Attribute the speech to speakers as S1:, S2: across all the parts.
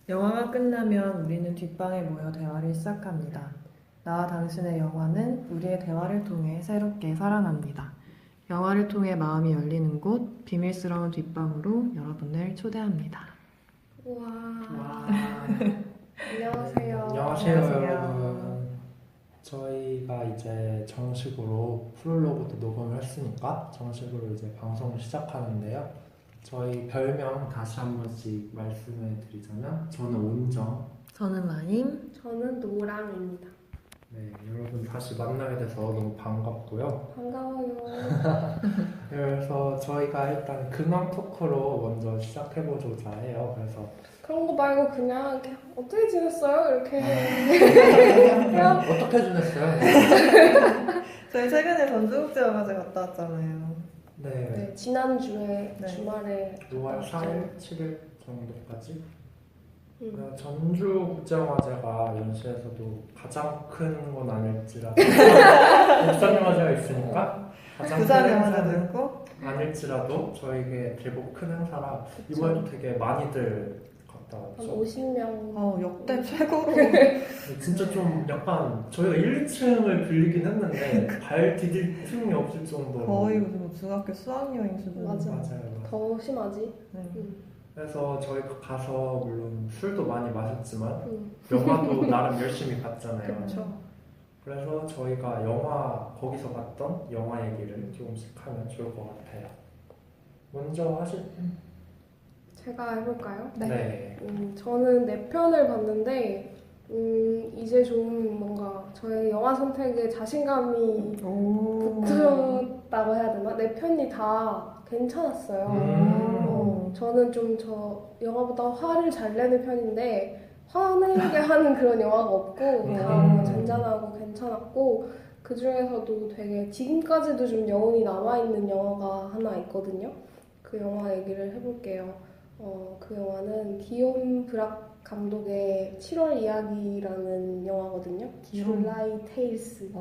S1: 영화가 끝나면 우리는 뒷방에 모여 대화를 시작합니다. 나와 당신의 영화는 우리의 대화를 통해 새롭게 살아납니다. 영화를 통해 마음이 열리는 곳, 비밀스러운 뒷방으로 여러분을 초대합니다.
S2: 우와.
S3: 와.
S2: 안녕하세요.
S3: 안녕하세요,
S1: 안녕하세요.
S3: 여러분. 저희가 이제 정식으로 프롤로그도 녹음을 했으니까 정식으로 이제 방송을 시작하는데요. 저희 별명 다시 한 번씩 말씀을 드리자면 저는 온정.
S1: 저는 라임.
S2: 저는 노랑입니다.
S3: 네, 여러분 다시 만나게 돼서 너무 반갑고요.
S2: 반가워요.
S3: 그래서 저희가 일단 근황 토크로 먼저 시작해보고자 해요. 그래서
S2: 그런 거 말고 그냥 이렇게 어떻게 지냈어요? 이렇게
S3: 어떻게 지냈어요?
S1: 저희 최근에 전주국제영화제 갔다 왔잖아요.
S3: 네,
S2: 네, 지난주에
S1: 네.
S2: 주말에
S3: 6월 4일, 7일 정도까지
S2: 음.
S3: 전주국제영화제가 연시에서도 가장 큰 건 아닐지라도 부산영화제가 있으니까 가장 큰
S1: 부산영화제도
S3: 행사는
S1: 있고
S3: 아닐지라도 저에게 대북 큰 행사라 이번에 되게 많이들 갔다
S2: 한
S3: 왔죠.
S2: 50명.
S1: 역대 최고로
S3: 진짜 좀 약간 저희가 1, 2층을 빌리긴 했는데 발 디딜 틈이 없을 정도로
S1: 거의 무슨 중학교 수학여행 수준.
S2: 맞아.
S3: 맞아요.
S2: 더 심하지?
S1: 네.
S3: 그래서 저희가 가서 물론 술도 많이 마셨지만
S2: 음.
S3: 영화도 나름 열심히 봤잖아요.
S2: 그쵸.
S3: 그래서 저희가 거기서 봤던 영화 얘기를 조금씩 하면 좋을 것 같아요. 먼저 하실?
S2: 제가 해볼까요?
S3: 네.
S2: 저는 4편을 봤는데 이제 좀 뭔가 저의 영화 선택에 자신감이
S1: 오.
S2: 붙었다고 해야 되나? 4편이 다 괜찮았어요. 저는 좀 영화보다 화를 잘 내는 편인데 화내게 하는 그런 영화가 없고 다 뭔가 잔잔하고 괜찮았고 그 중에서도 되게 지금까지도 좀 여운이 남아있는 영화가 하나 있거든요. 그 영화 얘기를 해볼게요. 그 영화는 기욤 브락 감독의 7월 이야기라는 영화거든요.
S1: 기욤.
S2: 줄라이 테일스.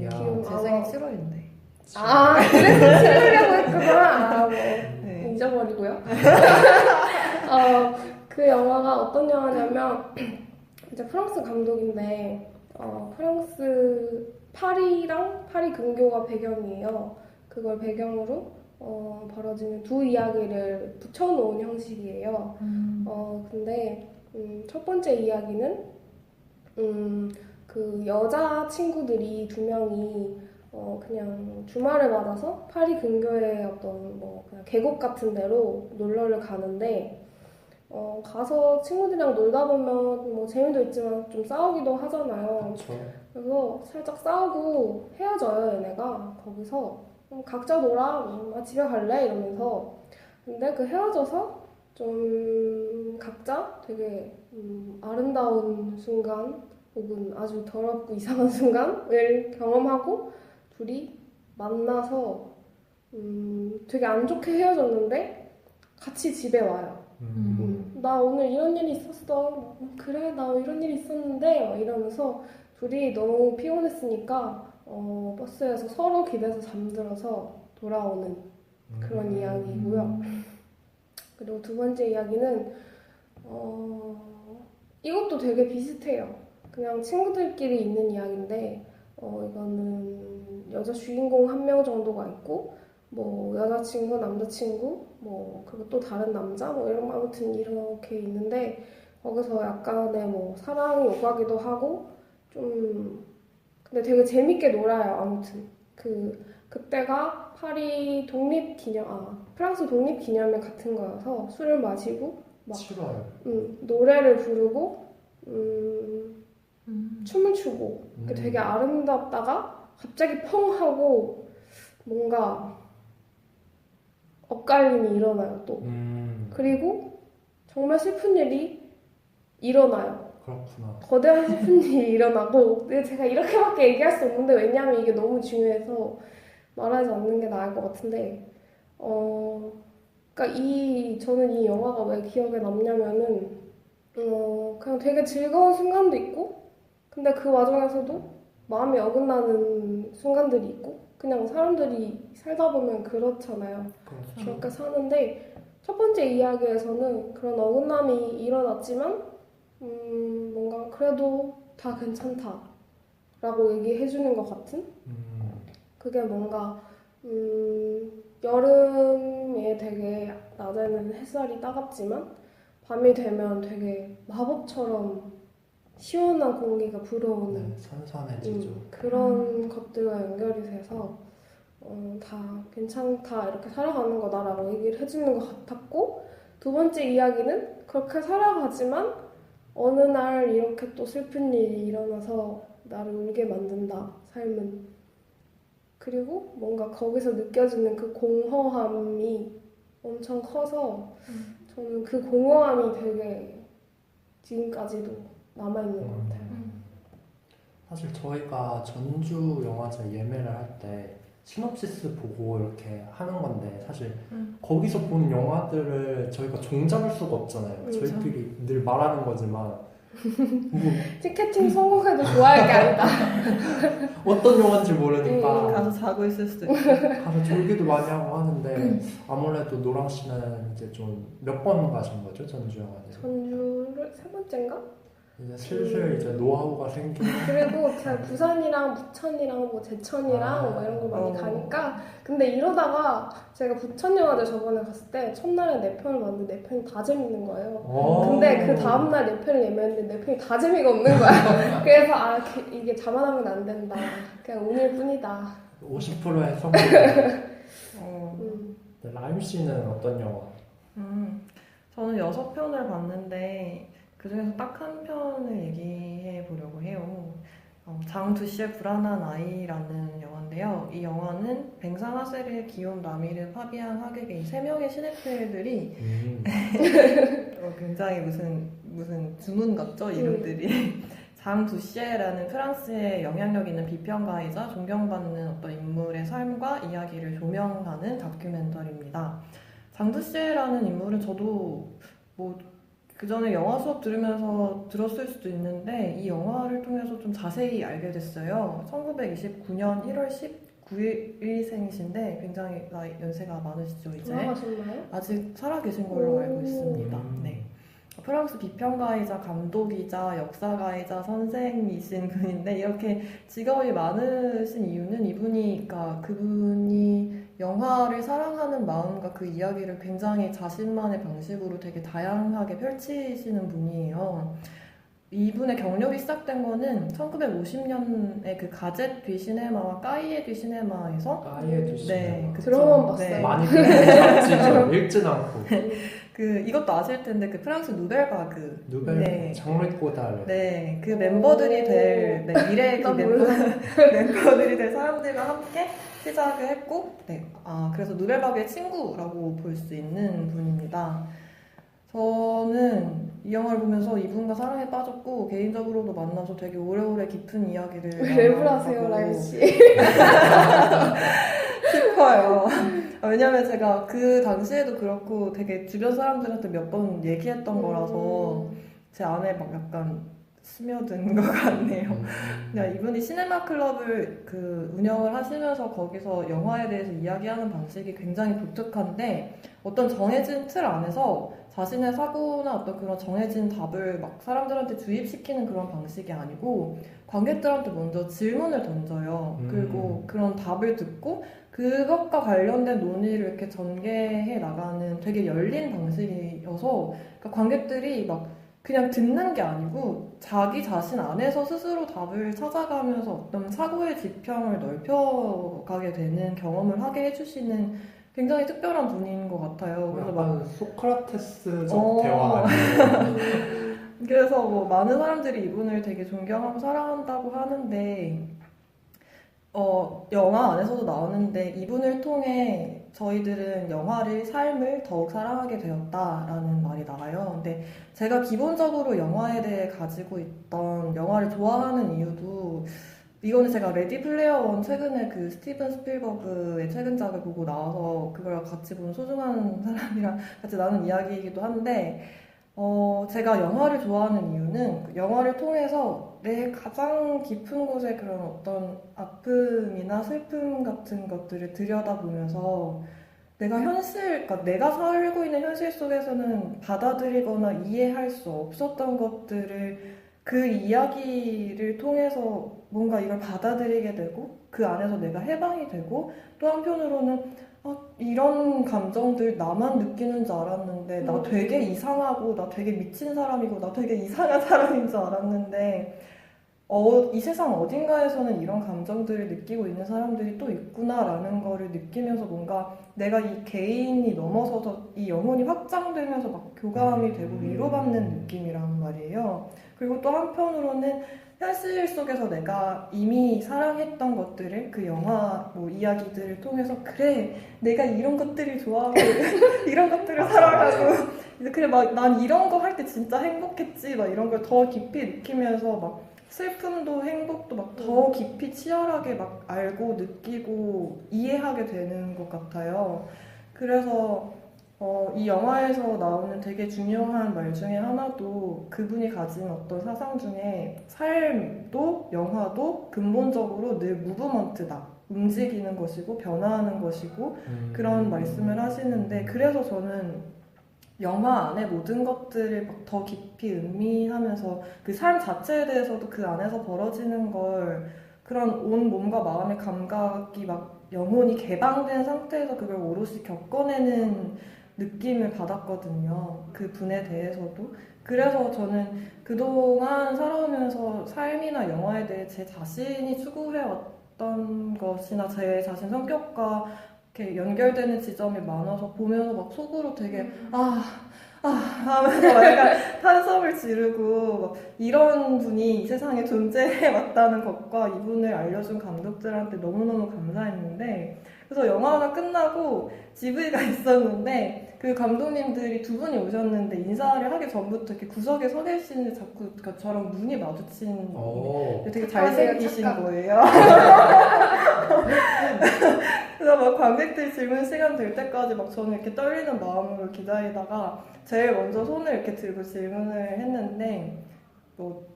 S3: 이야.
S2: 기욤
S1: 제 생일 7월인데.
S2: 그래서 치르려고 했구나.
S1: 네.
S2: 잊어버리고요. 그 영화가 어떤 영화냐면 이제 프랑스 감독인데 프랑스 파리랑 파리 근교가 배경이에요. 그걸 배경으로 벌어지는 두 이야기를 붙여놓은 형식이에요. 근데 첫 번째 이야기는 그 여자 친구들이 2명이 그냥 주말을 맞아서 파리 근교의 어떤 뭐 그냥 계곡 같은 데로 놀러를 가는데 가서 친구들이랑 놀다 보면 뭐 재미도 있지만 좀 싸우기도 하잖아요.
S3: 그렇죠.
S2: 그래서 살짝 싸우고 헤어져요, 얘네가. 거기서 각자 놀아, 나 집에 갈래? 이러면서. 근데 그 헤어져서 좀 각자 되게 아름다운 순간 혹은 아주 더럽고 이상한 순간을 경험하고 둘이 만나서 되게 안 좋게 헤어졌는데 같이 집에 와요. 나 오늘 이런 일이 있었어. 그래, 나 이런 일이 있었는데 막 이러면서 둘이 너무 피곤했으니까 버스에서 서로 기대서 잠들어서 돌아오는 그런 이야기고요. 그리고 두 번째 이야기는 이것도 되게 비슷해요. 그냥 친구들끼리 있는 이야기인데 이거는 여자 주인공 1명 정도가 있고 뭐 여자친구, 남자친구, 뭐 그리고 또 다른 남자 뭐 이런 아무튼 이렇게 있는데 거기서 약간의 뭐 사랑이 오가기도 하고 좀 근데 되게 재밌게 놀아요. 아무튼 그때가 파리 프랑스 독립기념일 같은 거여서 술을 마시고 막
S3: 7월.
S2: 노래를 부르고 춤을 추고 되게 아름답다가 갑자기 펑 하고 뭔가 엇갈림이 일어나요 또. 그리고 정말 슬픈 일이 일어나요.
S3: 그렇구나.
S2: 거대한 슬픈 일이 일어나고 근데 제가 이렇게밖에 얘기할 수 없는데 왜냐면 이게 너무 중요해서 말하지 않는 게 나을 것 같은데 그러니까 저는 이 영화가 왜 기억에 남냐면은 그냥 되게 즐거운 순간도 있고 근데 그 와중에서도 마음이 어긋나는 순간들이 있고 그냥 사람들이 살다 보면 그렇잖아요.
S3: 그렇죠.
S2: 그렇게 사는데 첫 번째 이야기에서는 그런 어긋남이 일어났지만 뭔가 그래도 다 괜찮다라고 얘기해주는 것 같은? 그게 뭔가 여름에 되게 낮에는 햇살이 따갑지만 밤이 되면 되게 마법처럼 시원한 공기가 불어오는
S3: 네, 선선해지죠.
S2: 그런 것들과 연결이 돼서 다 괜찮다 이렇게 살아가는 거다라고 얘기를 해주는 것 같았고 두 번째 이야기는 그렇게 살아가지만 어느 날 이렇게 또 슬픈 일이 일어나서 나를 울게 만든다 삶은 그리고 뭔가 거기서 느껴지는 그 공허함이 엄청 커서 저는 그 공허함이 되게 지금까지도 남아있는 것 같아요.
S3: 사실 저희가 전주 영화제 예매를 할 때 시놉시스 보고 이렇게 하는 건데 사실 거기서 보는 영화들을 저희가 종잡을 수가 없잖아요.
S2: 그렇죠.
S3: 저희끼리 늘 말하는 거지만 뭐
S2: 티켓팅 성공해도 좋아할 게 아니다.
S3: 어떤 영화인지 모르니까
S1: 가서 자고 있을 수도 있고.
S3: 가서 졸기도 많이 하고 하는데 아무래도 노랑 씨는 이제 좀 몇 번 가신 거죠 전주 영화제?
S2: 전주를 세 번째인가?
S3: 이제 슬슬 이제 노하우가 생기고
S2: 그리고 제가 부산이랑 부천이랑 뭐 제천이랑 뭐 이런 걸 많이 가니까 근데 이러다가 제가 부천 영화제 저번에 갔을 때 첫날에 4편을 봤는데 4편이 다 재밌는 거예요. 근데 그 다음날 4편을 예매했는데 4편이 다 재미가 없는 거야. 그래서 이게 자만하면 안 된다. 그냥 오늘 뿐이다.
S3: 50%의 성공. 라임 씨는 어떤 영화?
S1: 저는 6편을 봤는데 그중에서 딱 한 편을 얘기해 보려고 해요. 장두시의 불안한 아이라는 영화인데요. 이 영화는 뱅상 하세르, 기욤 라미르, 파비앙 하게게 3명의 시네필들이 굉장히 무슨 주문 같죠? 이름들이. 장두시에라는 프랑스의 영향력 있는 비평가이자 존경받는 어떤 인물의 삶과 이야기를 조명하는 다큐멘터리입니다. 장두시에라는 인물은 저도 그 전에 영화 수업 들으면서 들었을 수도 있는데 이 영화를 통해서 좀 자세히 알게 됐어요. 1929년 1월 19일생이신데 굉장히 연세가 많으시죠 이제?
S2: 돌아가셨나요?
S1: 아직 살아계신 걸로 알고 있습니다. 네. 프랑스 비평가이자 감독이자 역사가이자 선생이신 분인데 이렇게 직업이 많으신 이유는 그분이 영화를 사랑하는 마음과 그 이야기를 굉장히 자신만의 방식으로 되게 다양하게 펼치시는 분이에요. 이분의 경력이 시작된 거는 1950년에 그 가젯 디 시네마와 까이에 디 시네마에서
S3: 까이에 디 시네마.
S1: 그쵸.
S2: 들어만 봤어요.
S1: 네.
S3: 많이 봤지죠. 읽진 않고.
S1: 이것도 아실 텐데 그 프랑스 누벨바그
S3: 누벨 장르 꼬다를.
S1: 네, 그 멤버들이 될 미래의 그 멤버들이 될 사람들과 함께 시작을 했고, 그래서 누벨바그의 친구라고 볼 수 있는 분입니다. 저는 이 영화를 보면서 이분과 사랑에 빠졌고 개인적으로도 만나서 되게 오래오래 깊은 이야기를
S2: 왜 랩을 하세요, 라임 씨?
S1: 싶어요. 왜냐면 제가 그 당시에도 그렇고 되게 주변 사람들한테 몇 번 얘기했던 거라서 제 안에 막 약간 스며든 것 같네요. 그냥 이분이 시네마 클럽을 운영을 하시면서 거기서 영화에 대해서 이야기하는 방식이 굉장히 독특한데 어떤 정해진 틀 안에서 자신의 사고나 어떤 그런 정해진 답을 막 사람들한테 주입시키는 그런 방식이 아니고 관객들한테 먼저 질문을 던져요. 그리고 그런 답을 듣고 그것과 관련된 논의를 이렇게 전개해 나가는 되게 열린 방식이어서 그러니까 관객들이 막 그냥 듣는 게 아니고 자기 자신 안에서 스스로 답을 찾아가면서 어떤 사고의 지평을 넓혀가게 되는 경험을 하게 해주시는 굉장히 특별한 분인 것 같아요. 그래서
S3: 약간 소크라테스적 대화 아니에요?
S1: 그래서 많은 사람들이 이분을 되게 존경하고 사랑한다고 하는데 영화 안에서도 나오는데 이분을 통해 저희들은 삶을 더욱 사랑하게 되었다라는 말이 나와요. 근데 제가 기본적으로 영화에 대해 가지고 있던 영화를 좋아하는 이유도 이거는 제가 레디 플레이어 원 최근에 그 스티븐 스필버그의 최근작을 보고 나와서 그걸 같이 본 소중한 사람이랑 같이 나눈 이야기이기도 한데 제가 영화를 좋아하는 이유는 영화를 통해서 내 가장 깊은 곳에 그런 어떤 아픔이나 슬픔 같은 것들을 들여다보면서 그러니까 내가 살고 있는 현실 속에서는 받아들이거나 이해할 수 없었던 것들을 그 이야기를 통해서 뭔가 이걸 받아들이게 되고 그 안에서 내가 해방이 되고 또 한편으로는 이런 감정들 나만 느끼는 줄 알았는데 나 되게 이상하고 나 되게 미친 사람이고 나 되게 이상한 사람인 줄 알았는데 이 세상 어딘가에서는 이런 감정들을 느끼고 있는 사람들이 또 있구나라는 거를 느끼면서 뭔가 내가 이 개인이 넘어서서 이 영혼이 확장되면서 막 교감이 되고 위로받는 느낌이란 말이에요. 그리고 또 한편으로는 현실 속에서 내가 이미 사랑했던 것들을 그 영화 뭐 이야기들을 통해서 그래 내가 이런 것들을 좋아하고 이런 것들을 사랑하고 그래 막 난 이런 거 할 때 진짜 행복했지 막 이런 걸 더 깊이 느끼면서 막 슬픔도 행복도 막 더 깊이 치열하게 막 알고 느끼고 이해하게 되는 것 같아요. 그래서 이 영화에서 나오는 되게 중요한 말 중에 하나도 그분이 가진 어떤 사상 중에 삶도 영화도 근본적으로 늘 무브먼트다. 움직이는 것이고 변화하는 것이고 그런 말씀을 하시는데 그래서 저는 영화 안에 모든 것들을 막 더 깊이 음미하면서 그 삶 자체에 대해서도 그 안에서 벌어지는 걸 그런 온 몸과 마음의 감각이 막 영혼이 개방된 상태에서 그걸 오롯이 겪어내는 느낌을 받았거든요. 그 분에 대해서도. 그래서 저는 그동안 살아오면서 삶이나 영화에 대해 제 자신이 추구해왔던 것이나 제 자신 성격과 이렇게 연결되는 지점이 많아서 보면서 막 속으로 되게 하면서 막 약간 한숨을 지르고 막 이런 분이 이 세상에 존재해 왔다는 것과 이분을 알려준 감독들한테 너무너무 감사했는데 그래서 영화가 끝나고 GV가 있었는데 그 감독님들이 두 분이 오셨는데 인사를 하기 전부터 이렇게 구석에 서 계시는데 자꾸 저랑 눈이 마주친 되게 잘생기신 거예요. 그래서 막 관객들 질문 시간 될 때까지 막 저는 이렇게 떨리는 마음으로 기다리다가 제일 먼저 손을 이렇게 들고 질문을 했는데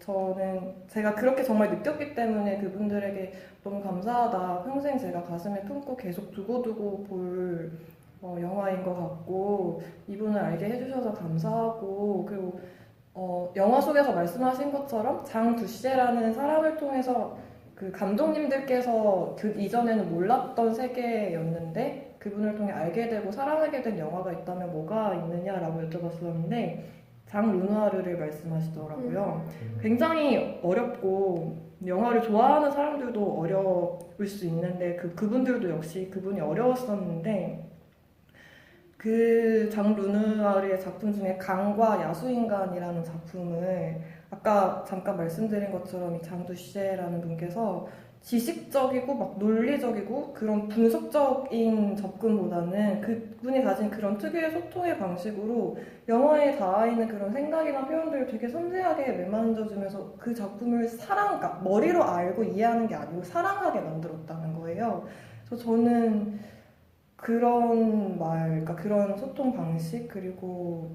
S1: 저는 제가 그렇게 정말 느꼈기 때문에 그분들에게 너무 감사하다. 평생 제가 가슴에 품고 계속 두고두고 볼 영화인 것 같고 이분을 알게 해주셔서 감사하고 그리고 영화 속에서 말씀하신 것처럼 장 두시에라는 사람을 통해서 그 감독님들께서 그 이전에는 몰랐던 세계였는데 그분을 통해 알게 되고 사랑하게 된 영화가 있다면 뭐가 있느냐라고 여쭤봤었는데 장 르누아르를 말씀하시더라고요. 굉장히 어렵고 영화를 좋아하는 사람들도 어려울 수 있는데 그분들도 역시 그분이 어려웠었는데 그 장 르누아르의 작품 중에 강과 야수인간이라는 작품을 아까 잠깐 말씀드린 것처럼 이 장 두시에라는 분께서 지식적이고 막 논리적이고 그런 분석적인 접근보다는 그분이 가진 그런 특유의 소통의 방식으로 영화에 닿아있는 그런 생각이나 표현들을 되게 섬세하게 매만져주면서 그 작품을 그러니까 머리로 알고 이해하는 게 아니고 사랑하게 만들었다는 거예요. 그래서 저는 그런 그러니까 그런 소통 방식 그리고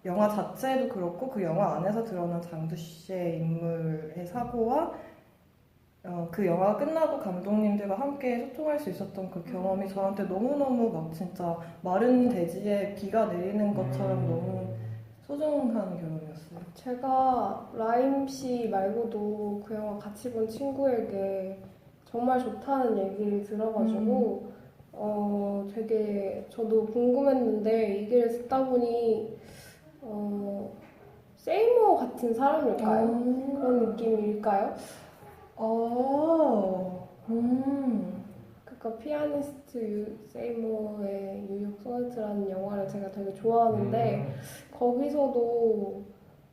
S1: 영화 자체도 그렇고 그 영화 안에서 드러난 장두시의 인물의 사고와 그 영화가 끝나고 감독님들과 함께 소통할 수 있었던 그 경험이 저한테 너무너무 막 진짜 마른 대지에 비가 내리는 것처럼 너무 소중한 경험이었어요.
S2: 제가 라임 씨 말고도 그 영화 같이 본 친구에게 정말 좋다는 얘기를 들어가지고 되게 저도 궁금했는데 얘기를 듣다 보니 세이머 같은 사람일까요? 그런 느낌일까요? 그러니까 피아니스트 세이머의 뉴욕 소네트라는 영화를 제가 되게 좋아하는데 거기서도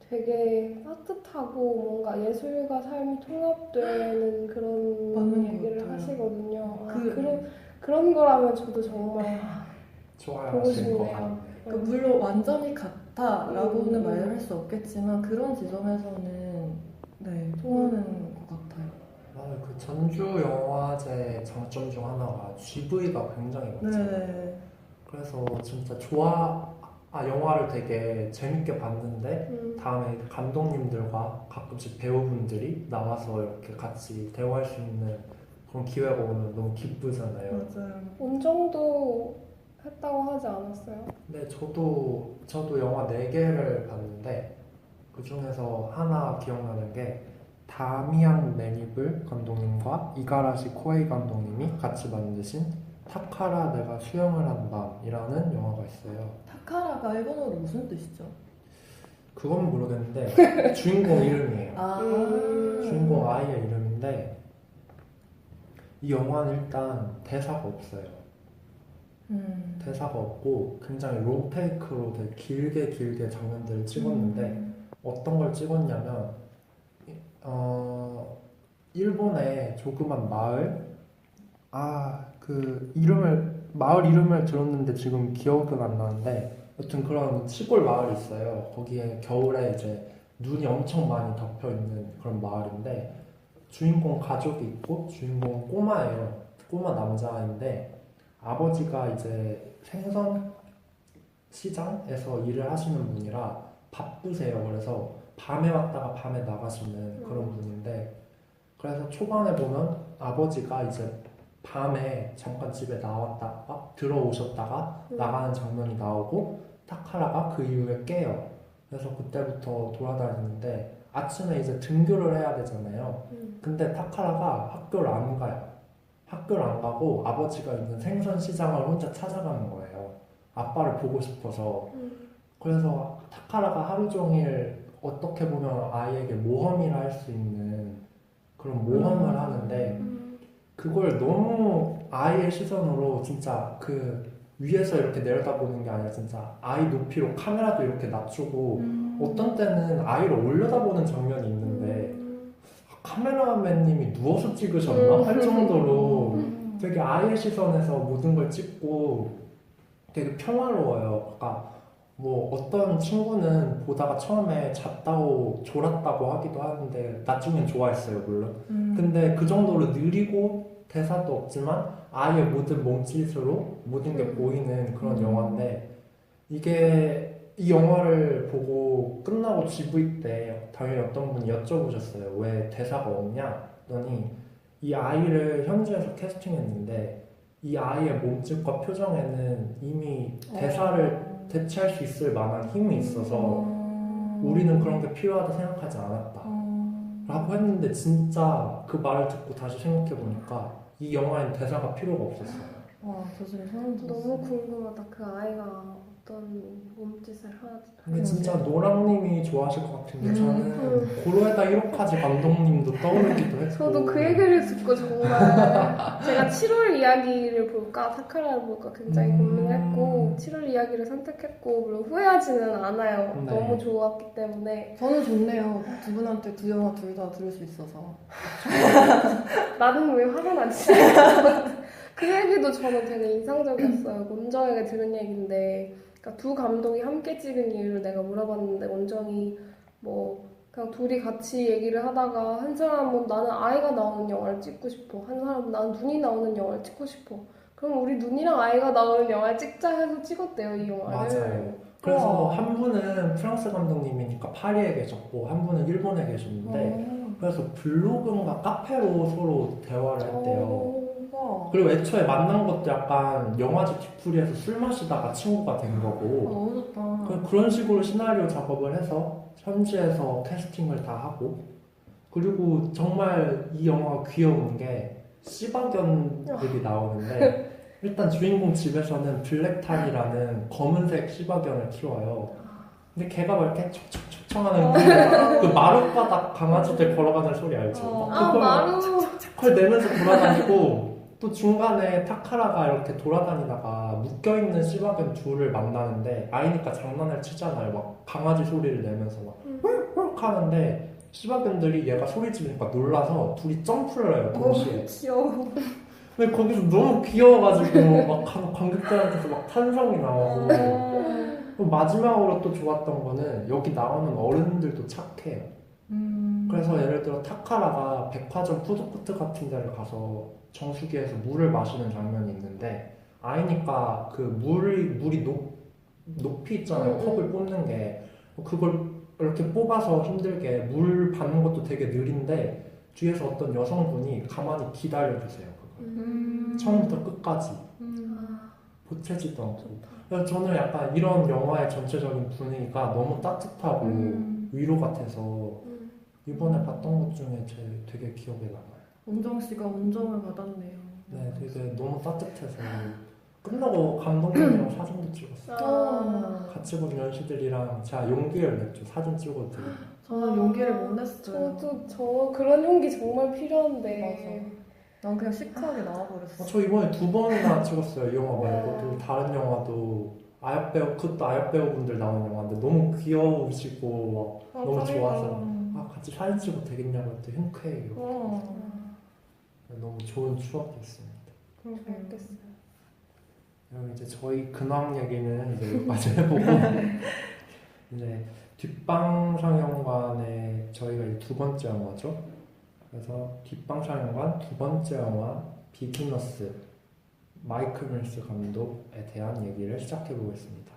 S2: 되게 따뜻하고 뭔가 예술과 삶이 통합되는 그런 얘기를 하시거든요. 그런 거라면 저도 정말 보고 싶네요.
S1: 물론 완전히 같다라고는 말할 수 없겠지만 그런 지점에서는 통하는 것 같아요.
S3: 그 전주 영화제 장점 중 하나가 GV가 굉장히 많잖아요. 그래서 진짜 영화를 되게 재밌게 봤는데 다음에 감독님들과 가끔씩 배우분들이 나와서 이렇게 같이 대화할 수 있는 그런 기회가 오면 너무 기쁘잖아요.
S1: 맞아요.
S2: 원정도 했다고 하지 않았어요?
S3: 근데 저도 영화 4개를 봤는데 그 중에서 하나 기억나는 게 다미안 매니블 감독님과 이가라시 코에이 감독님이 같이 만드신 타카라 내가 수영을 한 밤이라는 영화가 있어요.
S1: 타카라가 일본어로 무슨 뜻이죠?
S3: 그건 모르겠는데 주인공 이름이에요.
S1: 아.
S3: 주인공 아이의 이름인데 이 영화는 일단 대사가 없어요. 대사가 없고 굉장히 롱테이크로 되게 길게 장면들을 찍었는데 어떤 걸 찍었냐면 일본의 조그만 마을 그 마을 이름을 들었는데 지금 기억은 안 나는데 여튼 그런 시골 마을이 있어요. 거기에 겨울에 이제 눈이 엄청 많이 덮여 있는 그런 마을인데 주인공 가족이 있고 주인공은 꼬마예요. 꼬마 남자인데 아버지가 이제 생선 시장에서 일을 하시는 분이라 바쁘세요. 그래서 밤에 왔다가 밤에 나가시는 그런 분인데 그래서 초반에 보면 아버지가 이제 밤에 잠깐 집에 나왔다가 들어오셨다가 나가는 장면이 나오고 타카라가 그 이후에 깨요. 그래서 그때부터 돌아다니는데 아침에 이제 등교를 해야 되잖아요. 근데 타카라가 학교를 안 가요. 학교를 안 가고 아버지가 있는 생선 시장을 혼자 찾아가는 거예요. 아빠를 보고 싶어서. 그래서 타카라가 하루 종일 어떻게 보면 아이에게 모험이라 할 수 있는 그런 모험을 하는데 그걸 너무 아이의 시선으로 진짜 그 위에서 이렇게 내려다보는 게 아니라 진짜 아이 높이로 카메라도 이렇게 낮추고 어떤 때는 아이를 올려다보는 장면이 있는데 카메라맨님이 누워서 찍으셨나 할 정도로 되게 아이의 시선에서 모든 걸 찍고 되게 평화로워요. 그러니까 뭐 어떤 친구는 보다가 처음에 잤다고 졸았다고 하기도 하는데 나중엔 좋아했어요 물론. 근데 그 정도로 느리고 대사도 없지만 아이의 모든 몸짓으로 모든 게 보이는 그런 영화인데 이게 이 영화를 보고 끝나고 GV 때 당연히 어떤 분이 여쭤보셨어요. 왜 대사가 없냐? 더니 이 아이를 현지에서 캐스팅했는데 이 아이의 몸짓과 표정에는 이미 대사를 대체할 수 있을 만한 힘이 있어서 우리는 그런 게 필요하다 생각하지 않았다 라고 했는데 진짜 그 말을 듣고 다시 생각해보니까 이 영화엔 대사가 필요가 없었어요.
S1: 와, 저 지금 소름 돋았어요.
S2: 너무 궁금하다. 그 아이가 어떤 몸짓을 하지.
S3: 근데 진짜 노랑님이 좋아하실 것 같은데 저는 고로에다 히로카즈 감독님도 떠오르기도 했고
S2: 저도 그 얘기를 듣고 정말 제가 7월 이야기를 볼까 타카라를 볼까 굉장히 고민했고 7월 이야기를 선택했고 물론 후회하지는 않아요.
S3: 네.
S2: 너무 좋았기 때문에.
S1: 저는 좋네요. 두 분한테 두 영화 둘 다 들을 수 있어서.
S2: 나는 왜 화가 나지? 그 얘기도 저는 되게 인상적이었어요. 원정에게 들은 얘기인데 그러니까 두 감독이 함께 찍은 이유를 내가 물어봤는데 원정이 뭐 그냥 둘이 같이 얘기를 하다가 한 사람은 나는 아이가 나오는 영화를 찍고 싶어. 한 사람은 나는 눈이 나오는 영화를 찍고 싶어. 그럼 우리 눈이랑 아이가 나오는 영화를 찍자 해서 찍었대요, 이 영화를.
S3: 맞아요. 그래서 한 분은 프랑스 감독님이니까 파리에 계셨고 한 분은 일본에 계셨는데 그래서 블로그인가 카페로 서로 대화를 했대요. 그리고 애초에 만난 것도 약간 영화제 뒤풀이에서 술 마시다가 친구가 된 거고
S1: 너무 좋다.
S3: 그런 식으로 시나리오 작업을 해서 현지에서 캐스팅을 다 하고 그리고 정말 이 영화가 귀여운 게 시바견들이 나오는데 일단 주인공 집에서는 블랙탄이라는 검은색 시바견을 키워요. 근데 걔가 막 이렇게 촉촉촉청하는 그 마룻바닥 강아지들 걸어가는 소리 알죠?
S2: 마루.
S3: 그걸 내면서 돌아다니고 또 중간에 타카라가 이렇게 돌아다니다가 묶여있는 시바견 둘을 만나는데 아이니까 장난을 치잖아요. 막 강아지 소리를 내면서 막 훅훅 하는데 시바견들이 얘가 소리 지르니까 놀라서 둘이 점프를 해요 동시에.
S2: 귀여워.
S3: 근데 거기서 너무 귀여워가지고 막 관객들한테서 막 탄성이 나오고 그리고 마지막으로 또 좋았던 거는 여기 나오는 어른들도 착해요. 그래서 예를 들어 타카라가 백화점 푸드코트 같은 데를 가서 정수기에서 물을 마시는 장면이 있는데 아이니까 그 물이 높이 있잖아요. 컵을 뽑는 게 그걸 이렇게 뽑아서 힘들게 물 받는 것도 되게 느린데 뒤에서 어떤 여성분이 가만히 기다려주세요. 그걸.
S1: 음.
S3: 처음부터 끝까지
S2: 아,
S3: 보채지도 않고.
S2: 좋다.
S3: 그래서 저는 약간 이런 영화의 전체적인 분위기가 너무 따뜻하고 위로가 돼서
S2: 음.
S3: 이번에 봤던 것 중에 되게 기억에 남아요.
S1: 원정 씨가 원정을 받았네요.
S3: 네, 되게 너무 따뜻해서 끝나고 감독님이랑 사진도 찍었어요.
S2: 아,
S3: 같이 본 연수들이랑 제가 용기를 냈죠. 사진 찍어도.
S1: 저는 용기를 못 냈어요.
S2: 저 그런 용기 정말 필요한데.
S1: 난 그냥 시크하게 나와버렸어.
S3: 저 이번에 2번이나 찍었어요. 이 영화 말고도 다른 영화도 아역 배우, 그것도 아역 배우분들 나오는 영화인데 너무 귀여우시고 막 너무 좋아서 같이 사진 찍어도 되겠냐고 했더니 흔쾌해요. 너무 좋은 추억이었습니다.
S2: 알겠어요.
S3: 그럼 이제 저희 근황 얘기는 이제 여기까지 해보고 이제 뒷방상영관에 저희가 이제 2번째 영화죠. 그래서 뒷방상영관 2번째 영화 비기너스 마이클 밀스 감독에 대한 얘기를 시작해 보겠습니다.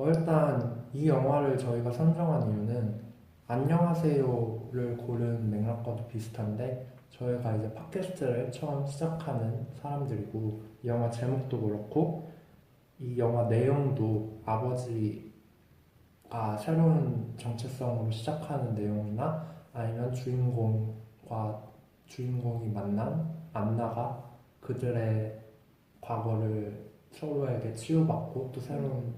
S3: 일단 이 영화를 저희가 선정한 이유는 안녕하세요를 고른 맥락과도 비슷한데 저희가 이제 팟캐스트를 처음 시작하는 사람들이고 이 영화 제목도 그렇고 이 영화 내용도 아버지가 새로운 정체성으로 시작하는 내용이나 아니면 주인공이 만난 안나가 그들의 과거를 서로에게 치유받고 또 새로운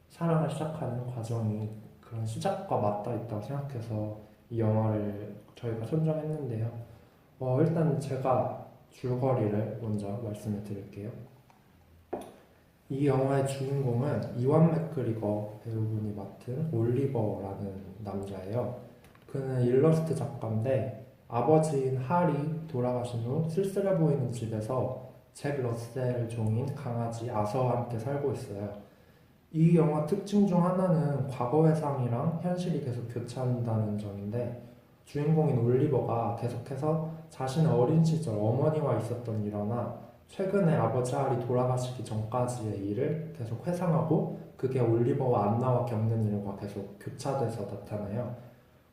S3: 사랑을 시작하는 과정이 그런 시작과 맞닿아 있다고 생각해서 이 영화를 저희가 선정했는데요. 일단 제가 줄거리를 먼저 말씀을 드릴게요. 이 영화의 주인공은 이완 맥그리거 배우분이 맡은 올리버라는 남자예요. 그는 일러스트 작가인데 아버지인 할이 돌아가신 후 쓸쓸해 보이는 집에서 잭 러셀 종인 강아지 아서와 함께 살고 있어요. 이 영화 특징 중 하나는 과거 회상이랑 현실이 계속 교차한다는 점인데 주인공인 올리버가 계속해서 자신의 어린 시절 어머니와 있었던 일화나 최근에 아버지 할이 돌아가시기 전까지의 일을 계속 회상하고 그게 올리버와 안나와 겪는 일과 계속 교차돼서 나타나요.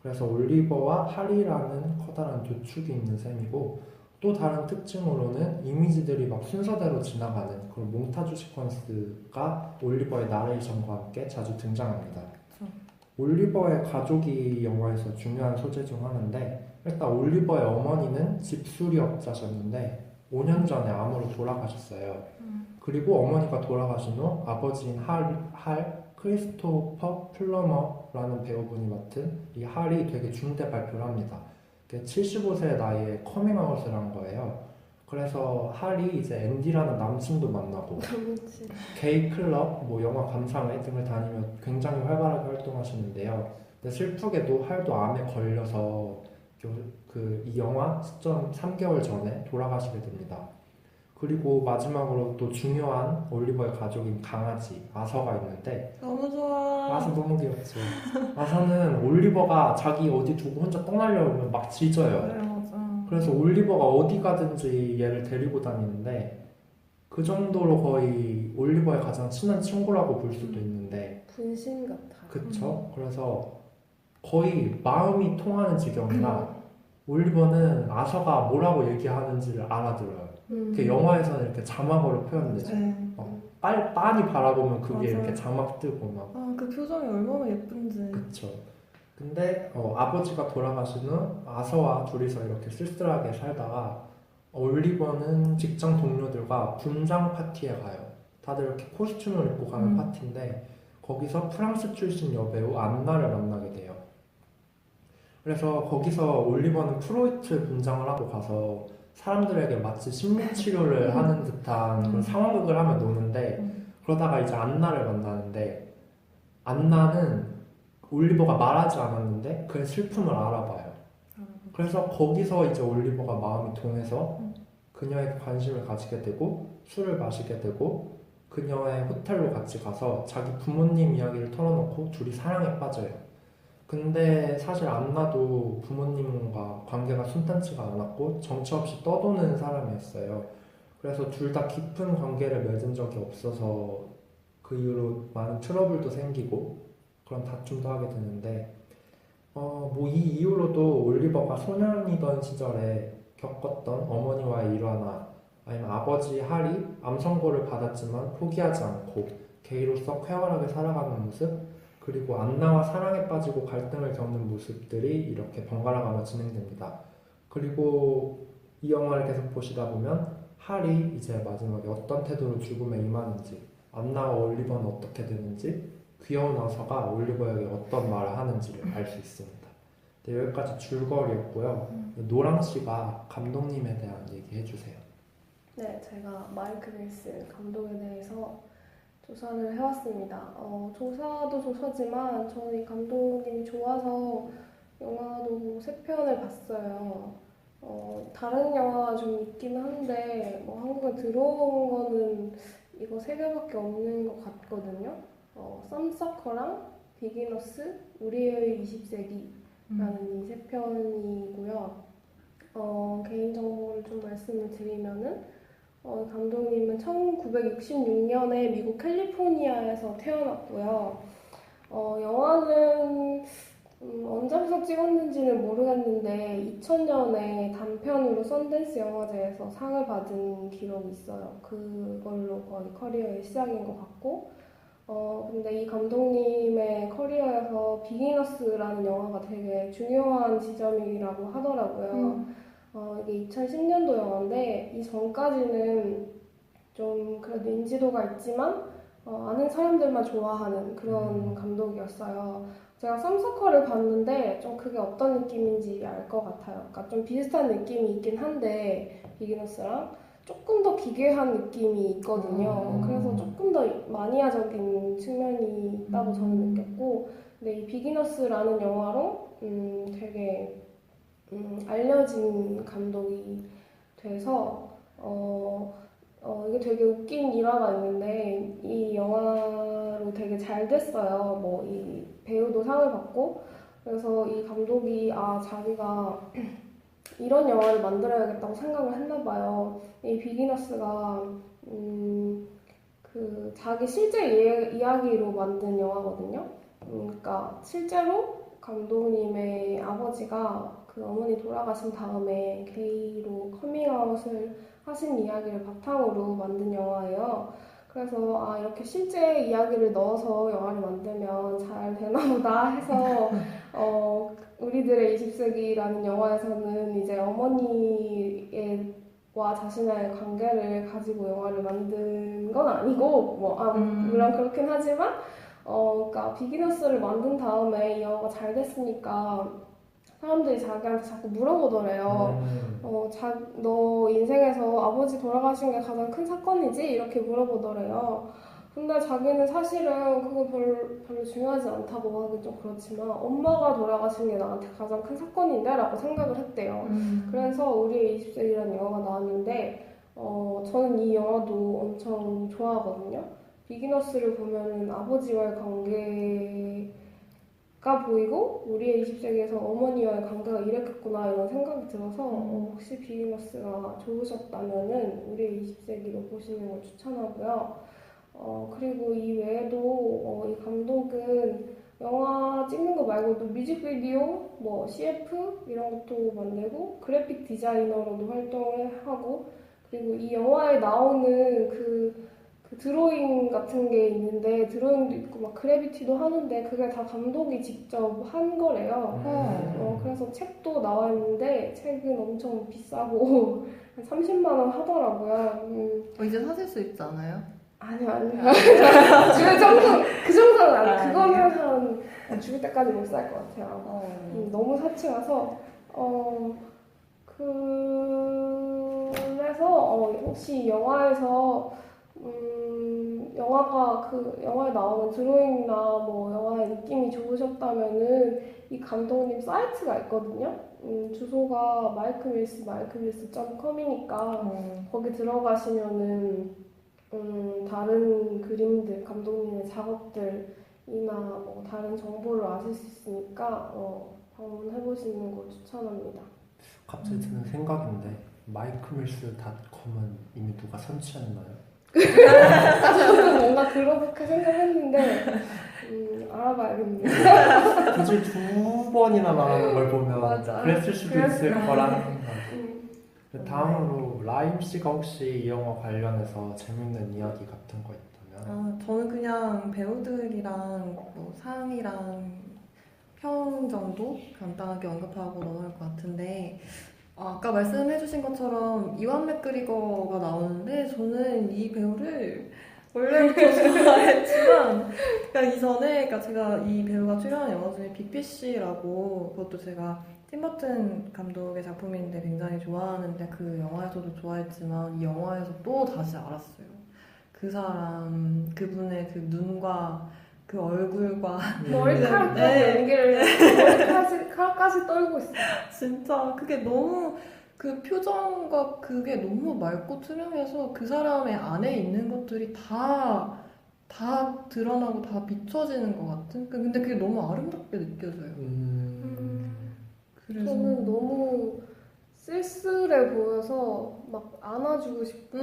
S3: 그래서 올리버와 할이라는 커다란 교축이 있는 셈이고 또 다른 특징으로는 이미지들이 막 순서대로 지나가는 그런 몽타주 시퀀스가 올리버의 나레이션과 함께 자주 등장합니다. 올리버의 가족이 이 영화에서 중요한 소재 중 하나인데 일단 올리버의 어머니는 집수리업자셨는데 5년 전에 암으로 돌아가셨어요. 그리고 어머니가 돌아가신 후 아버지인 할 크리스토퍼 플러머라는 배우분이 맡은 이 할이 되게 중대 발표를 합니다. 75세의 나이에 커밍아웃을 한 거예요. 그래서 할이 이제 앤디라는 남친도 만나고 게이 클럽, 영화 감상회 등을 다니며 굉장히 활발하게 활동하시는데요. 근데 슬프게도 할도 암에 걸려서 이 영화 시점 3개월 전에 돌아가시게 됩니다. 그리고 마지막으로 또 중요한 올리버의 가족인 강아지 아서가 있는데
S1: 너무 좋아.
S3: 아서 너무 귀엽죠. 아서는 올리버가 자기 어디 두고 혼자 떠나려면 막 짖어요.
S1: 그래, 맞아.
S3: 그래서 올리버가 어디 가든지 얘를 데리고 다니는데 그 정도로 거의 올리버의 가장 친한 친구라고 볼 수도 있는데
S2: 분신 같아.
S3: 그쵸? 그래서 거의 마음이 통하는 지경이라 올리버는 아서가 뭐라고 얘기하는지를 알아들어요. 그 영화에서는 이렇게 자막으로 표현되죠. 빤히 바라보면 그게
S1: 맞아요.
S3: 이렇게 자막 뜨고 막
S1: 그 표정이 얼마나 예쁜지.
S3: 그쵸. 근데 아버지가 돌아가신 후 아서와 둘이서 이렇게 쓸쓸하게 살다가 올리버는 직장 동료들과 분장 파티에 가요. 다들 이렇게 코스튬을 입고 가는 파티인데 거기서 프랑스 출신 여배우 안나를 만나게 돼요. 그래서 거기서 올리버는 프로이트 분장을 하고 가서 사람들에게 마치 심리치료를 하는 듯한 그런 상황극을 하며 노는데 그러다가 이제 안나를 만나는데 안나는 올리버가 말하지 않았는데 그의 슬픔을 알아봐요. 그래서 거기서 이제 올리버가 마음이 동해서 그녀에게 관심을 가지게 되고 술을 마시게 되고 그녀의 호텔로 같이 가서 자기 부모님 이야기를 털어놓고 둘이 사랑에 빠져요. 근데 사실 안나도 부모님과 관계가 순탄치가 않았고 정처 없이 떠도는 사람이었어요. 그래서 둘 다 깊은 관계를 맺은 적이 없어서 그 이후로 많은 트러블도 생기고 그런 다툼도 하게 되는데 뭐 이 이후로도 올리버가 소년이던 시절에 겪었던 어머니와의 일화나 아니면 아버지 할이 암 선고를 받았지만 포기하지 않고 게이로서 쾌활하게 살아가는 모습, 그리고 안나와 사랑에 빠지고 갈등을 겪는 모습들이 이렇게 번갈아가며 진행됩니다. 그리고 이 영화를 계속 보시다 보면 할이 이제 마지막에 어떤 태도로 죽음에 임하는지, 안나와 올리버는 어떻게 되는지, 귀여운 어서가 올리버에게 어떤 말을 하는지를 알 수 있습니다. 네, 여기까지 줄거리였고요. 노랑 씨가 감독님에 대한 얘기 해주세요.
S2: 네, 제가 마이크 밀스 감독에 대해서 조사를 해왔습니다. 조사도 조사지만 저는 이 감독님이 좋아서 영화도 3편을 봤어요. 다른 영화가 좀 있긴 한데 한국에 들어온 거는 이거 3개밖에 없는 것 같거든요. 썸서커랑 비기너스, 우리의 20세기라는 이 3편이고요. 개인정보를 좀 말씀을 드리면은 감독님은 1966년에 미국 캘리포니아에서 태어났고요. 영화는 언제부터 찍었는지는 모르겠는데 2000년에 단편으로 썬댄스 영화제에서 상을 받은 기록이 있어요. 그걸로 거의 커리어의 시작인 것 같고 근데 이 감독님의 커리어에서 비기너스라는 영화가 되게 중요한 지점이라고 하더라고요. 이게 2010년도 영화인데 이 전까지는 좀 그래도 인지도가 있지만 아는 사람들만 좋아하는 그런 감독이었어요. 제가 썸서커를 봤는데 좀 그게 어떤 느낌인지 알 것 같아요. 그러니까 좀 비슷한 느낌이 있긴 한데 비기너스랑 조금 더 기괴한 느낌이 있거든요. 그래서 조금 더 마니아적인 측면이 있다고 저는 느꼈고 근데 이 비기너스라는 영화로 되게 알려진 감독이 돼서 이게 되게 웃긴 일화가 있는데 이 영화로 되게 잘 됐어요. 이 배우도 상을 받고 그래서 이 감독이 자기가 이런 영화를 만들어야겠다고 생각을 했나 봐요. 이 비기너스가 그 자기 실제 이야기로 만든 영화거든요. 그러니까 실제로 감독님의 아버지가 그 어머니 돌아가신 다음에 게이로 커밍아웃을 하신 이야기를 바탕으로 만든 영화예요. 그래서 이렇게 실제 이야기를 넣어서 영화를 만들면 잘 되나 보다 해서 우리들의 20세기라는 영화에서는 이제 어머니와 자신의 관계를 가지고 영화를 만든 건 아니고 물론 그렇긴 하지만 그러니까 비기너스를 만든 다음에 이 영화가 잘 됐으니까 사람들이 자기한테 자꾸 물어보더래요. 너 인생에서 아버지 돌아가신 게 가장 큰 사건이지? 이렇게 물어보더래요. 근데 자기는 사실은 그거 별로 중요하지 않다고 하긴 좀 그렇지만 엄마가 돌아가신 게 나한테 가장 큰 사건인데? 라고 생각을 했대요. 그래서 우리의 20세기라는 영화가 나왔는데 저는 이 영화도 엄청 좋아하거든요. 비기너스를 보면은 아버지와의 관계가 보이고 우리의 20세기에서 어머니와의 관계가 이랬겠구나 이런 생각이 들어서 혹시 비기너스가 좋으셨다면은 우리의 20세기로 보시는 걸 추천하고요. 그리고 이 외에도 이 감독은 영화 찍는 거 말고도 뮤직비디오, CF 이런 것도 만들고 그래픽 디자이너로도 활동을 하고 그리고 이 영화에 나오는 그 드로잉 같은 게 있는데 드로잉도 있고 막 그래비티도 하는데 그게 다 감독이 직접 한 거래요. 그래서 책도 나와 있는데 책은 엄청 비싸고 한 30만 원 하더라고요.
S4: 이제 사실 수 있지 않아요?
S2: 아니요. 그 정도는 아니에요. 그거는 한 죽을 때까지 못 살 것 같아요. 너무 사치라서 그래서 혹시 영화에서 영화에 나오는 드로잉이나 영화의 느낌이 좋으셨다면은 이 감독님 사이트가 있거든요. 주소가 마이크밀스.com이니까 거기 들어가시면은 다른 그림들, 감독님의 작업들이나 다른 정보를 아실 수 있으니까 방문해보시는 걸 추천합니다.
S3: 갑자기 드는 생각인데 마이크밀스.com은 이미 누가 선취했나요?
S2: 저도 뭔가 그렇게 생각했는데 알아봐야겠네요.
S3: 굳이 두 번이나 말하는 걸 보면
S2: 맞아.
S3: 그랬을 수도
S2: 그랬을
S3: 있을
S2: 거야.
S3: 거라는 생각. 다음으로
S1: 네.
S3: 라임 씨가 혹시 이 영화 관련해서 재밌는 이야기 같은 거 있다면?
S1: 저는 그냥 배우들이랑 뭐 상이랑 평 정도 간단하게 언급하고 넘어갈 것 같은데 아까 말씀해주신 것처럼 이완 맥그리거가 나오는데 저는 이 배우를 원래부터 좋아했지만 그러니까 이전에 그러니까 제가 이 배우가 출연한 영화 중에 빅피쉬라고 그것도 제가 팀버튼 감독의 작품인데 굉장히 좋아하는데 그 영화에서도 좋아했지만 이 영화에서 또 다시 알았어요. 그 사람 그분의 그 눈과 그 얼굴과
S2: 머리카락까지
S1: 네.
S2: 연기를 해서 머리카락까지 떨고 있어.
S1: 진짜 그게 너무 그 표정과 그게 너무 맑고 투명해서 그 사람의 안에 있는 것들이 다 드러나고 다 비춰지는 것 같은? 근데 그게 너무 아름답게 느껴져요. 그래서
S2: 저는 너무 쓸쓸해 보여서 막 안아주고 싶고.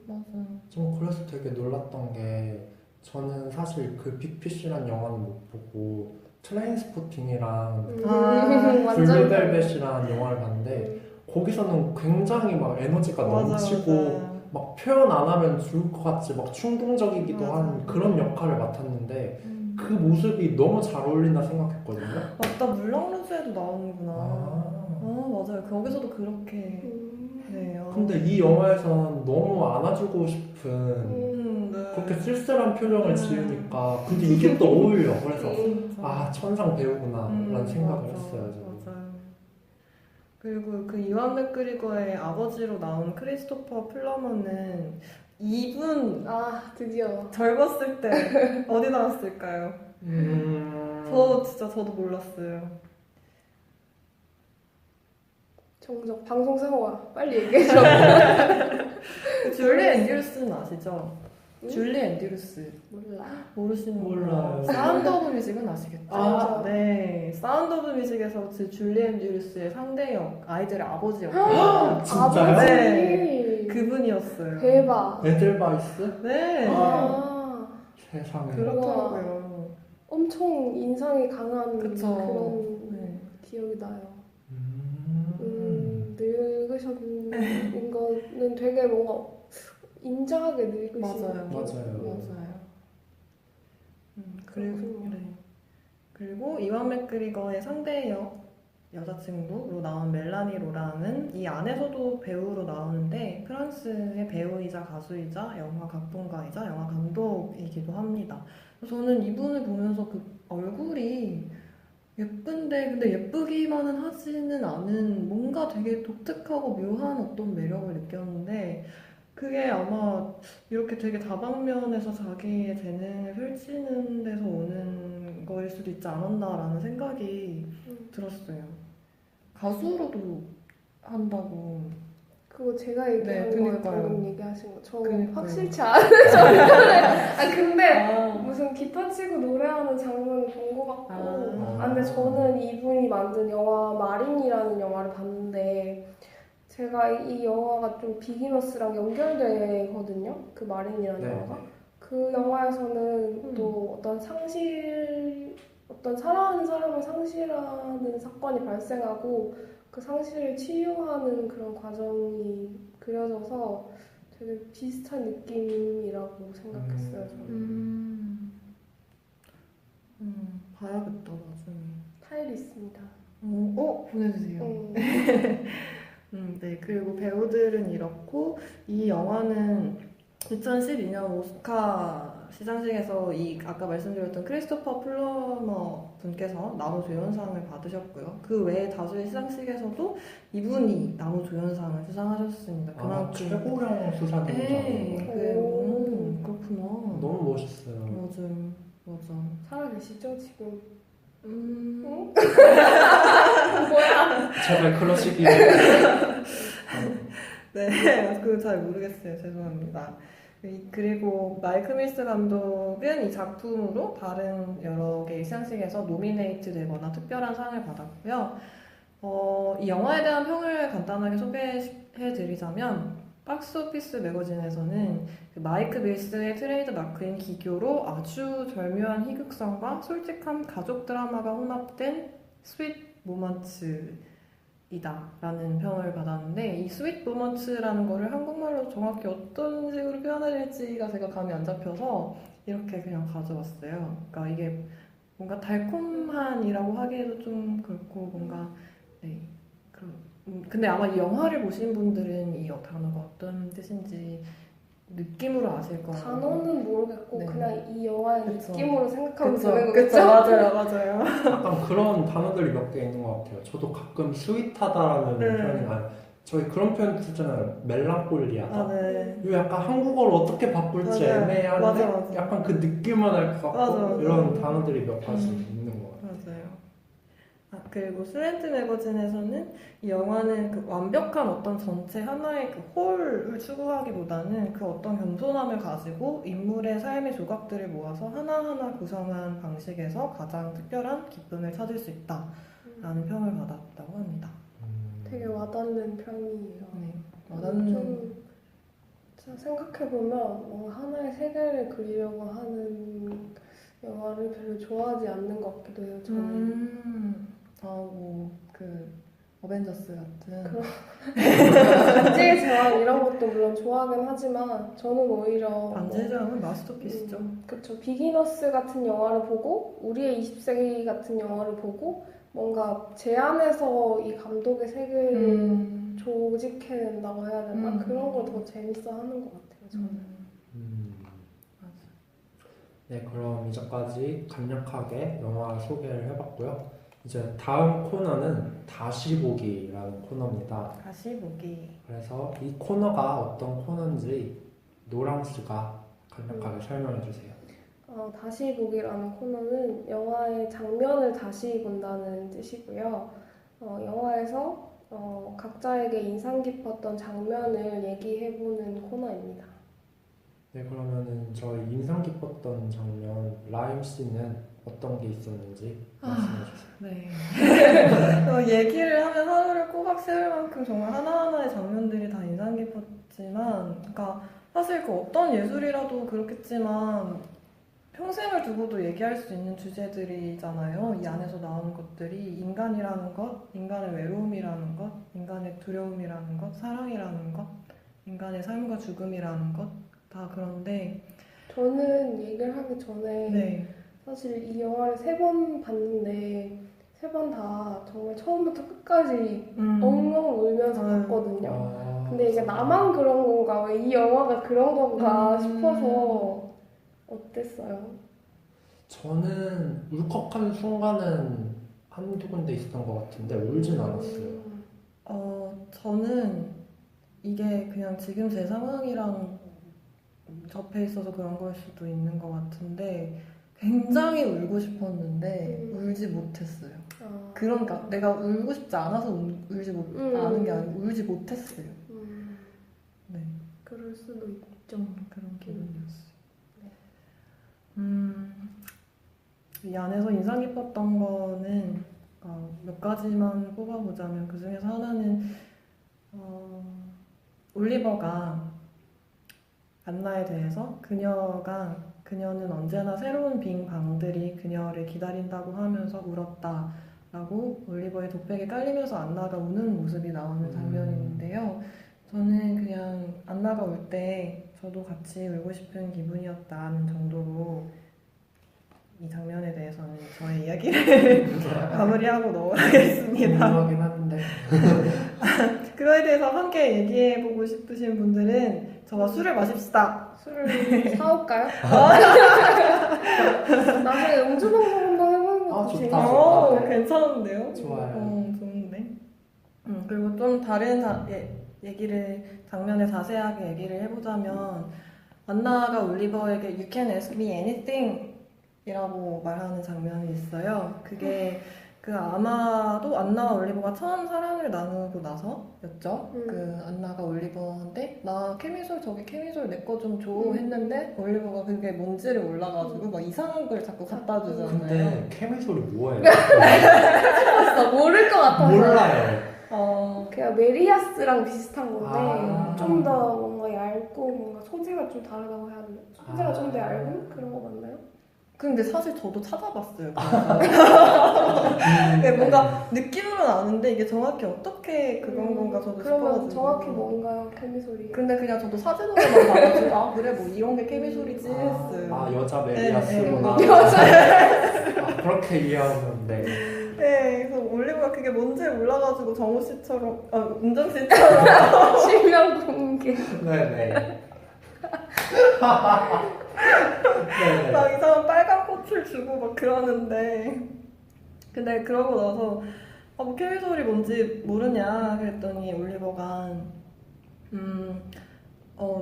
S1: 맞아요.
S3: 좀 그래서 되게 놀랐던 게 저는 사실 그 빅피쉬란 영화는 못 보고 트레인스포팅이랑
S2: 완전
S3: 블루벨벳이라는 영화를 봤는데 거기서는 굉장히 막 에너지가 넘치고 막 표현 안 하면 죽을 것 같이 막 충동적이기도
S1: 맞아.
S3: 한 그런 역할을 맡았는데 그 모습이 너무 잘 어울린다 생각했거든요.
S1: 맞다, 물랑루즈에도 나오는구나.
S3: 아.
S1: 맞아요. 거기서도 그렇게 해요.
S3: 근데 이 영화에서는 너무 안아주고 싶은
S1: 네.
S3: 그렇게 쓸쓸한 표정을 지으니까 근데 이게 또 어울려. 그래서
S1: 진짜.
S3: 아 천상 배우구나 라는 생각을
S1: 맞아,
S3: 했어요. 저는.
S1: 맞아요. 그리고 그 이완 맥그리거의 아버지로 나온 크리스토퍼 플러머는 이분
S2: 드디어
S1: 젊었을 때 어디 나왔을까요? 저도 몰랐어요.
S2: 정적 방송 생활 빨리 얘기해줘.
S1: 줄리 앤드루스는 아시죠?
S2: 응?
S1: 줄리 앤드루스
S2: 몰라.
S1: 모르시는구나.
S3: 몰라요.
S1: 사운드 오브 뮤직은 아시겠죠?
S2: 알죠.
S1: 네. 사운드 오브 뮤직에서 그 줄리 앤드루스의 상대역 아이들의 아버지였거든요.
S3: 진짜요?
S2: 아버지.
S1: 네. 그분이었어요.
S2: 대박.
S3: 에델바이스?
S1: 네.
S3: 세상에.
S1: 그렇더라고요.
S2: 엄청 인상이 강한
S1: 그쵸.
S2: 그런
S1: 네.
S2: 기억이 나요.
S3: 음.
S2: 늙으신 거는 되게 뭔가 인자하게 늙으신
S1: 맞아요.
S2: 느낌?
S3: 맞아요.
S1: 그리고
S2: 그렇군요.
S1: 네. 그리고 이완 맥그리거의 상대역 여자친구로 나온 멜라니 로라는 이 안에서도 배우로 나오는데 프랑스의 배우이자 가수이자 영화 각본가이자 영화 감독이기도 합니다. 저는 이분을 보면서 그 얼굴이 예쁜데 근데 예쁘기만은 하지는 않은 뭔가 되게 독특하고 묘한 어떤 매력을 느꼈는데 그게 아마 이렇게 되게 다방면에서 자기의 재능을 펼치는 데서 오는 거일 수도 있지 않았나라는 생각이 들었어요. 가수로도 한다고.
S2: 그거 제가 얘기한
S1: 네,
S2: 거예요.
S1: 그니까요.
S2: 방금 얘기하신 거. 저
S1: 그니까요.
S2: 확실치 않아요. 저는. 근데
S1: 아,
S2: 무슨 기타 치고 노래하는 장면 본 것 같고.
S1: 아.
S2: 근데 저는 이분이 만든 영화 마린이라는 영화를 봤는데 제가 이 영화가 좀 비기너스랑 연결되거든요. 그 마린이라는
S3: 네.
S2: 영화가. 그 영화에서는 또 어떤 사랑하는 사람을 상실하는 사건이 발생하고 그 상실을 치유하는 그런 과정이 그려져서 되게 비슷한 느낌이라고 생각했어요. 저는.
S1: 봐야겠다 나중에.
S2: 타일이 있습니다.
S1: 보내주세요. 네, 그리고 배우들은 이렇고 이 영화는 2012년 오스카 시상식에서 이 아까 말씀드렸던 크리스토퍼 플러머 분께서 나무조연상을 받으셨고요. 그 외에 다수의 시상식에서도 이분이 나무조연상을 수상하셨습니다. 그만큼
S3: 최고령 수상이잖아요.
S1: 네, 그렇구나.
S3: 너무 멋있어요.
S1: 맞아.
S2: 살아계시죠 지금?
S3: 제발 그러시길.
S1: 네, 그거 잘 모르겠어요. 죄송합니다. 그리고 마이크 밀스 감독은 이 작품으로 다른 여러 개의 시상식에서 노미네이트 되거나 특별한 상을 받았고요. 이 영화에 대한 평을 간단하게 소개해드리자면 박스오피스 매거진에서는 그 마이크 밀스의 트레이드 마크인 기교로 아주 절묘한 희극성과 솔직한 가족 드라마가 혼합된 스윗 모먼츠이다 라는 평을 받았는데, 이 스윗 모먼츠라는 거를 한국말로 정확히 어떤 식으로 표현해야 될지가 제가 감이 안 잡혀서 이렇게 그냥 가져왔어요. 그러니까 이게 뭔가 달콤한이라고 하기에도 좀 그렇고 뭔가 네. 근데 아마 이 영화를 보신 분들은 이 단어가 어떤 뜻인지 느낌으로 아실 거예요.
S2: 단어는 모르겠고
S1: 네.
S2: 그냥 이 영화의
S1: 그쵸.
S2: 느낌으로 생각하면
S1: 그쵸,
S2: 되는
S1: 그쵸,
S2: 거죠?
S1: 맞아요.
S3: 약간 그런 단어들이 몇 개 있는 것 같아요. 저도 가끔 스윗하다라는 표현이 많아요. 저희 그런 표현 쓰잖아요. 멜랑콜리하다.
S1: 아, 네.
S3: 이거 약간 한국어로 어떻게 바꿀지
S1: 맞아요.
S3: 애매한데
S1: 맞아.
S3: 약간 그 느낌만 알 것 같고
S1: 맞아.
S3: 이런 단어들이 몇 가지 있는 것 같아요.
S1: 맞아요. 그리고 슬렌트 매거진에서는 이 영화는 그 완벽한 어떤 전체 하나의 그 홀을 추구하기보다는 그 어떤 겸손함을 가지고 인물의 삶의 조각들을 모아서 하나하나 구성한 방식에서 가장 특별한 기쁨을 찾을 수 있다라는 평을 받았다고 합니다.
S2: 되게 와닿는 편이에요.
S1: 네,
S2: 좀 생각해보면 뭔가 하나의 세계를 그리려고 하는 영화를 별로 좋아하지 않는 것 같기도 해요. 저는.
S1: 그 어벤져스 같은.
S2: 반지의 제왕 이런 것도 물론 좋아하긴 하지만 저는 오히려
S1: 반지의 제왕은 마스터피스죠.
S2: 그쵸. 비기너스 같은 영화를 보고 우리의 20세기 같은 영화를 보고 뭔가 제 안에서 이 감독의 세계를 조직해낸다고 해야 되나? 그런 걸 더 재밌어 하는 것 같아요. 저는.
S3: 네, 그럼 이제까지 간략하게 영화 소개를 해봤고요. 이제 다음 코너는 다시 보기라는 코너입니다.
S1: 다시 보기.
S3: 그래서 이 코너가 어떤 코너인지 노랑 씨가 간략하게 설명해 주세요.
S2: 다시 보기라는 코너는 영화의 장면을 다시 본다는 뜻이고요. 영화에서 각자에게 인상 깊었던 장면을 얘기해보는 코너입니다.
S3: 네, 그러면은 저희 인상 깊었던 장면 라임 씨는 어떤 게 있었는지 말씀해 주세요.
S1: 네. 얘기를 하면 하루를 꼬박 세울 만큼 정말 하나하나의 장면들이 다 인상 깊었지만, 그러니까 사실 그 어떤 예술이라도 그렇겠지만 평생을 두고도 얘기할 수 있는 주제들이잖아요. 이 안에서 나오는 것들이 인간이라는 것, 인간의 외로움이라는 것, 인간의 두려움이라는 것, 사랑이라는 것, 인간의 삶과 죽음이라는 것, 다 그런데
S2: 저는 얘기를 하기 전에
S1: 네.
S2: 사실 이 영화를 3번 봤는데 3번 다 정말 처음부터 끝까지 엉엉 울면서 봤거든요. 근데 이게 나만 그런 건가, 왜 이 영화가 그런 건가 싶어서 어땠어요?
S3: 저는 울컥한 순간은 한두 군데 있었던 것 같은데 울진 않았어요.
S1: 저는 이게 그냥 지금 제 상황이랑 접해 있어서 그런 걸 수도 있는 것 같은데 굉장히 울고 싶었는데 울지 못했어요. 그러니까 내가 울고 싶지 않아서 울지 않은 게 아니고 울지 못했어요. 네.
S2: 그럴 수도 있죠.
S1: 그런 기분이었어요. 이 안에서 인상 깊었던 거는 몇 가지만 뽑아보자면 그 중에서 하나는 올리버가 안나에 대해서 그녀는 언제나 새로운 빈 방들이 그녀를 기다린다고 하면서 울었다라고 올리버의 독백에 깔리면서 안나가 우는 모습이 나오는 장면인데요. 저는 그냥 안나가 울 때 저도 같이 울고 싶은 기분이었다는 정도로 이 장면에 대해서는 저의 이야기를 마무리하고 넘어가겠습니다.
S3: 궁금하긴 한데
S1: 그거에 대해서 함께 얘기해보고 싶으신 분들은 저와 술을 마십시다.
S2: 술을 사올까요? 나중에 음주방송 한번 해보는 것도
S3: 좋다.
S2: 재밌어.
S1: 괜찮은데요?
S3: 좋아요.
S1: 좋은데. 그리고 좀 다른 장면을 자세하게 얘기를 해보자면 안나가 올리버에게 You can ask me anything 이라고 말하는 장면이 있어요. 그게 아마도 안나와 올리버가 처음 사랑을 나누고 나서였죠. 안나가 올리버한테 나 저기 케미솔 내 거 좀 줘 했는데 올리버가 그게 뭔지를 몰라가지고 막 이상한 걸 자꾸 갖다 주잖아요.
S3: 근데 케미솔이 뭐예요?
S2: 모를 것 같아서.
S3: 몰라요.
S2: 그냥 메리아스랑 비슷한 건데
S3: 아.
S2: 좀 더 뭔가 얇고 뭔가 소재가 좀 다르다고 해야 되나? 소재가 좀 더
S3: 아.
S2: 얇은 그런 거 맞나요?
S4: 근데 사실 저도 찾아봤어요. 네, 뭔가 느낌으로는 아는데 이게 정확히 어떻게 그런 건가 저도
S2: 그러면
S4: 싶어가지고.
S2: 정확히 뭔가요? 케미소리.
S4: 근데 그냥 저도 사진으로만 봐가지고 아 그래 뭐 이런 게 케미소리지 했어요.
S3: 아 여자
S4: 네,
S3: 메리아스구나.
S4: 네.
S3: 아, 그렇게 이해하면 네.
S4: 네, 그래서 올리브가 그게 뭔지 몰라가지고 정우 씨처럼, 은정 씨처럼
S2: 실명 공개.
S3: 네네. 네네.
S4: 막 이상한 빨간 꽃을 주고 막 그러는데 근데 그러고 나서 뭐 케미소리 뭔지 모르냐 그랬더니 올리버가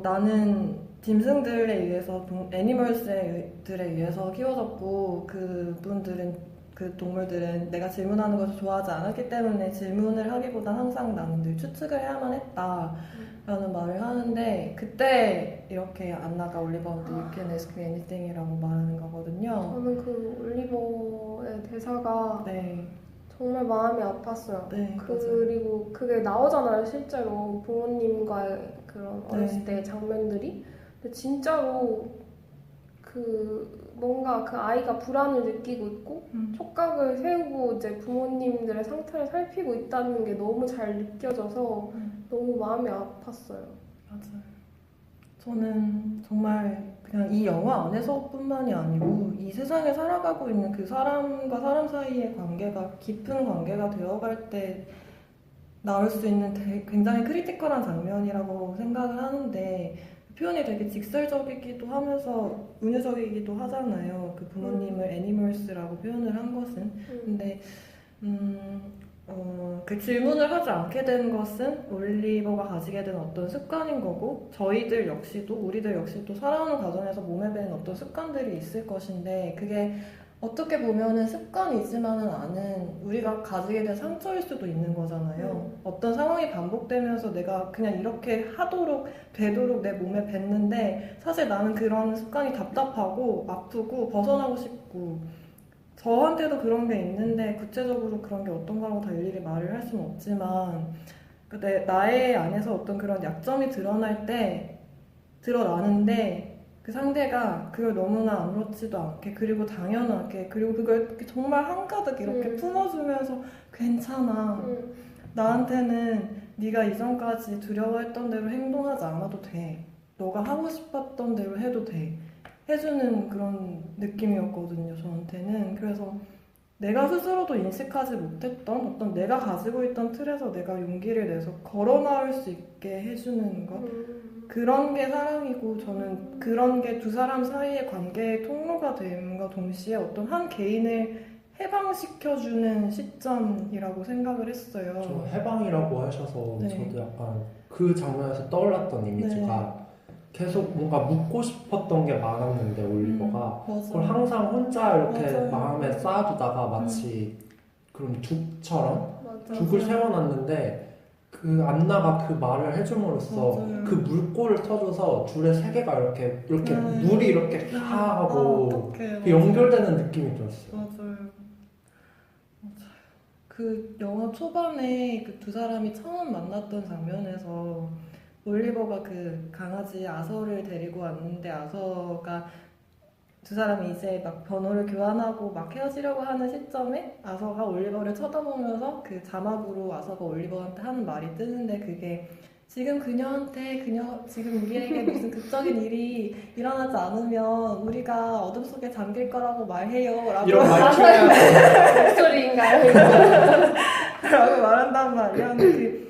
S4: 나는 짐승들에 의해서 애니멀스들에 의해서 키워졌고 그 동물들은 내가 질문하는 것을 좋아하지 않았기 때문에 질문을 하기보다 항상 나는 늘 추측을 해야만 했다라는 말을 하는데 그때 이렇게 안나가 올리버한테 You can ask me anything이라고 말하는 거거든요.
S2: 저는 그 올리버의 대사가
S4: 네,
S2: 정말 마음이 아팠어요.
S4: 네,
S2: 그리고 그게 나오잖아요, 실제로 부모님과의 그런 어렸을 때의 장면들이. 근데 진짜로 뭔가 그 아이가 불안을 느끼고 있고 촉각을 세우고 이제 부모님들의 상태를 살피고 있다는 게 너무 잘 느껴져서 너무 마음이 아팠어요.
S4: 맞아요. 저는 정말 그냥 이 영화 안에서뿐만이 아니고 이 세상에 살아가고 있는 그 사람과 사람 사이의 관계가 깊은 관계가 되어갈 때 나올 수 있는 굉장히 크리티컬한 장면이라고 생각을 하는데 표현이 되게 직설적이기도 하면서 은유적이기도 하잖아요. 그 부모님을 애니멀스라고 표현을 한 것은. 근데 그 질문을 하지 않게 된 것은 올리버가 가지게 된 어떤 습관인 거고 우리들 역시도 살아오는 과정에서 몸에 배는 어떤 습관들이 있을 것인데 그게 어떻게 보면은 습관이지만은 않은 우리가 가지게 된 상처일 수도 있는 거잖아요. 어떤 상황이 반복되면서 내가 그냥 이렇게 되도록 내 몸에 뱉는데 사실 나는 그런 습관이 답답하고 아프고 벗어나고 싶고 저한테도 그런 게 있는데 구체적으로 그런 게 어떤 거라고 다 일일이 말을 할 수는 없지만 나의 안에서 어떤 그런 약점이 드러나는데 그 상대가 그걸 너무나 아무렇지도 않게 그리고 당연하게 그리고 그걸 이렇게 정말 한가득 이렇게 품어주면서 괜찮아. 나한테는 네가 이전까지 두려워했던 대로 행동하지 않아도 돼. 너가 하고 싶었던 대로 해도 돼. 해주는 그런 느낌이었거든요, 저한테는. 그래서 내가 스스로도 인식하지 못했던 어떤 내가 가지고 있던 틀에서 내가 용기를 내서 걸어 나올 수 있게 해주는 것. 그런 게 사랑이고 저는 그런 게 두 사람 사이의 관계의 통로가 됨과 동시에 어떤 한 개인을 해방시켜주는 시점이라고 생각을 했어요.
S3: 저 해방이라고 하셔서
S4: 네.
S3: 저도 약간 그 장면에서 떠올랐던 이미지가 계속 뭔가 묻고 싶었던 게 많았는데 올리버가 그걸 항상 혼자 이렇게
S4: 맞아요.
S3: 마음에 쌓아두다가 마치 그런 죽처럼
S2: 맞아.
S3: 죽을 세워놨는데 그 안나가 그 말을 해줌으로써
S4: 맞아요.
S3: 그 물꼬를 터줘서 줄의 세계가 이렇게 물이 이렇게 하 하고 그 연결되는 느낌이 들었어요.
S4: 맞아요. 그 영화 초반에 그 두 사람이 처음 만났던 장면에서 올리버가 그 강아지 아서를 데리고 왔는데 아서가 두 사람이 이제 막 번호를 교환하고 막 헤어지려고 하는 시점에 아서가 올리버를 쳐다보면서 그 자막으로 아서가 올리버한테 하는 말이 뜨는데 그게 지금 지금 우리에게 무슨 극적인 일이 일어나지 않으면 우리가 어둠 속에 잠길 거라고 말해요 라고
S3: 이런 말 표현하고
S2: 목소리인가요?
S4: 라고 말한단 말이야. 근데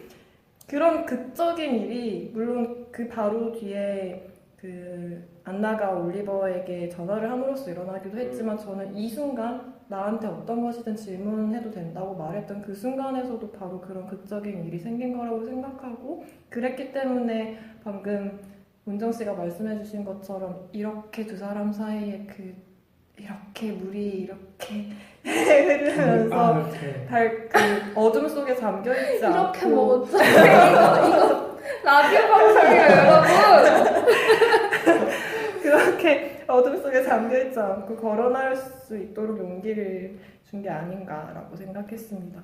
S4: 그런 극적인 일이 물론 그 바로 뒤에 그 안나가 올리버에게 전화를 함으로써 일어나기도 했지만 저는 이 순간 나한테 어떤 것이든 질문해도 된다고 말했던 그 순간에서도 바로 그런 극적인 일이 생긴 거라고 생각하고 그랬기 때문에 방금 문정 씨가 말씀해 주신 것처럼 이렇게 두 사람 사이에 이렇게 물이 이렇게 흐르면서 그 어둠 속에 잠겨있지 않고
S2: 이렇게 뭐 이거 라디오 방송이에요, 여러분.
S4: 그렇게 어둠 속에 잠겨있지 않고 걸어나올 수 있도록 용기를 준 게 아닌가라고 생각했습니다.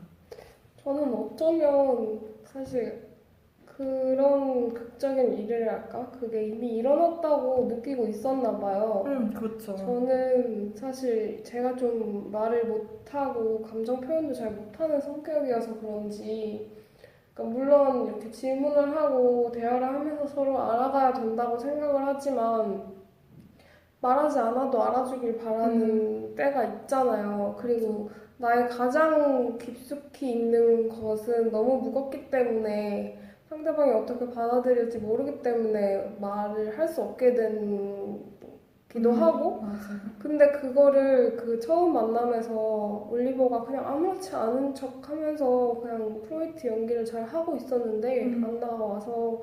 S2: 저는 어쩌면 사실 그런 극적인 일이랄까? 그게 이미 일어났다고 느끼고 있었나 봐요.
S4: 그렇죠.
S2: 저는 사실 제가 좀 말을 못하고 감정 표현도 잘 못하는 성격이어서 그런지, 그러니까 물론 이렇게 질문을 하고 대화를 하면서 서로 알아가야 된다고 생각을 하지만 말하지 않아도 알아주길 바라는 때가 있잖아요. 그리고 나의 가장 깊숙이 있는 것은 너무 무겁기 때문에 상대방이 어떻게 받아들일지 모르기 때문에 말을 할 수 없게 되기도 하고,
S4: 맞아요.
S2: 근데 그거를 그 처음 만남에서 올리버가 그냥 아무렇지 않은 척 하면서 그냥 프로이트 연기를 잘 하고 있었는데 안나가 와서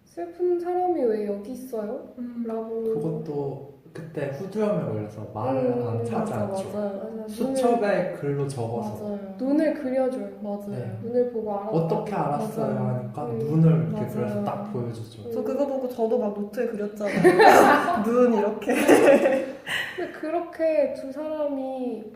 S2: 슬픈 사람이 왜 여기 있어요? 라고.
S3: 그것도 그때 후두염에 걸려서 말을 하지
S2: 맞아,
S3: 않죠.
S2: 맞아요.
S3: 수첩에 글로 적어서
S4: 맞아요.
S2: 눈을 그려줘요.
S4: 맞아요.
S3: 네.
S2: 눈을 보고 알았다.
S3: 어떻게 알았어요
S4: 맞아요.
S3: 하니까 눈을 이렇게
S4: 맞아요.
S3: 그려서 딱 보여주죠.
S4: 저 그거 보고 저도 막 노트에 그렸잖아요. 눈 이렇게.
S2: 근데 그렇게 두 사람이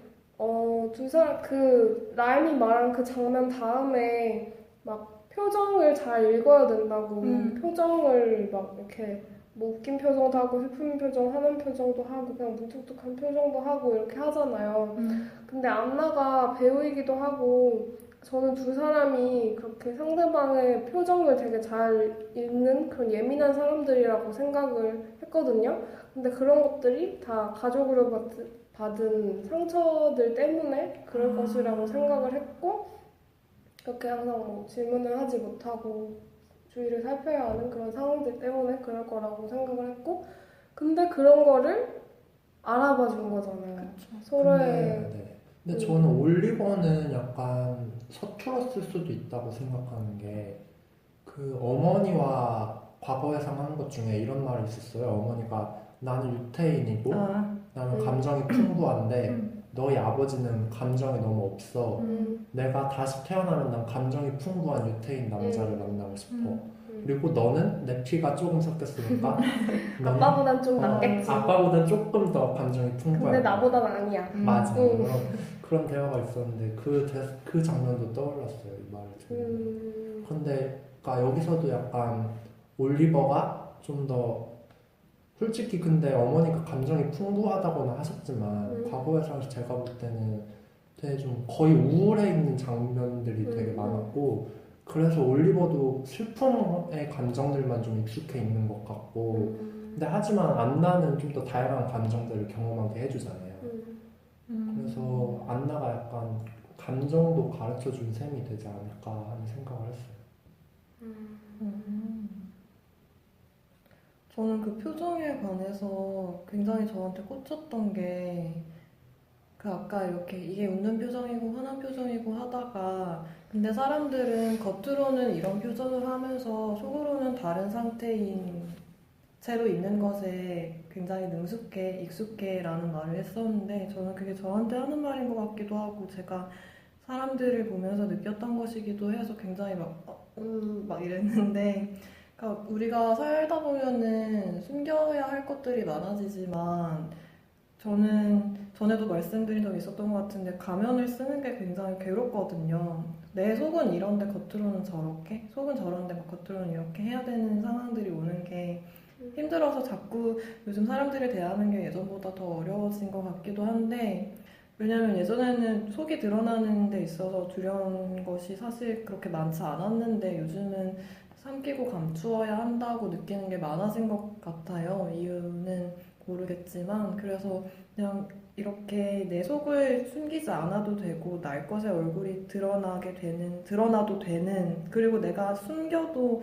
S2: 그 라임이 말한 그 장면 다음에 막 표정을 잘 읽어야 된다고 표정을 막 이렇게 뭐 웃긴 표정도 하고 슬픈 표정, 화난 표정도 하고 그냥 무뚝뚝한 표정도 하고 이렇게 하잖아요. 근데 안나가 배우이기도 하고 저는 두 사람이 그렇게 상대방의 표정을 되게 잘 읽는 그런 예민한 사람들이라고 생각을 했거든요. 근데 그런 것들이 다 가족으로 받은 상처들 때문에 그럴 것이라고 생각을 했고, 그렇게 항상 뭐 질문을 하지 못하고 주위를 살펴야 하는 그런 상황들 때문에 그럴 거라고 생각을 했고, 근데 그런 거를 알아봐 준 거잖아요. 서로의.
S3: 근데 저는 올리버는 약간 서툴었을 수도 있다고 생각하는 게, 그 어머니와 과거에상 하는 것 중에 이런 말이 있었어요. 어머니가 나는 유태인이고 나는 감정이 풍부한데 너희 아버지는 감정이 너무 없어. 내가 다시 태어나면 난 감정이 풍부한 유태인 남자를 만나고 싶어. 그리고 너는 내 피가 조금 섞였으니까 너는
S2: 아빠보단 좀 낫겠지.
S3: 아빠보다 조금 더 감정이 풍부해.
S2: 근데 나보단 아니야.
S3: 맞아. 그런 대화가 있었는데 그 장면도 떠올랐어요. 이 말을 들으면. 근데 그러니까 여기서도 약간 올리버가 좀 더 솔직히 근데 어머니가 감정이 풍부하다고는 하셨지만 과거에서 제가 볼 때는 되게 좀 거의 우울해 있는 장면들이 되게 많았고, 그래서 올리버도 슬픔의 감정들만 좀 익숙해 있는 것 같고, 근데 하지만 안나는 좀 더 다양한 감정들을 경험하게 해주잖아요. 그래서 안나가 약간 감정도 가르쳐 준 셈이 되지 않을까 하는 생각을 했어요.
S4: 저는 그 표정에 관해서 굉장히 저한테 꽂혔던 게, 그 아까 이렇게 이게 웃는 표정이고 화난 표정이고 하다가, 근데 사람들은 겉으로는 이런 표정을 하면서 속으로는 다른 상태인 채로 있는 것에 굉장히 능숙해, 익숙해라는 말을 했었는데, 저는 그게 저한테 하는 말인 것 같기도 하고, 제가 사람들을 보면서 느꼈던 것이기도 해서 굉장히 막 이랬는데, 그러니까 우리가 살다 보면은 숨겨야 할 것들이 많아지지만, 저는 전에도 말씀드린 적이 있었던 것 같은데, 가면을 쓰는 게 굉장히 괴롭거든요. 내 속은 이런데 겉으로는 저렇게, 속은 저런데 막 겉으로는 이렇게 해야 되는 상황들이 오는 게 힘들어서 자꾸 요즘 사람들을 대하는 게 예전보다 더 어려워진 것 같기도 한데, 왜냐면 예전에는 속이 드러나는 데 있어서 두려운 것이 사실 그렇게 많지 않았는데, 요즘은 삼키고 감추어야 한다고 느끼는 게 많아진 것 같아요. 이유는 모르겠지만, 그래서 그냥 이렇게 내 속을 숨기지 않아도 되고 날 것의 얼굴이 드러나도 되는, 그리고 내가 숨겨도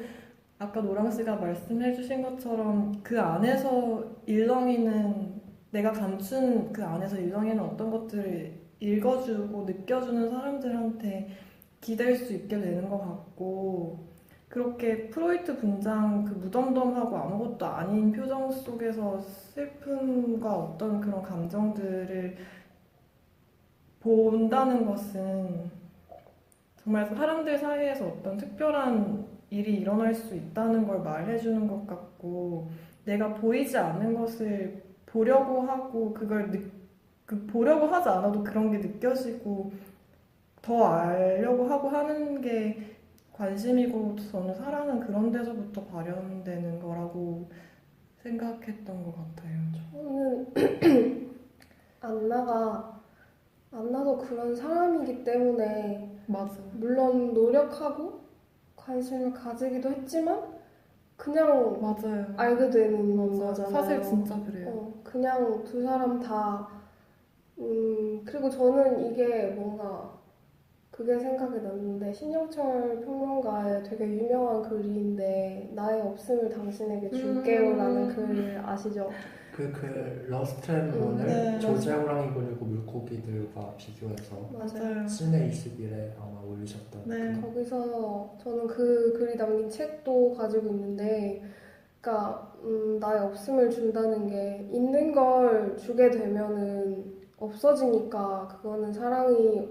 S4: 아까 노랑 씨가 말씀해 주신 것처럼 그 안에서 일렁이는, 내가 감춘 그 안에서 일렁이는 어떤 것들을 읽어주고 느껴주는 사람들한테 기댈 수 있게 되는 것 같고, 그렇게 프로이트 분장 그 무덤덤하고 아무것도 아닌 표정 속에서 슬픔과 어떤 그런 감정들을 본다는 것은 정말 사람들 사이에서 어떤 특별한 일이 일어날 수 있다는 걸 말해주는 것 같고, 내가 보이지 않는 것을 보려고 하고 그걸 보려고 하지 않아도 그런 게 느껴지고 더 알려고 하고 하는 게 관심이고 저는 사랑은 그런 데서부터 발현되는 거라고 생각했던 것 같아요.
S2: 저는 안나도 그런 사람이기 때문에
S4: 맞아.
S2: 물론 노력하고 관심을 가지기도 했지만 그냥
S4: 맞아요.
S2: 알게 되는
S4: 맞아.
S2: 거잖아요.
S4: 사실 진짜 그래요.
S2: 그냥 두 사람 다 그리고 저는 이게 뭔가 그게 생각이 났는데 신영철 평론가의 되게 유명한 글인데 나의 없음을 당신에게 줄게요라는 글 아시죠?
S3: 그 러스트 앤 문을
S4: 네,
S3: 조제호랑이 그리고 물고기들과 비교해서
S2: 맞아요.
S3: 시내 21에 아마 올리셨던
S4: 네.
S2: 거기서 저는 그 글이 담긴 책도 가지고 있는데 그러니까 나의 없음을 준다는 게 있는 걸 주게 되면은 없어지니까 그거는 사랑이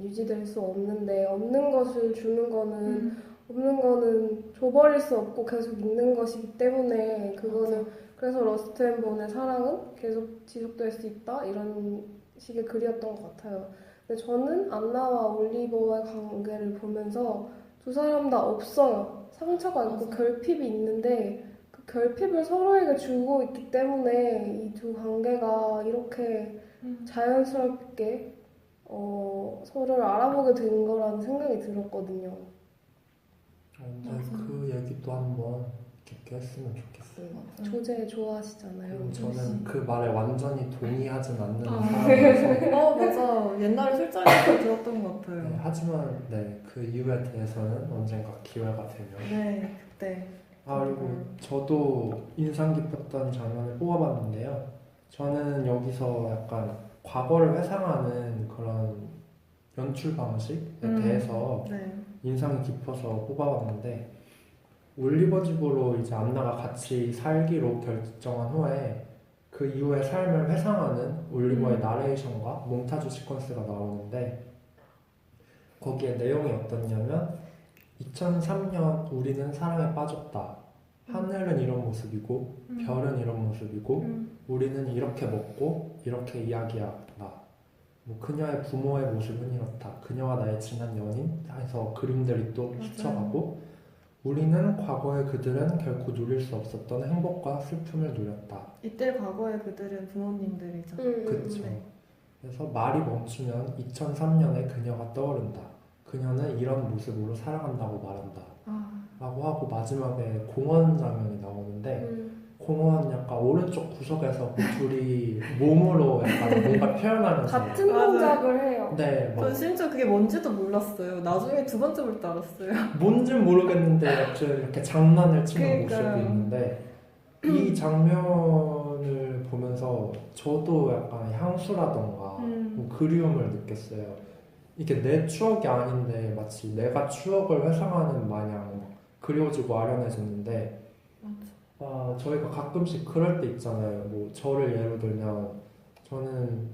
S2: 유지될 수 없는데 없는 것을 주는 거는 없는 거는 줘버릴 수 없고 계속 있는 것이기 때문에 그거는 그래서 러스트 앤 본의 사랑은 계속 지속될 수 있다 이런 식의 글이었던 것 같아요. 근데 저는 안나와 올리버의 관계를 보면서 두 사람 다 없어요. 상처가 있고
S4: 맞아.
S2: 결핍이 있는데 그 결핍을 서로에게 주고 있기 때문에 이 두 관계가 이렇게 자연스럽게 서로를 알아보게 된 거라는 생각이 들었거든요.
S3: 근데 그 얘기도 한번 깊게 했으면 좋겠어요.
S2: 조제 좋아하시잖아요.
S3: 그리고 저는 그 말에 완전히 동의하진 않는
S4: 아.
S3: 사람이라서
S4: 맞아. 옛날에 술자리에서 들었던 것 같아요.
S3: 네, 하지만 그 이유에 대해서는 언젠가 기회가 되면
S4: 네, 그때.
S3: 그리고 저도 인상 깊었던 장면을 뽑아봤는데요. 저는 여기서 약간 과거를 회상하는 그런 연출 방식에 대해서
S4: 네.
S3: 인상이 깊어서 뽑아봤는데 올리버 집으로 이제 안나가 같이 살기로 결정한 후에 그 이후의 삶을 회상하는 올리버의 나레이션과 몽타주 시퀀스가 나오는데 거기에 내용이 어떻냐면 2003년 우리는 사랑에 빠졌다. 하늘은 이런 모습이고 별은 이런 모습이고 우리는 이렇게 먹고 이렇게 이야기한다. 뭐 그녀의 부모의 모습은 이렇다. 그녀와 나의 지난 연인 해서 그림들이 또 스쳐가고 우리는 과거의 그들은 결코 누릴 수 없었던 행복과 슬픔을 누렸다.
S4: 이때 과거의 그들은 부모님들이죠.
S3: 그쵸.
S4: 네.
S3: 그래서 말이 멈추면 2003년의 그녀가 떠오른다. 그녀는 이런 모습으로 살아간다고 말한다. 라고 하고 마지막에 공원 장면이 나오는데 공원 약간 오른쪽 구석에서 그 둘이 몸으로 약간 뭔가 표현하면서
S2: 같은
S4: 맞아요.
S2: 동작을 해요.
S3: 네,
S4: 전 심지어 그게 뭔지도 몰랐어요. 나중에 두 번째 볼 때 알았어요.
S3: 뭔진 모르겠는데 여튼 이렇게 장난을 치는
S4: 그러니까요.
S3: 모습이 있는데 이 장면을 보면서 저도 약간 향수라던가 뭐 그리움을 느꼈어요. 이게 내 추억이 아닌데 마치 내가 추억을 회상하는 마냥 그리워지고 아련해졌는데 저희가 가끔씩 그럴 때 있잖아요. 뭐 저를 예로 들면 저는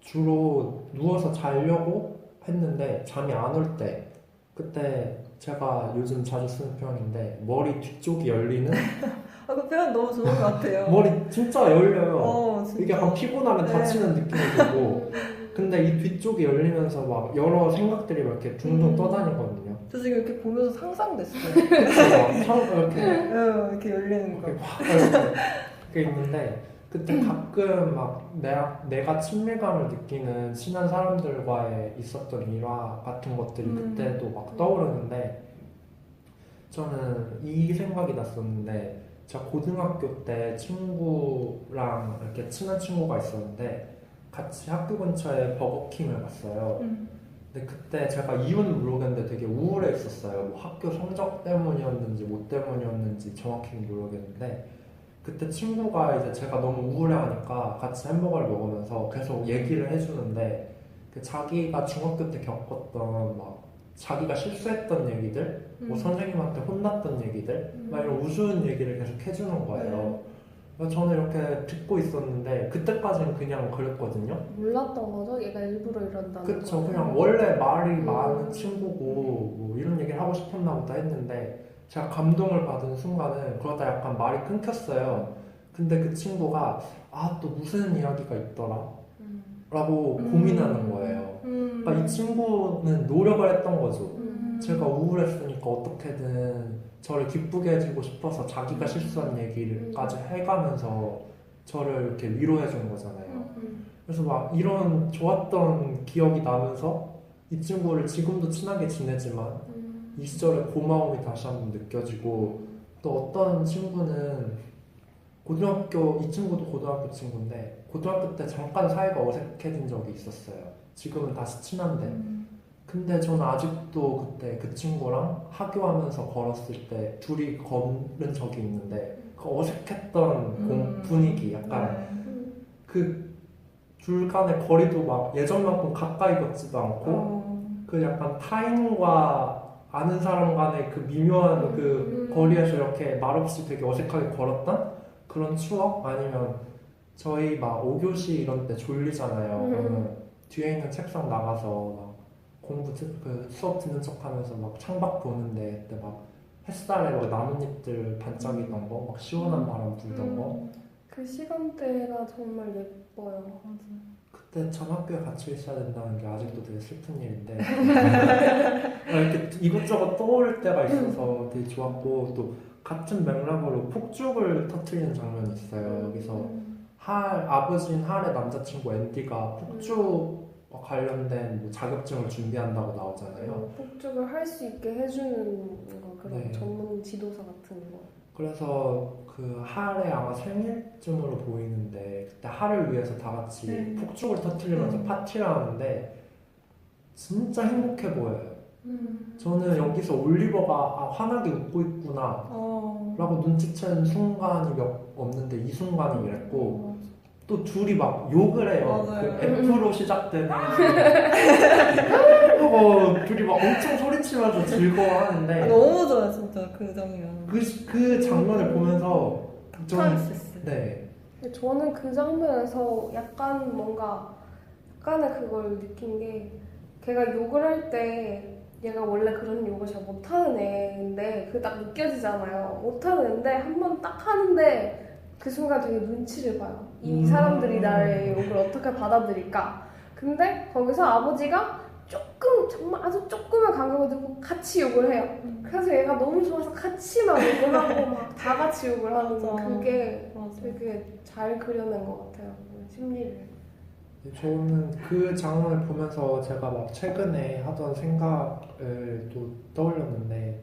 S3: 주로 누워서 자려고 했는데 잠이 안 올 때 그때 제가 요즘 자주 쓰는 표현인데 머리 뒤쪽이 열리는
S4: 그 표현 너무 좋은 것 같아요.
S3: 머리 진짜 열려요.
S4: 진짜.
S3: 이게 약간 피곤하면
S4: 네.
S3: 다치는 느낌이 들고 근데 이 뒤쪽이 열리면서 막 여러 생각들이 막 이렇게 둥둥 떠다니거든요.
S4: 저 지금 이렇게 보면서 상상됐어요.
S3: 그래서 막 이렇게
S4: 이렇게 열리는 거.
S3: 이렇게 확 이렇게 있는데 그때 가끔 막 내가 친밀감을 느끼는 친한 사람들과의 있었던 일화 같은 것들이 그때도 막 떠오르는데 저는 이 생각이 났었는데 제가 고등학교 때 친구랑 이렇게 친한 친구가 있었는데 같이 학교 근처에 버거킹을 갔어요. 근데 그때 제가 이유는 모르겠는데 되게 우울해 있었어요. 뭐 학교 성적 때문이었는지 뭐 때문이었는지 정확히는 모르겠는데 그때 친구가 이제 제가 너무 우울해하니까 같이 햄버거를 먹으면서 계속 얘기를 해주는데 자기가 중학교 때 겪었던 막 자기가 실수했던 얘기들, 뭐 선생님한테 혼났던 얘기들, 막 이런 우스운 얘기를 계속 해주는 거예요. 그래서 저는 이렇게 듣고 있었는데 그때까지는 그냥 그랬거든요.
S2: 몰랐던 거죠? 얘가 일부러 이런다는
S3: 그쵸.
S2: 거.
S3: 그냥 원래 말이 많은 친구고 뭐 이런 얘기를 하고 싶었나 보다 했는데 제가 감동을 받은 순간은 그러다 약간 말이 끊겼어요. 근데 그 친구가 또 무슨 이야기가 있더라? 라고 고민하는 거예요. 그러니까 이 친구는 노력을 했던 거죠.
S2: 음.
S3: 제가 우울했으니까 어떻게든 저를 기쁘게 해주고 싶어서 자기가 실수한 얘기까지 해가면서 저를 이렇게 위로해 준 거잖아요. 그래서 막 이런 좋았던 기억이 나면서 이 친구를 지금도 친하게 지내지만 이 시절의 고마움이 다시 한번 느껴지고, 또 어떤 친구는 이 친구도 고등학교 친구인데 고등학교 때 잠깐 사이가 어색해진 적이 있었어요. 지금은 다시 친한데, 근데 저는 아직도 그때 그 친구랑 하교하면서 걸었을 때 둘이 걸은 적이 있는데 그 어색했던 분위기, 약간 그 둘 간의 거리도 막 예전만큼 가까이 걷지도 않고 그 약간 타인과 아는 사람 간의 그 미묘한 그 거리에서 이렇게 말없이 되게 어색하게 걸었던 그런 추억? 아니면 저희 막 5교시 이런 때 졸리잖아요. 그러면 뒤에 있는 책상 나가서 막 그 수업 듣는 척하면서 막 창밖 보는데 그때 막 햇살에 막 나뭇잎들 반짝이던 거, 막 시원한 바람 불던 거.
S2: 그 시간대가 정말 예뻐요.
S3: 그때 참 학교에 같이 있어야 된다는 게 아직도 되게 슬픈 일인데 이렇게 이것저것 떠오를 때가 있어서 되게 좋았고, 또 같은 맥락으로 폭죽을 터트리는 장면이 있어요. 여기서 아버지인 할의 남자친구 앤디가 폭죽과 관련된 뭐 자격증을 준비한다고 나오잖아요.
S2: 폭죽을 할 수 있게 해주는 거, 그런
S3: 네.
S2: 전문 지도사 같은 거.
S3: 그래서 그 할의 아마 생일쯤으로 보이는데 그때 할을 위해서 다 같이 폭죽을 터트리면서 파티를 하는데 진짜 행복해 보여요. 저는 여기서 올리버가 환하게 웃고 있구나 라고 눈치챈 순간이 없는데 이 순간이 이랬고, 또 둘이 막 욕을 해요.
S4: 맞아요.
S3: 그 F로 시작되는 둘이 막 엄청 소리치면서 즐거워하는데
S4: 너무 좋아요 진짜 그 장면.
S3: 그 장면을 보면서 저는 네.
S2: 근데 저는 그 장면에서 약간 뭔가 약간의 그걸 느낀 게, 걔가 욕을 할 때 얘가 원래 그런 욕을 잘 못하는 애인데 그게 딱 느껴지잖아요. 못하는 애인데 한 번 딱 하는데 그 순간 되게 눈치를 봐요. 이 사람들이 나의 욕을 어떻게 받아들일까. 근데 거기서 아버지가 조금, 정말 아주 조금의 간격을 두고 같이 욕을 해요. 그래서 얘가 너무 좋아서 같이 막 욕을 하고 막 다 같이 욕을 하는 거, 그게 되게 잘 그려낸 것 같아요. 심리를.
S3: 저는 그 장면을 보면서 제가 막 최근에 하던 생각을 또 떠올렸는데,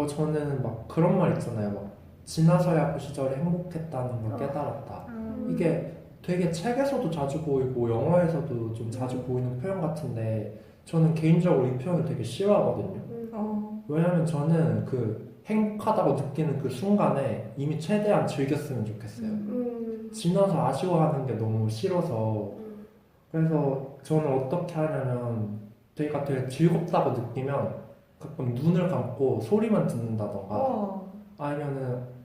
S3: 저는 막 그런 말 있잖아요. 막 지나서야 그 시절이 행복했다는 걸 깨달았다. 이게 되게 책에서도 자주 보이고 영화에서도 좀 자주 보이는 표현 같은데 저는 개인적으로 이 표현을 되게 싫어하거든요. 왜냐면 저는 그 행복하다고 느끼는 그 순간에 이미 최대한 즐겼으면 좋겠어요. 지나서 아쉬워하는 게 너무 싫어서. 그래서 저는 어떻게 하냐면 되게 즐겁다고 느끼면 가끔 눈을 감고 소리만 듣는다던가 아니면은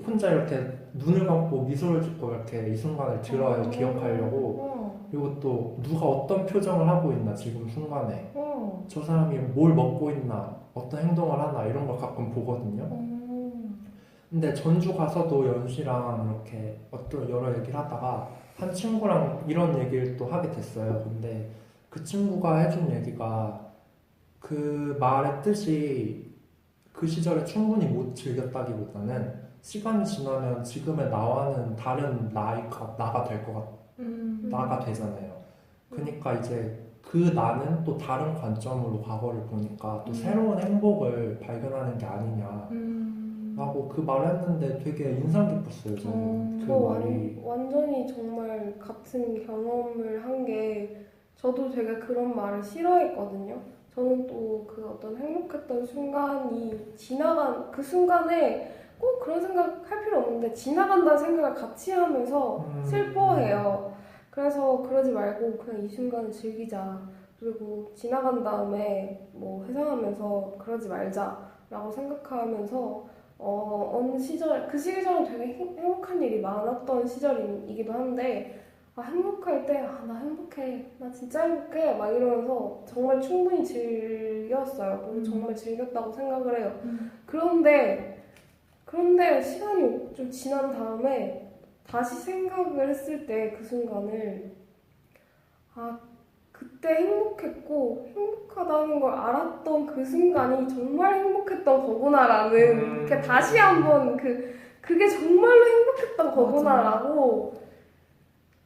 S3: 혼자 이렇게 눈을 감고 미소를 짓고 이렇게 이 순간을 들어요. 기억하려고. 그리고 또 누가 어떤 표정을 하고 있나 지금 순간에, 저 사람이 뭘 먹고 있나, 어떤 행동을 하나, 이런 걸 가끔 보거든요. 근데 전주 가서도 연씨랑 이렇게 어떤 여러 얘기를 하다가 한 친구랑 이런 얘기를 또 하게 됐어요. 근데 그 친구가 해준 얘기가 그 말의 뜻이 그 시절에 충분히 못 즐겼다기보다는 시간이 지나면 지금의 나와는 다른 나가 될 것 나가 되잖아요. 그러니까 이제 그 나는 또 다른 관점으로 과거를 보니까 또 새로운 행복을 발견하는 게 아니냐 라고 그 말을 했는데 되게 인상 깊었어요. 저는 그 말이
S2: 완전히 정말 같은 경험을 한 게, 저도 되게 그런 말을 싫어했거든요. 저는 또 그 어떤 행복했던 순간이 지나간 그 순간에 꼭 그런 생각 할 필요 없는데 지나간다는 생각을 같이 하면서 슬퍼해요. 그래서 그러지 말고 그냥 이 순간을 즐기자. 그리고 지나간 다음에 뭐 회상하면서 그러지 말자라고 생각하면서 어느 시절, 그 시절은 되게 행복한 일이 많았던 시절이기도 한데, 행복할 때, 나 행복해, 나 진짜 행복해, 막 이러면서 정말 충분히 즐겼어요. 정말 즐겼다고 생각을 해요. 그런데 시간이 좀 지난 다음에 다시 생각을 했을 때 그 순간을, 그때 행복했고 행복하다는 걸 알았던 그 순간이 정말 행복했던 거구나라는 이렇게 다시 한번 그게 정말로 행복했던 거구나라고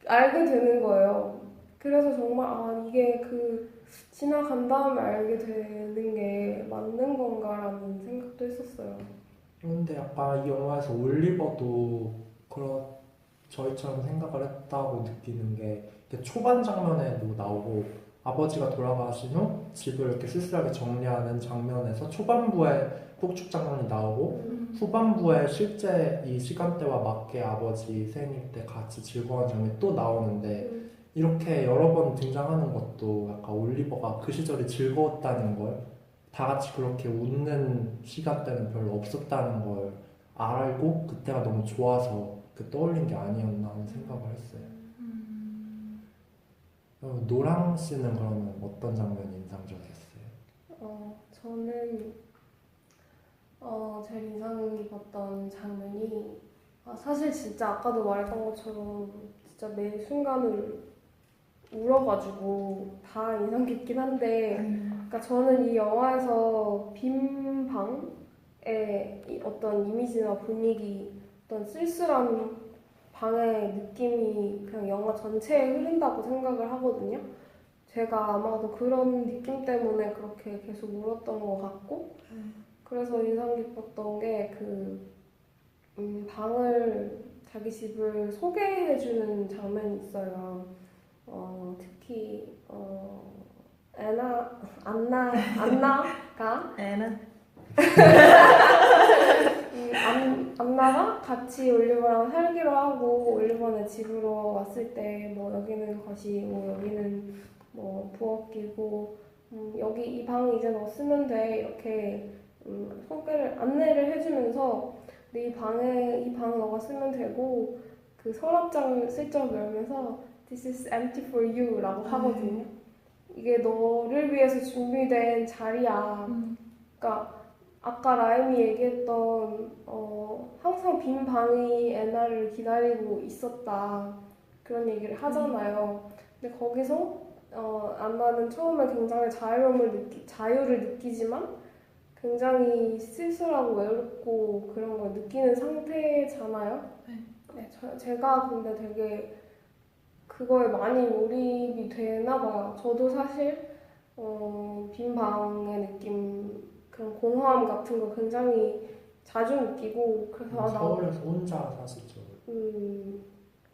S2: 알게 되는 거예요. 그래서 정말 이게 지나간 다음에 알게 되는 게 맞는 건가라는 생각도 했었어요.
S3: 근데 약간 이 영화에서 올리버도 저희처럼 생각을 했다고 느끼는 게 이렇게 초반 장면에도 나오고 아버지가 돌아가신 후 집을 이렇게 쓸쓸하게 정리하는 장면에서 초반부에 폭죽 장면이 나오고 후반부에 실제 이 시간대와 맞게 아버지 생일 때 같이 즐거운 장면이 또 나오는데 이렇게 여러 번 등장하는 것도 약간 올리버가 그 시절이 즐거웠다는 걸, 다 같이 그렇게 웃는 시간대는 별로 없었다는 걸 알고 그때가 너무 좋아서 떠올린 게 아니었나 하는 생각을 했어요. 노랑 씨는 그러면 어떤 장면이 인상적이었어요?
S2: 저는 제일 인상 깊었던 장면이 사실 진짜 아까도 말했던 것처럼 진짜 매 순간을 울어가지고 다 인상 깊긴 한데 그러니까 저는 이 영화에서 빈 방의 어떤 이미지나 분위기, 어떤 쓸쓸한 방의 느낌이 그냥 영화 전체에 흐른다고 생각을 하거든요. 제가 아마도 그런 느낌 때문에 그렇게 계속 울었던 것 같고 그래서 인상 깊었던 게 방을 자기 집을 소개해주는 장면이 있어요. 특히 안나가 안나가 같이 올리버랑 살기로 하고 올리버네 집으로 왔을 때 뭐 여기는 거실이고 여기는 뭐 부엌이고 여기 이 방 이제 너 쓰면 돼 이렇게 안내를 해주면서 근데 이 방 너가 쓰면 되고 그 서랍장을 슬쩍 열면서 This is empty for you 라고 하거든요. 이게 너를 위해서 준비된 자리야. 그러니까 아까 라임이 얘기했던 항상 빈 방이 애나를 기다리고 있었다 그런 얘기를 하잖아요. 근데 거기서 안나는 처음에 굉장히 자유를 느끼지만 굉장히 쓸쓸하고 외롭고 그런 걸 느끼는 상태잖아요. 네, 제가 근데 되게 그거에 많이 몰입이 되나 봐요. 저도 사실 빈 방의 느낌, 그런 공허함 같은 거 굉장히 자주 느끼고 그래서
S3: 서울에서 혼자 사시죠.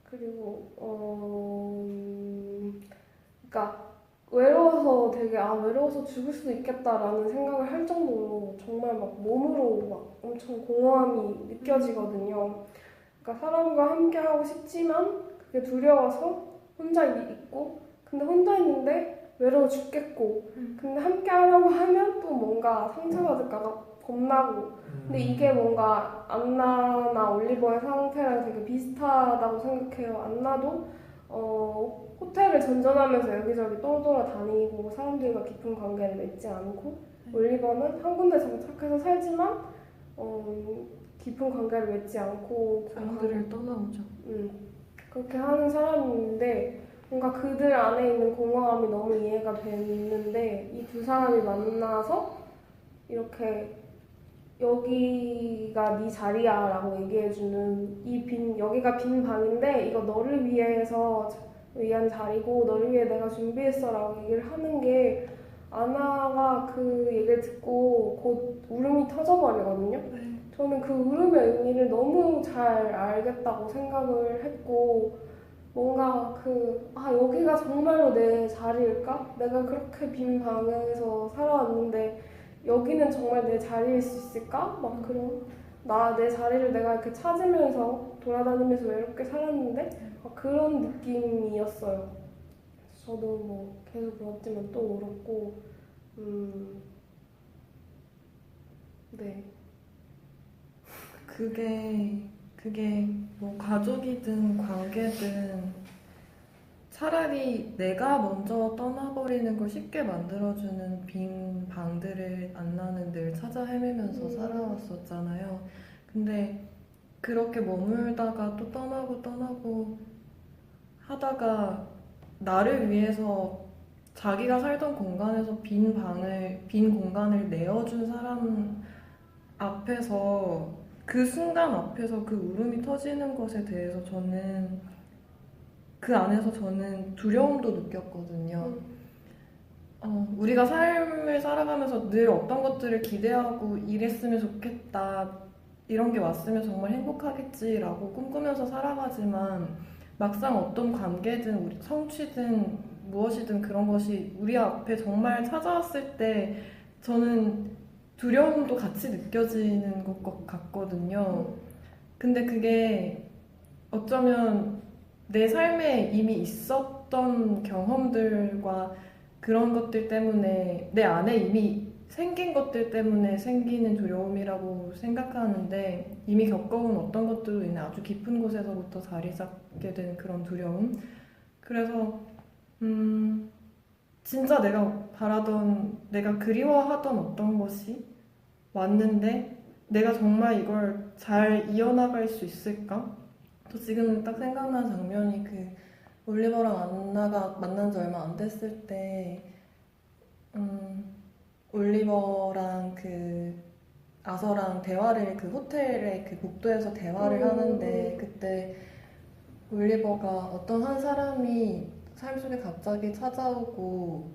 S2: 그리고 그러니까 외로워서 죽을 수도 있겠다라는 생각을 할 정도로 정말 막 몸으로 막 엄청 공허함이 느껴지거든요. 그러니까 사람과 함께 하고 싶지만 그게 두려워서 혼자 있고 근데 혼자 있는데 외로워 죽겠고 근데 함께 하려고 하면 또 뭔가 상처받을까 겁나고 근데 이게 뭔가 안나나 올리버의 상태랑 되게 비슷하다고 생각해요. 안나도 호텔을 전전하면서 여기저기 돌아다니고 사람들과 깊은 관계를 맺지 않고 올리버는 한 군데 정착해서 살지만 깊은 관계를 맺지 않고
S1: 사람들을 떠나오죠.
S2: 그렇게 하는 사람인데 뭔가 그들 안에 있는 공허함이 너무 이해가 됐는데 이 두 사람이 만나서 이렇게 여기가 네 자리야 라고 얘기해주는 여기가 빈 방인데 이거 너를 위한 자리고 너를 위해 내가 준비했어 라고 얘기를 하는 게 아나가 그 얘기를 듣고 곧 울음이 터져버리거든요. 저는 그 울음의 의미를 너무 잘 알겠다고 생각을 했고 뭔가 여기가 정말로 내 자리일까? 내가 그렇게 빈 방에서 살아왔는데 여기는 정말 내 자리일 수 있을까? 막 그런 내 자리를 내가 이렇게 찾으면서 돌아다니면서 외롭게 살았는데 그런 느낌이었어요. 저도 뭐 계속 울었지만 또 울었고 네.
S4: 그게 뭐 가족이든 관계든 차라리 내가 먼저 떠나버리는 걸 쉽게 만들어주는 빈 방들을 안나는 늘 찾아 헤매면서 살아왔었잖아요. 근데 그렇게 머물다가 또 떠나고 하다가 나를 위해서 자기가 살던 공간에서 빈 공간을 내어준 사람 앞에서 그 순간 앞에서 그 울음이 터지는 것에 대해서 저는 그 안에서 저는 두려움도 느꼈거든요. 우리가 삶을 살아가면서 늘 어떤 것들을 기대하고 이랬으면 좋겠다, 이런 게 왔으면 정말 행복하겠지라고 꿈꾸면서 살아가지만 막상 어떤 관계든 우리 성취든 무엇이든 그런 것이 우리 앞에 정말 찾아왔을 때 저는 두려움도 같이 느껴지는 것 같거든요. 근데 그게 어쩌면 내 삶에 이미 있었던 경험들과 그런 것들 때문에 내 안에 이미 생긴 것들 때문에 생기는 두려움이라고 생각하는데, 이미 겪어온 어떤 것들로 인해 아주 깊은 곳에서부터 자리 잡게 되는 그런 두려움. 그래서 진짜 내가 바라던, 내가 그리워하던 어떤 것이 왔는데 내가 정말 이걸 잘 이어나갈 수 있을까? 저 지금 딱 생각난 장면이 그 올리버랑 안나가 만난 지 얼마 안 됐을 때 올리버랑 그 아서랑 대화를, 그 호텔의 그 복도에서 대화를 하는데, 그때 올리버가 어떤 한 사람이 삶 속에 갑자기 찾아오고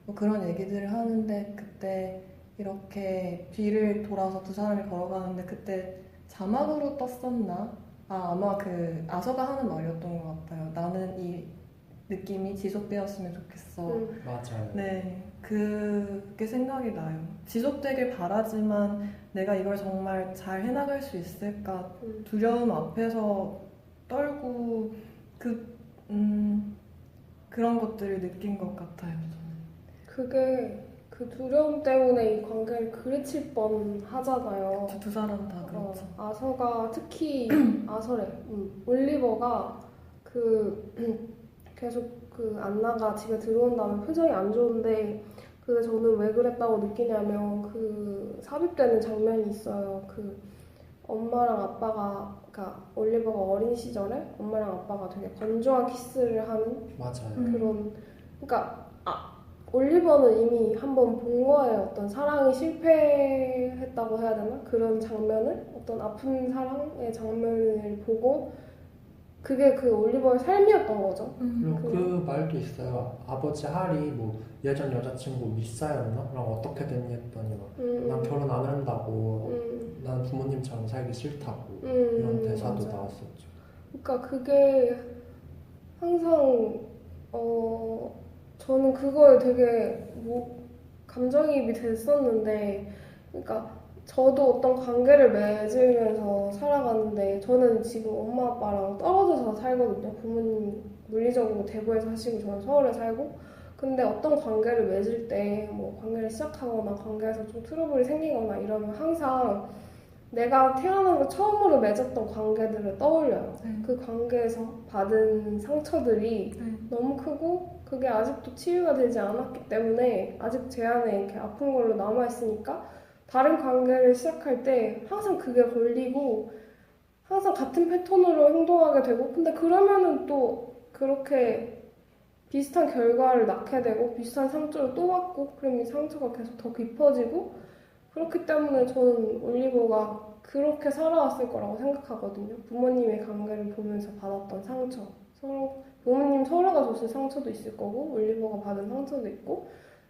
S4: 뭐 그런 얘기들을 하는데, 그때 이렇게 뒤를 돌아서 두 사람이 걸어가는데 그때 자막으로 떴었나? 아마 그 아서가 하는 말이었던 것 같아요. 나는 이 느낌이 지속되었으면 좋겠어.
S3: 맞아요.
S4: 네, 그게 생각이 나요. 지속되길 바라지만 내가 이걸 정말 잘 해나갈 수 있을까? 두려움 앞에서 떨고 그런 것들을 느낀 것 같아요. 저는.
S2: 그게 그 두려움 때문에 이 관계를 그르칠 뻔 하잖아요.
S4: 두 사람 다 그렇죠.
S2: 아서가 특히 아서래. 올리버가 계속 그 안나가 집에 들어온 다음에 표정이 안 좋은데, 저는 왜 그랬다고 느끼냐면 그 삽입되는 장면이 있어요. 그 엄마랑 아빠가, 그러니까 올리버가 어린 시절에 엄마랑 아빠가 되게 건조한 키스를 하는
S3: 맞아요.
S2: 그런, 그러니까 올리버는 이미 한번 본 거예요. 어떤 사랑이 실패했다고 해야 되나? 그런 장면을, 어떤 아픈 사랑의 장면을 보고 그게 그 올리버의 삶이었던 거죠.
S3: 그리고 그 말도 있어요. 아버지 할이 뭐 예전 여자친구 미사였나? 랑 어떻게 됐니 했더니 난 결혼 안 한다고, 난 부모님처럼 살기 싫다고, 이런 대사도
S2: 맞아요.
S3: 나왔었죠.
S2: 그러니까 그게 항상 저는 그거에 되게 감정이입이 됐었는데, 그러니까 저도 어떤 관계를 맺으면서 살아가는데, 저는 지금 엄마 아빠랑 떨어져서 살거든요. 부모님 물리적으로 대구에서 사시고 저는 서울에 살고. 근데 어떤 관계를 맺을 때 뭐 관계를 시작하거나 관계에서 좀 트러블이 생기거나 이러면 항상 내가 태어나서 처음으로 맺었던 관계들을 떠올려요. 그 관계에서 받은 상처들이 너무 크고 그게 아직도 치유가 되지 않았기 때문에 아직 제 안에 이렇게 아픈 걸로 남아있으니까 다른 관계를 시작할 때 항상 그게 걸리고 항상 같은 패턴으로 행동하게 되고, 근데 그러면은 또 그렇게 비슷한 결과를 낳게 되고 비슷한 상처를 또 받고, 그럼 이 상처가 계속 더 깊어지고, 그렇기 때문에 저는 올리버가 그렇게 살아왔을 거라고 생각하거든요. 부모님의 관계를 보면서 받았던 상처, 부모님 서로가 줬을 상처도 있을 거고 올리버가 받은 상처도 있고,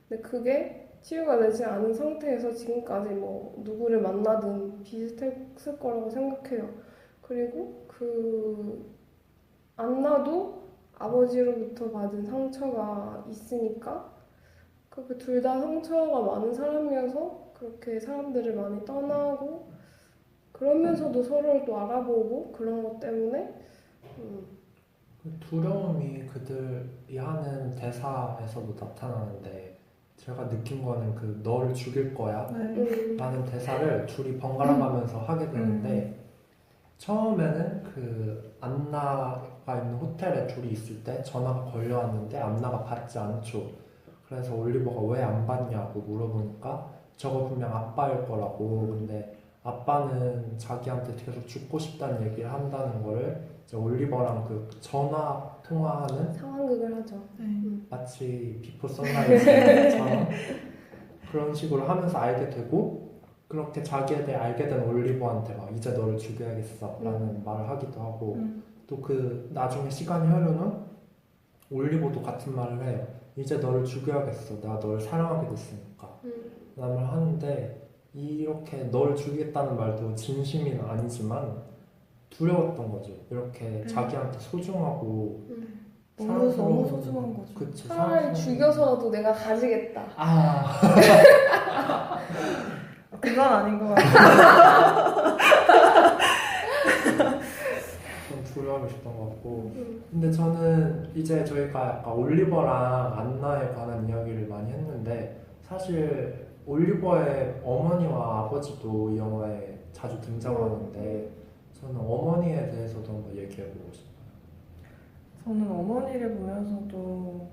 S2: 근데 그게 치유가 되지 않은 상태에서 지금까지 뭐 누구를 만나든 비슷했을 거라고 생각해요. 그리고 안나도 아버지로부터 받은 상처가 있으니까 그렇게 둘 다 상처가 많은 사람이어서 그렇게 사람들을 많이 떠나고, 그러면서도 서로를 또 알아보고 그런 것 때문에
S3: 그 두려움이 그들이 하는 대사에서도 나타나는데, 제가 느낀 거는 그 너를 죽일 거야 라는 대사를 둘이 번갈아 가면서 하게 되는데, 처음에는 그 안나가 있는 호텔에 둘이 있을 때 전화가 걸려왔는데 안나가 받지 않죠. 그래서 올리버가 왜 안 받냐고 물어보니까 저거 분명 아빠일 거라고, 근데 아빠는 자기한테 계속 죽고 싶다는 얘기를 한다는 거를 이제 올리버랑 그 전화 통화하는
S2: 상황극을 하죠.
S4: 네.
S3: 마치 비포 선라이즈처럼 그런 식으로 하면서 알게 되고 그렇게 자기에 대해 알게 된 올리버한테 막 이제 너를 죽여야겠어 라는 말을 하기도 하고 또 그 나중에 시간이 흐르는 올리버도 같은 말을 해요. 이제 너를 죽여야겠어. 내가 너를 사랑하게 됐으니까 라는 말 하는데 이렇게 너를 죽이겠다는 말도 진심은 아니지만 두려웠던 거죠. 이렇게 자기한테 소중하고
S4: 너무
S3: 사랑스러운
S4: 소중한 거죠.
S3: 그치,
S2: 차라리 죽여서라도 내가 가지겠다.
S3: 아
S4: 그건 아닌 것 같아요.
S3: 좀 두려움이 있었던 것 같고 근데 저는 이제 저희가 약간 올리버랑 안나에 관한 이야기를 많이 했는데 사실 올리버의 어머니와 아버지도 이 영화에 자주 등장하는데 저는 어머니에 대해서도 한번 얘기해보고 싶어요.
S4: 저는 어머니를 보면서도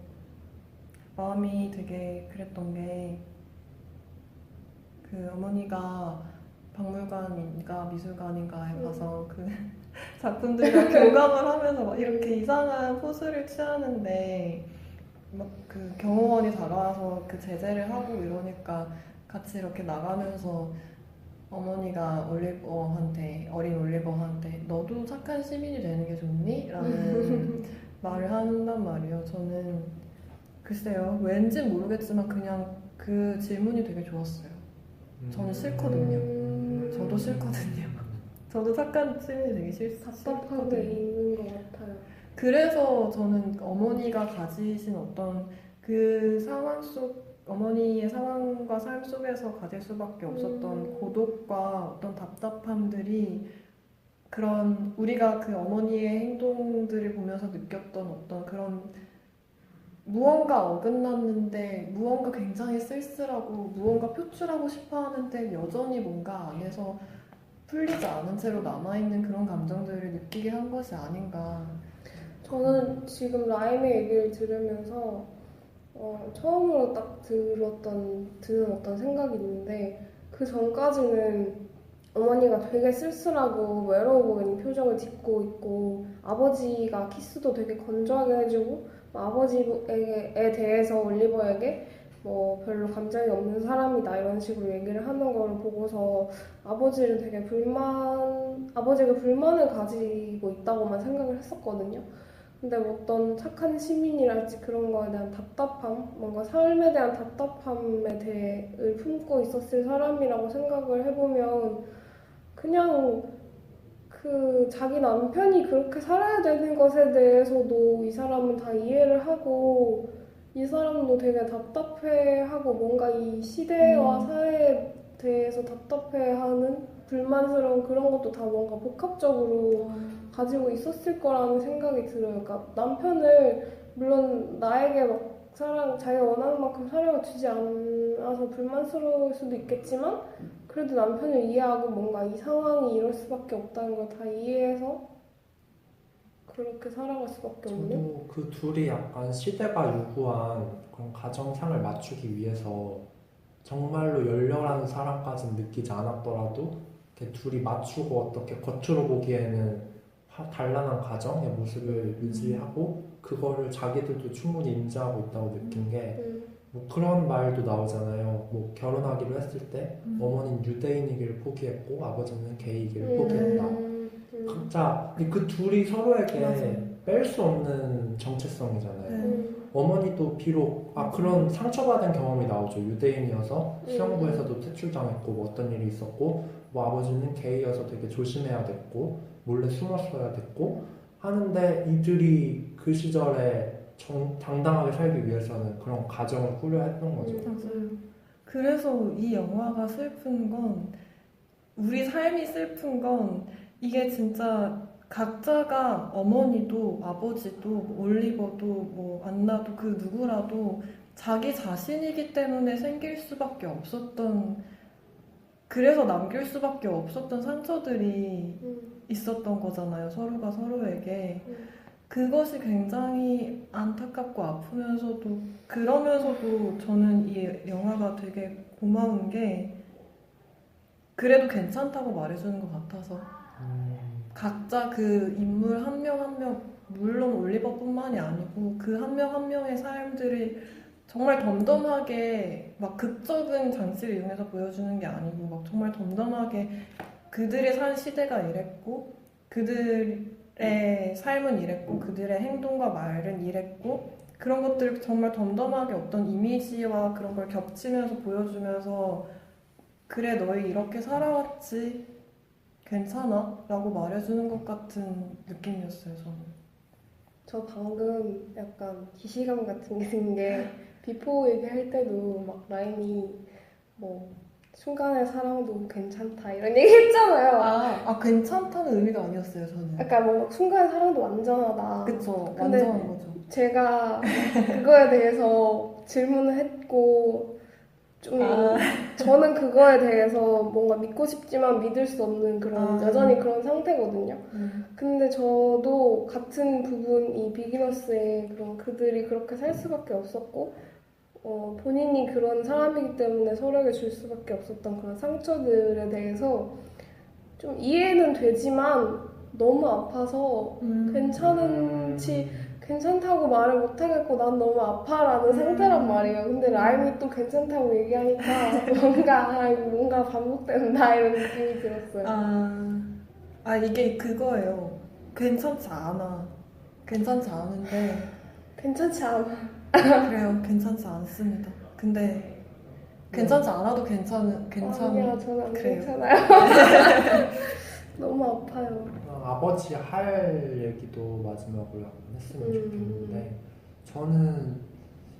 S4: 마음이 되게 그랬던 게 그 어머니가 박물관인가 미술관인가에 가서 그 작품들과 교감을 하면서 막 이렇게 이상한 포즈를 취하는데 막 그 경호원이 다가와서 그 제재를 하고 이러니까 같이 이렇게 나가면서 어머니가 올리버한테 어린 올리버한테 너도 착한 시민이 되는 게 좋니? 라는 말을 한단 말이에요. 저는 글쎄요 왠지 모르겠지만 그냥 그 질문이 되게 좋았어요. 저는 싫거든요. 저도 싫거든요. 저도 착한 시민이 되게
S2: 답답하게
S4: 싫거든요.
S2: 있는 것 같아요.
S4: 그래서 저는 어머니가 가지신 어떤 그 상황 속 어머니의 상황과 삶 속에서 가질 수밖에 없었던 고독과 어떤 답답함들이 그런 우리가 그 어머니의 행동들을 보면서 느꼈던 어떤 그런 무언가 어긋났는데 무언가 굉장히 쓸쓸하고 무언가 표출하고 싶어 하는데 여전히 뭔가 안에서 풀리지 않은 채로 남아있는 그런 감정들을 느끼게 한 것이 아닌가.
S2: 저는 지금 라임의 얘기를 들으면서 처음으로 딱 드는 어떤 생각이 있는데 그 전까지는 어머니가 되게 쓸쓸하고 외로워 보이는 표정을 짓고 있고 아버지가 키스도 되게 건조하게 해주고 아버지에 대해서 올리버에게 뭐 별로 감정이 없는 사람이다 이런 식으로 얘기를 하는 걸 보고서 아버지가 불만을 가지고 있다고만 생각을 했었거든요. 근데 어떤 착한 시민이랄지 그런 거에 대한 답답함, 뭔가 삶에 대한 답답함을 품고 있었을 사람이라고 생각을 해보면 그냥 그 자기 남편이 그렇게 살아야 되는 것에 대해서도 이 사람은 다 이해를 하고 이 사람도 되게 답답해하고 뭔가 이 시대와 사회에 대해서 답답해하는 불만스러운 그런 것도 다 뭔가 복합적으로 가지고 있었을 거라는 생각이 들어요. 그러니까 남편을 물론 나에게 막 자기가 원하는 만큼 사랑을 주지 않아서 불만스러울 수도 있겠지만 그래도 남편을 이해하고 뭔가 이 상황이 이럴 수밖에 없다는 걸 다 이해해서 그렇게 살아갈 수밖에 없는?
S3: 저도 그 둘이 약간 시대가 요구한 그런 가정상을 맞추기 위해서 정말로 열렬한 사랑까지는 느끼지 않았더라도 이렇게 둘이 맞추고 어떻게 겉으로 보기에는 단란한 가정의 모습을 유지하고 그거를 자기들도 충분히 인지하고 있다고 느낀 게 뭐 그런 말도 나오잖아요. 뭐 결혼하기로 했을 때 어머니는 유대인이기를 포기했고 아버지는 게이이기를 포기했다. 각자 그 둘이 서로에게
S4: 맞아요.
S3: 뺄 수 없는 정체성이잖아요. 어머니도 비록 그런 상처받은 경험이 나오죠. 유대인이어서 수영부에서도 퇴출당했고 뭐 어떤 일이 있었고 뭐 아버지는 게이여서 되게 조심해야 됐고 몰래 숨었어야 됐고 하는데 이들이 그 시절에 당당하게 살기 위해서는 그런 가정을 꾸려야 했던 거죠.
S4: 맞아요. 그래서 이 영화가 슬픈 건 우리 삶이 슬픈 건 이게 진짜 각자가 어머니도 아버지도 올리버도 뭐 안나도 그 누구라도 자기 자신이기 때문에 생길 수밖에 없었던 그래서 남길 수밖에 없었던 상처들이 있었던 거잖아요. 서로가 서로에게. 그것이 굉장히 안타깝고 아프면서도 그러면서도 저는 이 영화가 되게 고마운 게 그래도 괜찮다고 말해주는 것 같아서 각자 그 인물 한 명 한 명 물론 올리버뿐만이 아니고 그 한 명 한 명의 삶들이 정말 덤덤하게 막 극적인 장치를 이용해서 보여주는 게 아니고 막 정말 덤덤하게 그들이 산 시대가 이랬고 그들의 삶은 이랬고 그들의 행동과 말은 이랬고 그런 것들을 정말 덤덤하게 어떤 이미지와 그런 걸 겹치면서 보여주면서 그래 너희 이렇게 살아왔지 괜찮아? 라고 말해주는 것 같은 느낌이었어요 저는.
S2: 저 방금 약간 기시감 같은 게 든 게 비포 얘기할 때도 막 라임이 뭐 순간의 사랑도 괜찮다 이런 얘기 했잖아요.
S4: 괜찮다는 의미가 아니었어요 저는.
S2: 약간 뭐 순간의 사랑도 완전하다.
S4: 그쵸
S2: 근데
S4: 완전한 거죠.
S2: 제가 그거에 대해서 질문을 했고 좀 저는 그거에 대해서 뭔가 믿고 싶지만 믿을 수 없는 그런 여전히 그런 상태거든요. 근데 저도 같은 부분 이 비기너스의 그런 그들이 그렇게 살 수밖에 없었고 본인이 그런 사람이기 때문에 서로에게 줄 수밖에 없었던 그런 상처들에 대해서 좀 이해는 되지만 너무 아파서 괜찮다고 말을 못하겠고 난 너무 아파라는 상태란 말이에요. 근데 라임이 또 괜찮다고 얘기하니까 뭔가 반복된다 이런 느낌이 들었어요.
S4: 이게 그거예요. 괜찮지 않아. 괜찮지 않은데
S2: 괜찮지 않아.
S4: 그래요. 괜찮지 않습니다. 근데 괜찮지 않아도 괜찮은
S2: 아니야, 저는 안
S4: 그래요.
S2: 괜찮아요. 너무 아파요.
S3: 아버지 할 얘기도 마지막으로 한번 했으면 좋겠는데 저는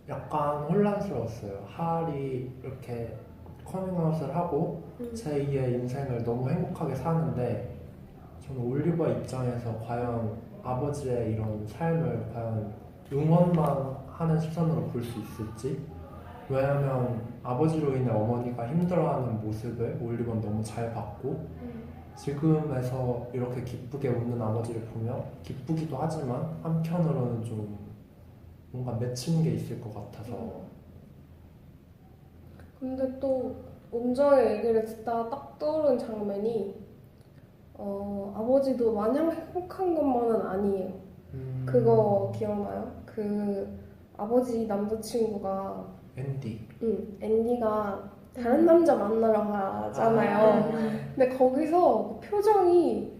S3: 약간 혼란스러웠어요. 할이 이렇게 커밍아웃을 하고 제2의 인생을 너무 행복하게 사는데 저는 올리버 입장에서 과연 아버지의 이런 삶을 과연 응원만 하는 시선으로 볼 수 있을지. 왜냐면 아버지로 인해 어머니가 힘들어하는 모습을 올리버는 너무 잘 봤고 지금에서 이렇게 기쁘게 웃는 아버지를 보면 기쁘기도 하지만 한편으로는 좀 뭔가 맺히는 게 있을 것 같아서.
S2: 근데 또 운정의 얘기를 듣다가 딱 떠오른 장면이 아버지도 마냥 행복한 것만은 아니에요. 그거 기억나요? 그 아버지 남자친구가
S3: 앤디.
S2: 앤디가 다른 남자 만나러 가잖아요. 근데 거기서 그 표정이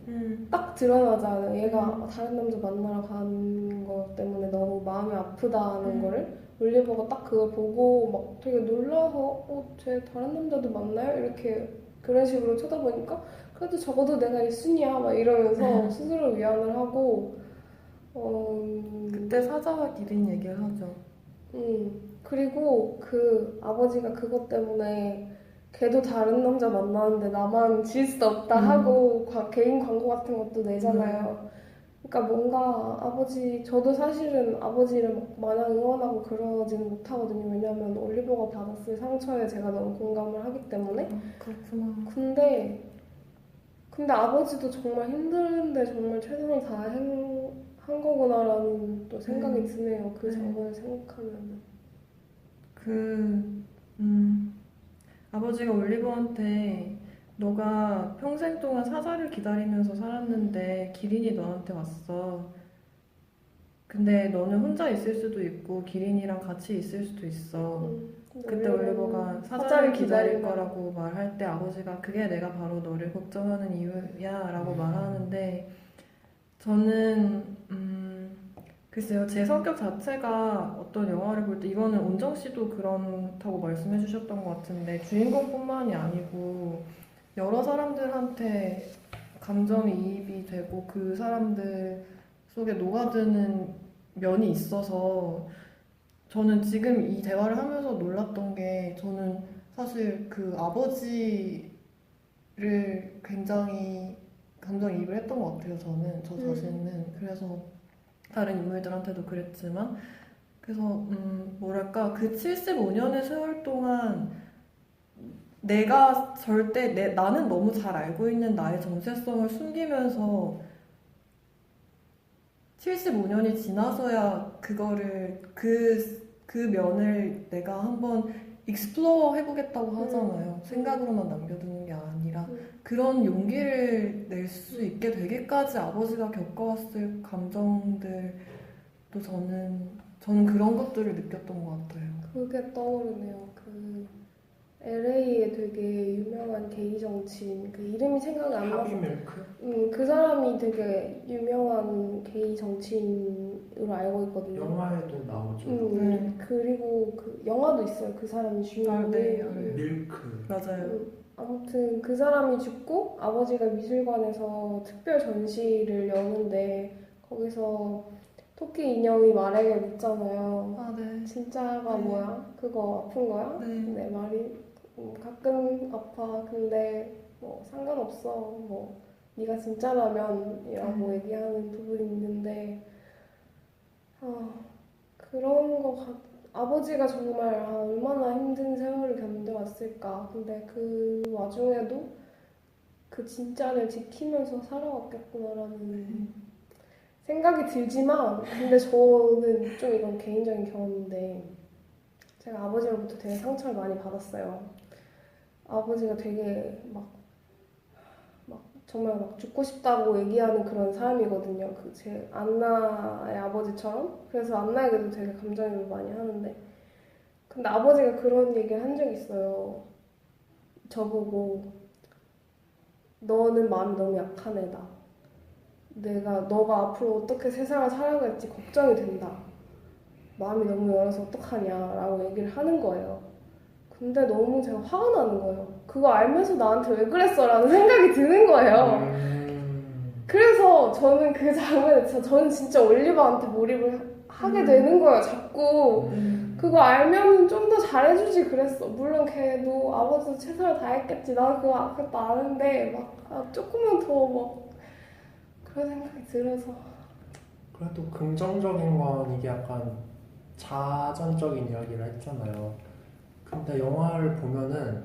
S2: 딱 드러나잖아요. 얘가 다른 남자 만나러 가는 거 때문에 너무 마음이 아프다는 거를 올리버가 딱 그걸 보고 막 되게 놀라서 쟤 다른 남자도 만나요? 이렇게 그런 식으로 쳐다보니까 그래도 적어도 내가 1순위야 막 이러면서 스스로 위안을 하고
S4: 그때 사자와 기린 얘기를 하죠.
S2: 그리고 그 아버지가 그것 때문에 걔도 다른 남자 만나는데 나만 질 수 없다 하고 개인 광고 같은 것도 내잖아요. 그러니까 뭔가 저도 사실은 아버지를 막 마냥 응원하고 그러지는 못하거든요. 왜냐하면 올리버가 받았을 상처에 제가 너무 공감을 하기 때문에.
S4: 그렇구나.
S2: 근데 아버지도 정말 힘든데 정말 최선을 다한 거구나라는 또 생각이 드네요. 그 장면을 생각하면.
S4: 아버지가 올리버한테 너가 평생 동안 사자를 기다리면서 살았는데 기린이 너한테 왔어. 근데 너는 혼자 있을 수도 있고 기린이랑 같이 있을 수도 있어. 그때 올리버가 사자를 기다릴 거라고 말할 때 아버지가 그게 내가 바로 너를 걱정하는 이유야 라고 말하는데 저는 글쎄요, 제 성격 자체가 어떤 영화를 볼 때 이거는 온정 씨도 그렇다고 말씀해 주셨던 것 같은데 주인공뿐만이 아니고 여러 사람들한테 감정이입이 되고 그 사람들 속에 녹아드는 면이 있어서 저는 지금 이 대화를 하면서 놀랐던 게 저는 사실 그 아버지를 굉장히 감정이입을 했던 것 같아요. 저 자신은. 그래서 다른 인물들한테도 그랬지만 그래서 뭐랄까 그 75년의 세월 동안 내가 나는 너무 잘 알고 있는 나의 정체성을 숨기면서 75년이 지나서야 그거를 그 면을 내가 한번 익스플로어 해보겠다고 하잖아요. 생각으로만 남겨두는 게 아니라
S2: 음.
S4: 그런 용기를 낼 수 있게 되기까지 아버지가 겪어왔을 감정들도 저는 그런 것들을 느꼈던 것 같아요.
S2: 그게 떠오르네요. LA에 되게 유명한 게이 정치인, 그 이름이 생각이 안 나서.
S3: 하비밀크?
S2: 그 사람이 되게 유명한 게이 정치인으로 알고 있거든요.
S3: 영화에도 나오죠.
S4: 네.
S2: 그리고 그 영화도 있어요. 그 사람이 주인공이.
S4: 네.
S3: 밀크.
S4: 맞아요.
S2: 아무튼 그 사람이 죽고 아버지가 미술관에서 특별 전시를 여는데 거기서 토끼 인형이 말에게 묻잖아요.
S4: 아, 네.
S2: 진짜가
S4: 네.
S2: 뭐야? 그거 아픈 거야?
S4: 네.
S2: 내 말이 가끔 아파. 근데 뭐 상관없어. 뭐 네가 진짜라면이라고 얘기하는 부분이 있는데 그런 거 아버지가 정말 얼마나 힘든 세월을 견뎌왔을까. 근데 그 와중에도 그 진짜를 지키면서 살아왔겠구나라는 생각이 들지만, 근데 저는 좀 이건 개인적인 경험인데 제가 아버지로부터 되게 상처를 많이 받았어요. 아버지가 되게 막 정말 막 죽고 싶다고 얘기하는 그런 사람이거든요. 제 안나의 아버지처럼. 그래서 안나에게도 되게 감정이입을 많이 하는데, 근데 아버지가 그런 얘기를 한 적이 있어요. 저보고 너는 마음이 너무 약한 애다. 너가 앞으로 어떻게 세상을 살아갈지 걱정이 된다. 마음이 너무 열어서 어떡하냐 라고 얘기를 하는 거예요. 근데 너무 제가 화가 나는 거예요. 그거 알면서 나한테 왜 그랬어? 라는 생각이 드는 거예요. 그래서 저는 그 장면에 저는 진짜 올리버한테 몰입을 하게 되는 거예요. 자꾸. 그거 알면 좀 더 잘해주지 그랬어. 물론 걔도 아버지도 최선을 다했겠지. 나 그것도 아는데 조금만 더 그런 생각이 들어서.
S3: 그래도 긍정적인 건 이게 약간 자전적인 이야기를 했잖아요. 근데 영화를 보면은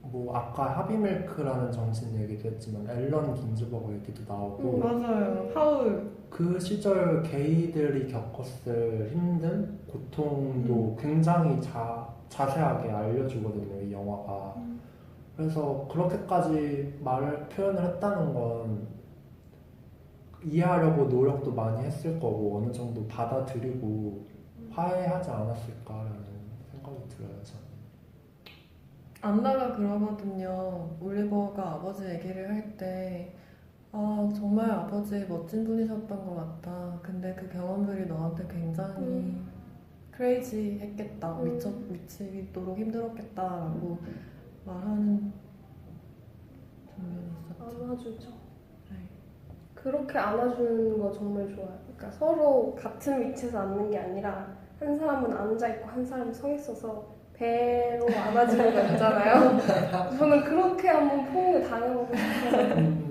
S3: 뭐 아까 하비밀크라는 정신 얘기도 했지만 앨런 긴즈버그 얘기도 나오고
S4: 맞아요. 하울.
S3: 그 시절 게이들이 겪었을 힘든 고통도 굉장히 자세하게 알려주거든요, 이 영화가. 그래서 그렇게까지 표현을 했다는 건 이해하려고 노력도 많이 했을 거고 어느 정도 받아들이고 화해하지 않았을까라는 생각이 들어요, 저는.
S4: 안나가 그러거든요. 올리버가 아버지 얘기를 할 때 정말 아버지 멋진 분이셨던 것 같아. 근데 그 경험들이 너한테 굉장히 크레이지 했겠다. 미치도록 힘들었겠다라고 말하는 장면이 있었죠.
S2: 안아주죠.
S4: 네.
S2: 그렇게 안아주는 거 정말 좋아요. 그러니까 서로 같은 위치에서 앉는 게 아니라 한 사람은 앉아있고 한 사람은 서 있어서 배로 안아주는 거 있잖아요. 저는 그렇게 한번 포옹을 당해보고 싶어요.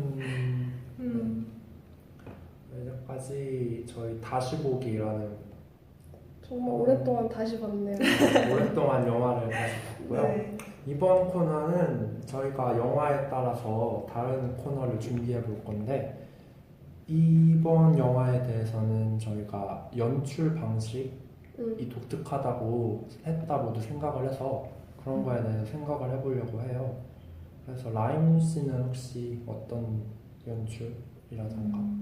S3: 여기까지 저희 다시 보기라는
S2: 정말 오랫동안 다시 봤네요.
S3: 오랫동안 영화를 다시 봤고요.
S4: 네.
S3: 이번 코너는 저희가 영화에 따라서 다른 코너를 준비해 볼 건데 이번 영화에 대해서는 저희가 연출 방식이 독특하다고 했다고도 생각을 해서 그런 거에 대해서 생각을 해보려고 해요. 그래서 라임 씨는 혹시 어떤 연출이라던가?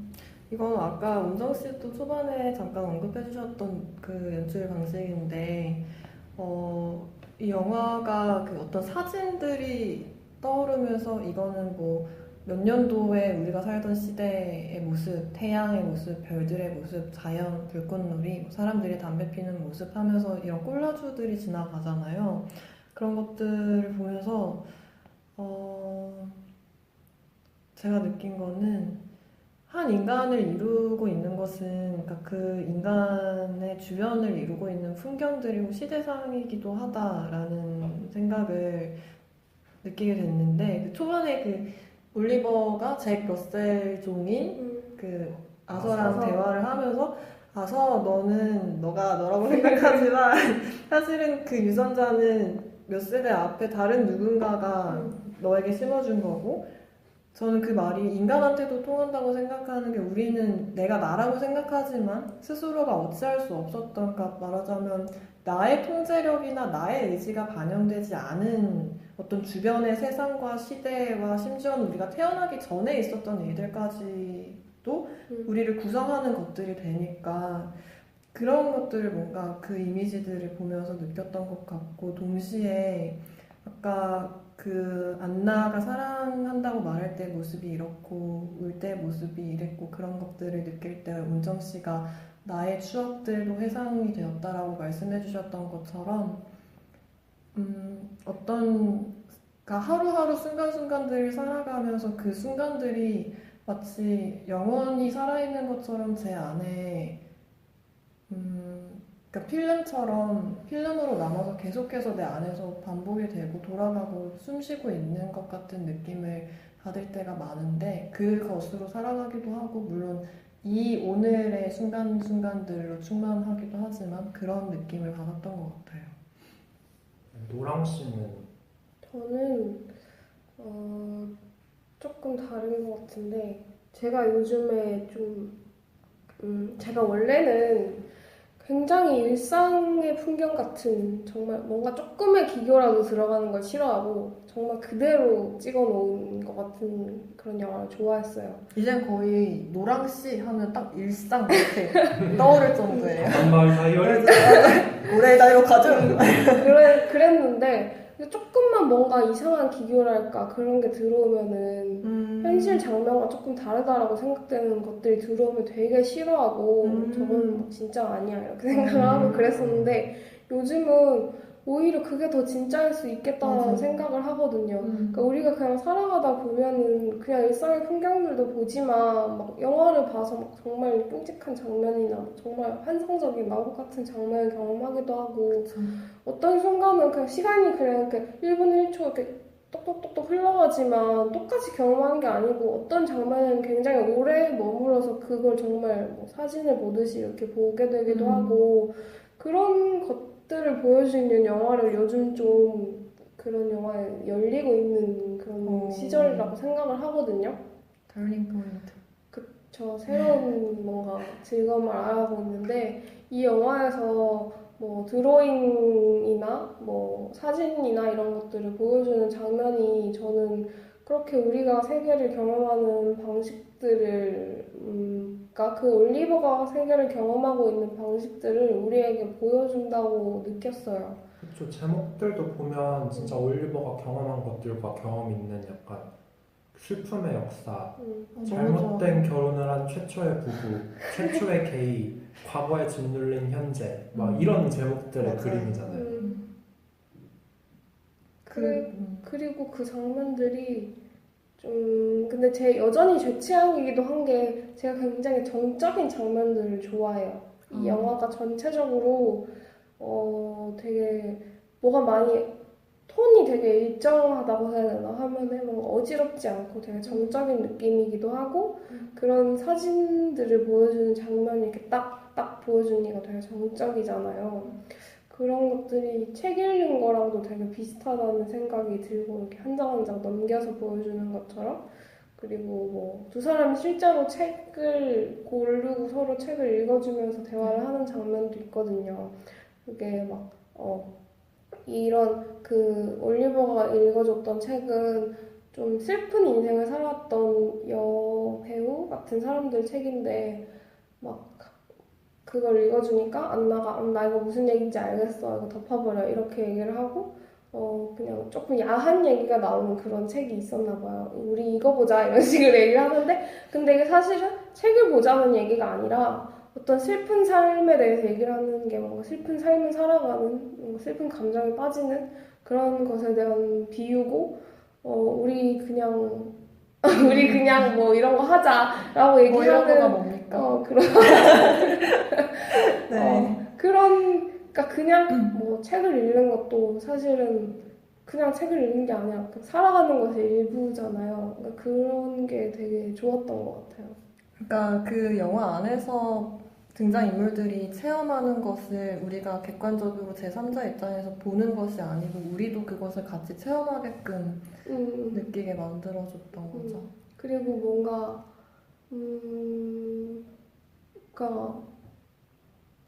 S4: 이건 아까 은정 씨도 초반에 잠깐 언급해 주셨던 그 연출 방식인데 이 영화가 그 어떤 사진들이 떠오르면서 이거는 뭐 몇 년도에 우리가 살던 시대의 모습, 태양의 모습, 별들의 모습, 자연, 불꽃놀이, 사람들이 담배 피는 모습 하면서 이런 콜라주들이 지나가잖아요. 그런 것들을 보면서 제가 느낀 거는 한 인간을 이루고 있는 것은 그러니까 그 인간의 주변을 이루고 있는 풍경들이고 시대상이기도 하다라는 생각을 느끼게 됐는데 그 초반에 그 올리버가 잭 러셀 종인 그 아서랑 대화를 하면서 너가 너라고 생각하지만 사실은 그 유전자는 몇 세대 앞에 다른 누군가가 너에게 심어준 거고 저는 그 말이 인간한테도 통한다고 생각하는 게 우리는 내가 나라고 생각하지만 스스로가 어찌할 수 없었던 그러니까 말하자면 나의 통제력이나 나의 의지가 반영되지 않은 어떤 주변의 세상과 시대와 심지어는 우리가 태어나기 전에 있었던 일들까지도 우리를 구성하는 것들이 되니까 그런 것들을 뭔가 그 이미지들을 보면서 느꼈던 것 같고, 동시에 아까 그 안나가 사랑한다고 말할 때 모습이 이렇고 울 때 모습이 이랬고 그런 것들을 느낄 때 운정 씨가 나의 추억들도 회상이 되었다라고 말씀해 주셨던 것처럼 그러니까 하루하루 순간순간들을 살아가면서 그 순간들이 마치 영원히 살아있는 것처럼 제 안에 그러니까 필름으로 남아서 계속해서 내 안에서 반복이 되고 돌아가고 숨쉬고 있는 것 같은 느낌을 받을 때가 많은데, 그것으로 살아가기도 하고 물론 이 오늘의 순간순간들로 충만하기도 하지만 그런 느낌을 받았던 것 같아요.
S3: 노랑 씨는
S2: 저는 조금 다른 것 같은데, 제가 요즘에 제가 원래는 굉장히 일상의 풍경 같은, 정말 뭔가 조금의 기교라도 들어가는 걸 싫어하고 정말 그대로 찍어놓은 것 같은 그런 영화를 좋아했어요.
S4: 이젠 거의 노랑씨 하면 딱 일상 이렇게 떠오를 정도예요.
S3: 정말 다이어리
S4: 올해 다이로 가죠.
S2: 그랬는데 조금만 뭔가 이상한 기교랄까 그런 게 들어오면은 현실 장면과 조금 다르다라고 생각되는 것들이 들어오면 되게 싫어하고 저건 뭐 진짜 아니야 이렇게 생각을 하고 그랬었는데, 요즘은 오히려 그게 더 진짜일 수 있겠다는 생각을 하거든요. 그러니까 우리가 그냥 살아가다 보면은 그냥 일상의 풍경들도 보지만 막 영화를 봐서 막 정말 끔찍한 장면이나 정말 환상적인 마법 같은 장면을 경험하기도 하고, 어떤 순간은 그냥 시간이 그냥 이렇게 1분 1초 이렇게 똑똑똑똑 흘러가지만 똑같이 경험하는 게 아니고, 어떤 장면은 굉장히 오래 머물러서 그걸 정말 뭐 사진을 보듯이 이렇게 보게 되기도 하고, 그런 것들을 보여줄 수 있는 영화를 요즘 좀 그런 영화에 열리고 있는 그런 시절이라고 생각을 하거든요.
S4: 터닝 포인트.
S2: 저 새로운 뭔가 즐거움을 알아가고 있는데, 이 영화에서 뭐 드로잉이나 뭐 사진이나 이런 것들을 보여주는 장면이 저는 그렇게 우리가 세계를 경험하는 방식들을 그러니까 그 올리버가 세계를 경험하고 있는 방식들을 우리에게 보여준다고 느꼈어요.
S3: 그쵸, 제목들도 보면 진짜 올리버가 경험한 것들과 경험 있는 약간 슬픔의 역사, 잘못된 결혼을 한 최초의 부부, 최초의 게이, 과거에 짓눌린 현재, 막 이런 제목들의
S4: 맞아요.
S3: 그림이잖아요.
S2: 그리고 그 장면들이 근데 여전히 제 취향이기도 한 게, 제가 굉장히 정적인 장면들을 좋아해요. 이 영화가 전체적으로 되게 뭐가 많이 톤이 되게 일정하다고 해야 되나 하면은 뭔가 어지럽지 않고 되게 정적인 느낌이기도 하고, 그런 사진들을 보여주는 장면이 이렇게 딱 보여주니까 되게 정적이잖아요. 그런 것들이 책 읽는 거랑도 되게 비슷하다는 생각이 들고, 이렇게 한 장 한 장 넘겨서 보여주는 것처럼. 그리고 뭐 두 사람이 실제로 책을 고르고 서로 책을 읽어주면서 대화를 하는 장면도 있거든요. 그게 막 이런 그 올리버가 읽어줬던 책은 좀 슬픈 인생을 살았던 여배우 같은 사람들 책인데, 막 그걸 읽어주니까 안나가 나 이거 무슨 얘기인지 알겠어, 이거 덮어버려 이렇게 얘기를 하고, 그냥 조금 야한 얘기가 나오는 그런 책이 있었나 봐요. 우리 이거 보자 이런 식으로 얘기를 하는데, 근데 이게 사실은 책을 보자는 얘기가 아니라 어떤 슬픈 삶에 대해서 얘기를 하는 게, 뭔가 슬픈 삶을 살아가는, 뭔가 슬픈 감정에 빠지는 그런 것에 대한 비유고, 우리 그냥 우리 그냥 뭐 이런 거 하자라고 얘기하는,
S4: 이런 거가 뭡니까?
S2: 그러니까 그냥 뭐 책을 읽는 것도 사실은 그냥 책을 읽는 게 아니라 살아가는 것의 일부잖아요. 그러니까 그런 게 되게 좋았던 것 같아요.
S4: 그러니까 그 영화 안에서 등장인물들이 체험하는 것을 우리가 객관적으로 제3자 입장에서 보는 것이 아니고 우리도 그것을 같이 체험하게끔 느끼게 만들어줬던 거죠.
S2: 그리고 뭔가 그러니까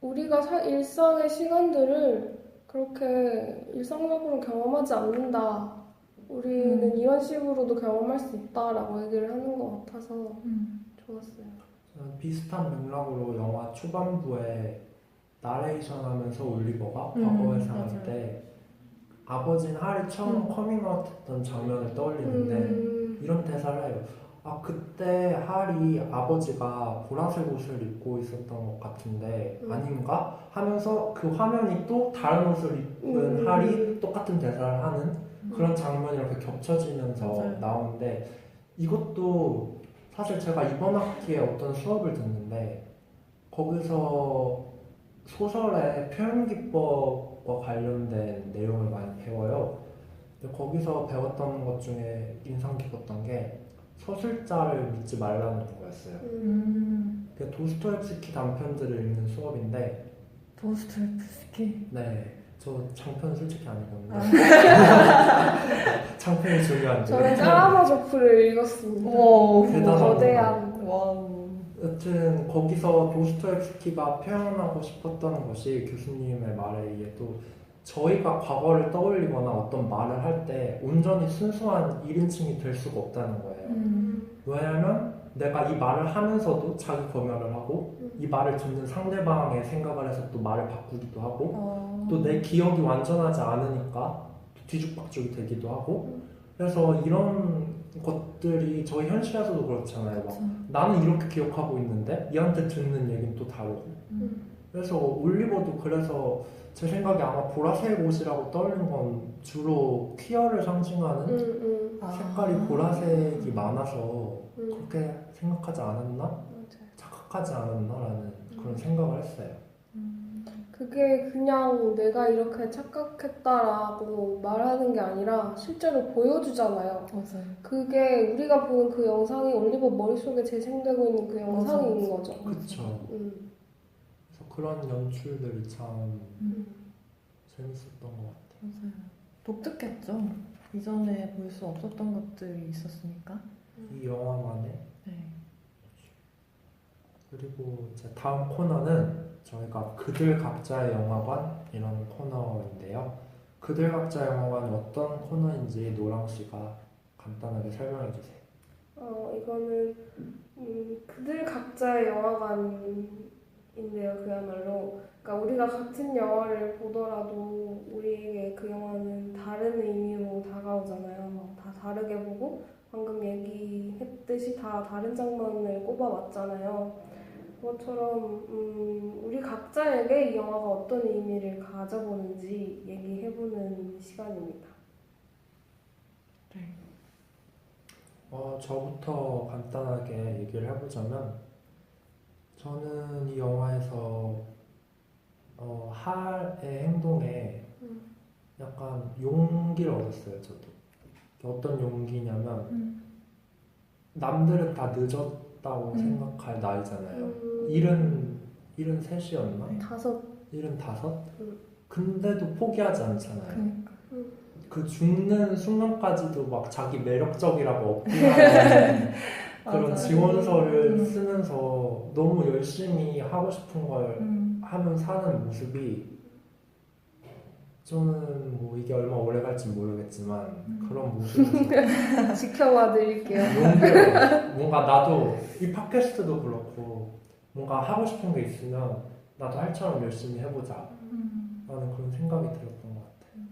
S2: 우리가 일상의 시간들을 그렇게 일상적으로 경험하지 않는다. 우리는 이런 식으로도 경험할 수 있다라고 얘기를 하는 것 같아서 좋았어요.
S3: 저는 비슷한 맥락으로 영화 초반부에 나레이션 하면서 올리버가 과거에 살
S4: 맞아요.
S3: 때 아버지는 하리 처음 커밍아웃 했던 장면을 떠올리는데 이런 대사를 해요. 아, 그때 하리 아버지가 보라색 옷을 입고 있었던 것 같은데 아닌가? 하면서 그 화면이 또 다른 옷을 입은 하리 똑같은 대사를 하는 그런 장면이 이렇게 겹쳐지면서
S4: 맞아요.
S3: 나오는데 이것도 사실 제가 이번 학기에 어떤 수업을 듣는데 거기서 소설의 표현 기법과 관련된 내용을 많이 배워요. 근데 거기서 배웠던 것 중에 인상 깊었던 게 서술자를 믿지 말라는 거였어요. 그 도스토옙스키 단편들을 읽는 수업인데
S4: 도스토옙스키.
S3: 네, 저 장편 솔직히 아니거든요. 장편이 중요한데
S2: 저는 까라마조프를 읽었습니다.
S3: 대단하다.
S2: 거대한.
S4: 와우.
S3: 여튼 거기서 도스토옙스키가 표현하고 싶었던 것이 교수님의 말에 의해도 저희가 과거를 떠올리거나 어떤 말을 할 때 온전히 순수한 1인칭이 될 수가 없다는 거예요. 왜냐하면 내가 이 말을 하면서도 자기 검열을 하고 이 말을 듣는 상대방의 생각을 해서 또 말을 바꾸기도 하고 또 내 기억이 완전하지 않으니까 뒤죽박죽이 되기도 하고 그래서 이런 것들이 저희 현실에서도 그렇잖아요. 막 나는 이렇게 기억하고 있는데 얘한테 듣는 얘기는 또 다르고 그래서 올리버도 그래서 제 생각에 아마 보라색 옷이라고 떠올린 건 주로 퀴어를 상징하는 색깔이 보라색이 많아서 그렇게 생각하지 않았나?
S2: 맞아요.
S3: 착각하지 않았나라는 그런 생각을 했어요.
S2: 그게 그냥 내가 이렇게 착각했다라고 말하는 게 아니라 실제로 보여주잖아요.
S4: 맞아요.
S2: 그게 우리가 보는 그 영상이 올리버 머릿속에 재생되고 있는 그 영상인
S4: 맞아.
S2: 거죠.
S3: 그쵸. 그래서 그런 연출들이 참 재밌었던 것 같아요.
S4: 맞아요. 독특했죠. 이전에 볼 수 없었던 것들이 있었으니까.
S3: 이 영화만에.
S4: 네.
S3: 그리고 이제 다음 코너는 저희가 그들 각자의 영화관이라는 코너인데요. 그들 각자의 영화관이 어떤 코너인지 노랑 씨가 간단하게 설명해 주세요.
S2: 이거는 그들 각자의 영화관인데요. 그야말로 그러니까 우리가 같은 영화를 보더라도 우리에게 그 영화는 다른 의미로 다가오잖아요. 다 다르게 보고 방금 얘기했듯이 다 다른 장면을 꼽아왔잖아요. 그것처럼 우리 각자에게 이 영화가 어떤 의미를 가져보는지 얘기해보는 시간입니다.
S3: 저부터 간단하게 얘기를 해보자면 저는 이 영화에서 할의 행동에 약간 용기를 얻었어요. 저도 어떤 용기냐면 남들은 다 늦었다고 생각할 나이잖아요. 73이었나? 75? 근데도 포기하지 않잖아요.
S4: 그러니까.
S3: 그 죽는 순간까지도 막 자기 매력적이라고 어필하는 그런
S4: 맞아요.
S3: 지원서를 쓰면서 너무 열심히 하고 싶은 걸 하면 사는 모습이 저는 뭐 이게 얼마 오래 갈지 모르겠지만 그런 모습에서
S2: 지켜봐 드릴게요.
S3: 용기를 뭔가 나도 이 팟캐스트도 그렇고 뭔가 하고 싶은 게 있으면 나도 할처럼 열심히 해보자 라는 그런 생각이 들었던 것 같아요.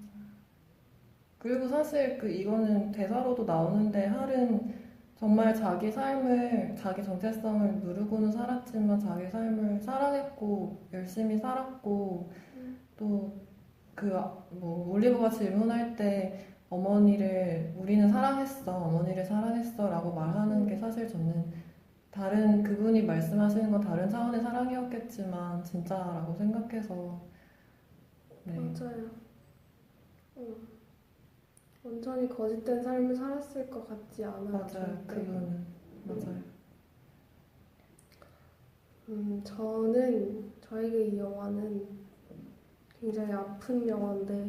S4: 그리고 사실 이거는 대사로도 나오는데 할은 정말 자기 삶을, 자기 정체성을 누르고는 살았지만 자기 삶을 사랑했고 열심히 살았고 또 올리버가 질문할 때 우리는 사랑했어, 어머니를 사랑했어 라고 말하는 게 사실 저는 그분이 말씀하시는 건 다른 차원의 사랑이었겠지만 진짜라고 생각해서 네.
S2: 맞아요. 완전히 거짓된 삶을 살았을 것 같지 않아요.
S4: 맞아요.
S2: 절대.
S4: 그분은 맞아요.
S2: 저에게 이 영화는 굉장히 아픈 영화인데,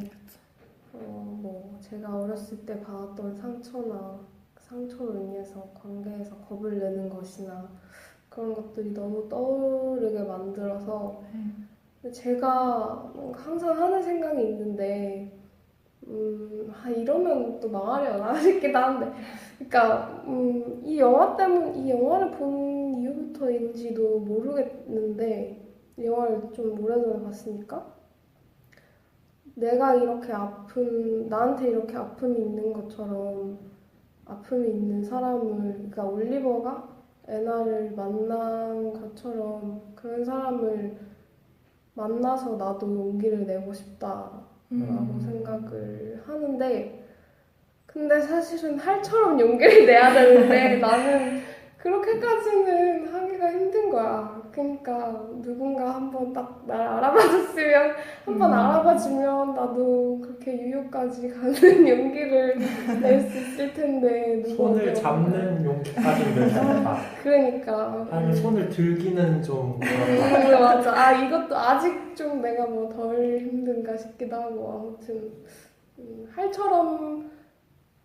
S2: 제가 어렸을 때 받았던 상처로 인해서 관계에서 겁을 내는 것이나 그런 것들이 너무 떠오르게 만들어서 제가 항상 하는 생각이 있는데 이러면 또 망하려나 싶기도 한데 그러니까 이 영화를 본 이후부터인지도 모르겠는데 이 영화를 좀 오래전에 봤으니까 내가 이렇게 나한테 이렇게 아픔이 있는 것처럼 아픔이 있는 사람을, 그러니까 올리버가 애나를 만난 것처럼 그런 사람을 만나서 나도 용기를 내고 싶다라고 생각을 하는데, 근데 사실은 할처럼 용기를 내야 되는데 나는 그렇게까지는 하기가 힘든 거야. 그러니까 누군가 한번 딱 날 알아봐줬으면, 한번 알아봐주면 나도 그렇게 유효까지 가는 용기를 낼 수 있을 텐데
S3: 손을 잡는 용기까지는 되잖아.
S2: 그러니까
S3: 아니 손을 들기는 좀 그렇다.
S2: 맞아. 이것도 아직 좀 내가 뭐 덜 힘든가 싶기도 하고. 아무튼 할처럼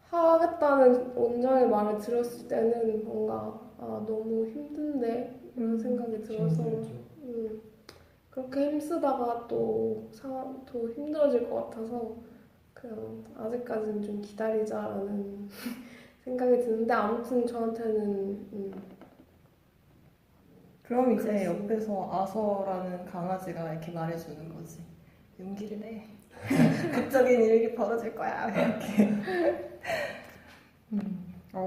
S2: 하겠다는 원장의 말을 들었을 때는 뭔가 너무 힘든데 이런 생각이 들어서 그렇게 힘쓰다가 또 힘들어질 것 같아서 그냥 아직까지는 좀 기다리자라는 생각이 드는데, 아무튼 저한테는
S4: 그럼 이제
S2: 그렇지.
S4: 옆에서 아서라는 강아지가 이렇게 말해주는 거지. 용기를 내. 극적인 일이 벌어질 거야. 이렇게.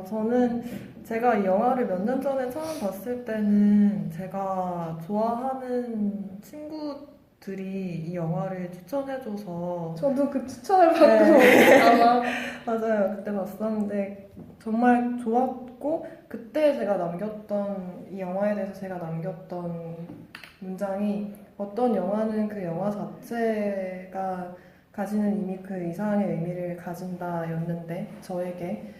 S4: 저는 제가 이 영화를 몇 년 전에 처음 봤을 때는 제가 좋아하는 친구들이 이 영화를 추천해줘서
S2: 저도 그 추천을 받고 아마
S4: 맞아요. 그때 봤었는데 정말 좋았고, 그때 제가 남겼던 이 영화에 대해서 제가 남겼던 문장이, 어떤 영화는 그 영화 자체가 가지는 이미 그 이상의 의미를 가진다였는데, 저에게